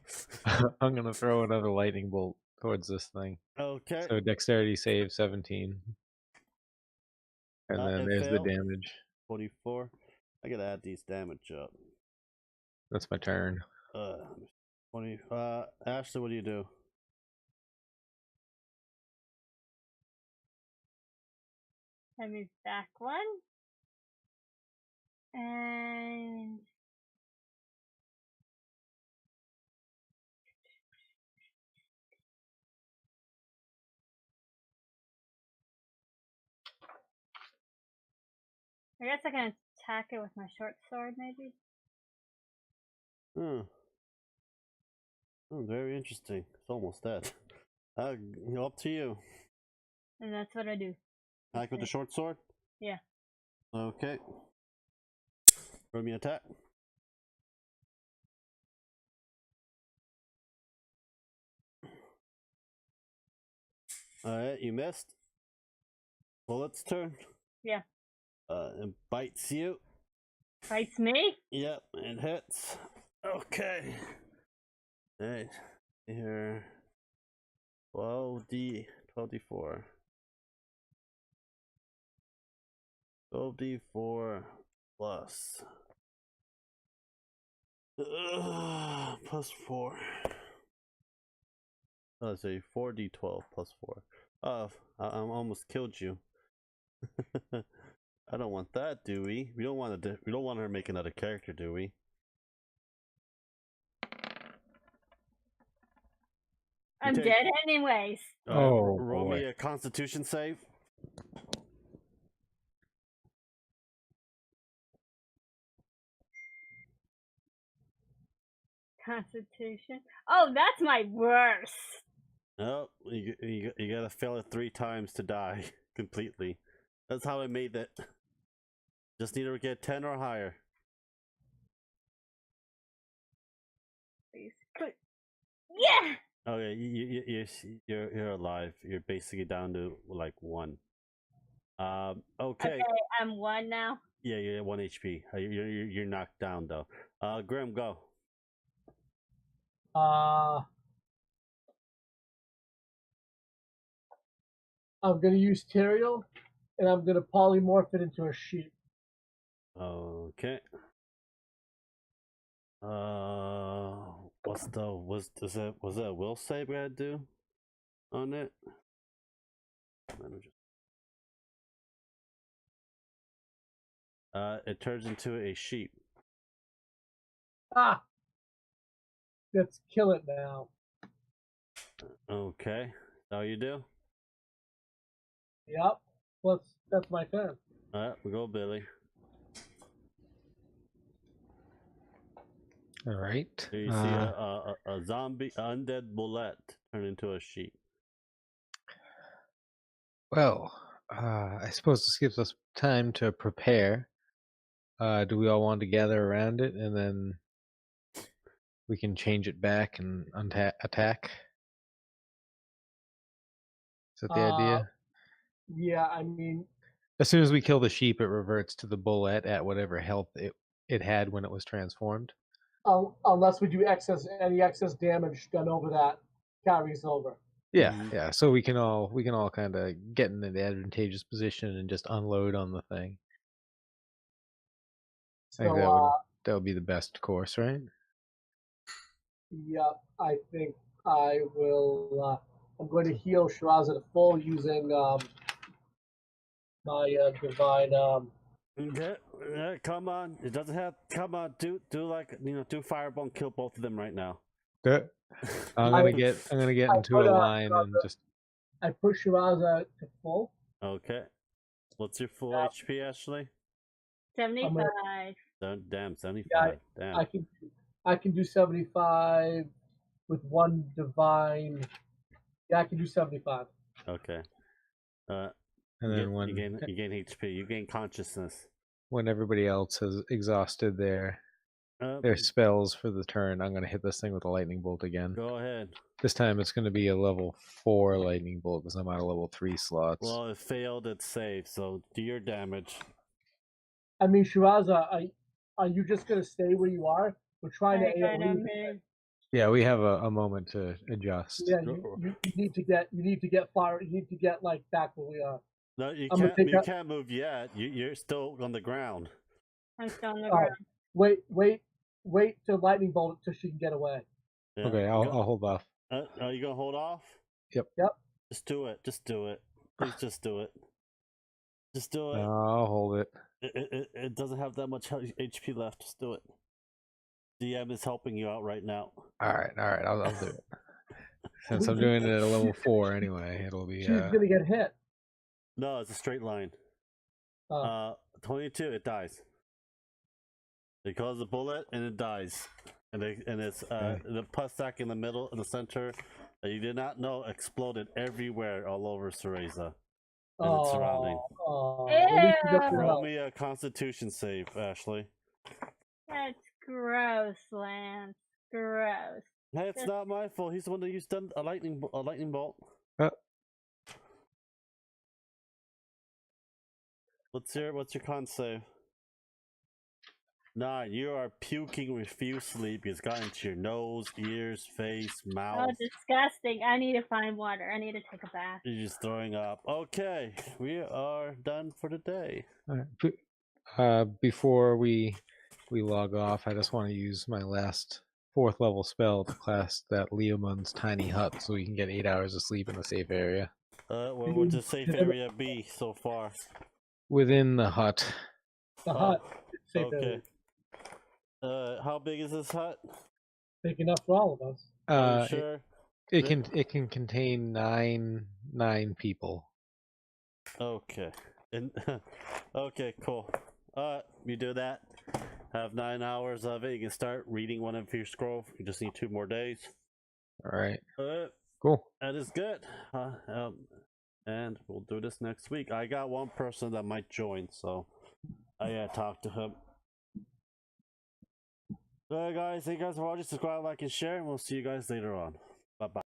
I'm gonna throw another lightning bolt towards this thing. Okay. So dexterity save 17, and then there's the failed. damage. 24. I gotta add these damage up. That's my turn. 20. Ashley, what do you do? Let me back one. And I guess I can attack it with my short sword, maybe. Oh, very interesting. It's almost dead. Up to you. And that's what I do. Attack with the short sword? Yeah. Okay. Roll me attack. Alright, you missed. Bullet's turn. Yeah. It bites you. Bites me? Yep, it hits. Okay. Alright. Here. 12d4. 12d4 plus. Plus 4. Let's say 4d12 plus 4. I almost killed you. I don't want that, do we? We don't want her to make another character, do we? I'm dead anyways. Roll me a Constitution save. Constitution. Oh, that's my worst. No, you gotta fail it 3 times to die completely. That's how I made it. Just need to get 10 or higher. Please. Yeah. Okay, you're alive. You're basically down to like 1. Okay. I'm 1 now. Yeah, you're at 1 HP. You're knocked down though. Grim, go. I'm gonna use Teriel, and I'm gonna polymorph it into a sheep. Okay. Was that a will save I had to do on it? It turns into a sheep. Let's kill it now. Okay. How you do? Yep. That's my turn. Alright, we go, Billy. All right. Here you see a zombie, undead bullet turn into a sheep. Well, I suppose this gives us time to prepare. Do we all want to gather around it, and then we can change it back and attack? Is that the idea? Yeah, I mean, as soon as we kill the sheep, it reverts to the bullet at whatever health it had when it was transformed. Unless we do any excess damage done over that carries over. Yeah, yeah. So we can all kind of get in an advantageous position and just unload on the thing. I think that would be the best course, right? Yeah, I think I will. I'm going to heal Shiraz at full using my divine. Okay, come on. It doesn't have. Come on, do like do fireball and kill both of them right now. I'm gonna get into a line and just I push Shiraza to full. Okay. What's your full Yeah. HP, Ashley? 75. Damn, 75. Yeah, Damn. I can do 75 with one divine. Yeah, I can do 75. Okay. And then you gain HP. You gain consciousness. when everybody else has exhausted their spells for the turn, I'm going to hit this thing with a lightning bolt again. Go ahead. This time it's going to be a level 4 lightning bolt because I'm out of level 3 slots. Well, it failed its save, so do your damage. I mean, Shiraza, are you just going to stay where you are? We're trying to AoE. Yeah, we have a moment to adjust. Yeah, you need to get far. You need to get like back where we are. No, you can't. Can't move yet. You're still on the ground. I'm still on the ground. Wait till lightning bolt till she can get away. Yeah. Okay, I'll hold off. Are you gonna hold off? Yep. Just do it. Just do it. Please, just do it. Just do it. I'll hold it. It doesn't have that much HP left. Just do it. DM is helping you out right now. All right, I'll do it. Since I'm doing it at a level 4 anyway, it'll be. She's gonna get hit. No, it's a straight line. 22, it dies. They cause a bullet and it dies, and it's the pus sac in the middle, in the center, that you did not know exploded everywhere all over Cereza and its surrounding. Roll me a Constitution save, Ashley. That's gross, Lance. Gross. Hey, it's not my fault. He's the one that used a lightning bolt. What's your con save? 9. You are puking refusely because it got into your nose, ears, face, mouth. Oh, disgusting. I need to find water. I need to take a bath. You're just throwing up. Okay, we are done for the day. All right. Before we log off, I just want to use my last 4th level spell to class that Leomund's tiny hut so we can get 8 hours of sleep in the safe area. What's the safe area be so far? Within the hut. The hut. Safe okay. area. How big is this hut? Big enough for all of us. Are you sure? It can contain nine people. Okay. Okay, cool. You do that. Have 9 hours of it. You can start reading one of your scroll. You just need 2 more days. All right. Cool. That is good. And we'll do this next week. I got one person that might join, so I gotta talk to him. Alright guys, thank you guys for watching. Subscribe, like, and share, and we'll see you guys later on. Bye-bye.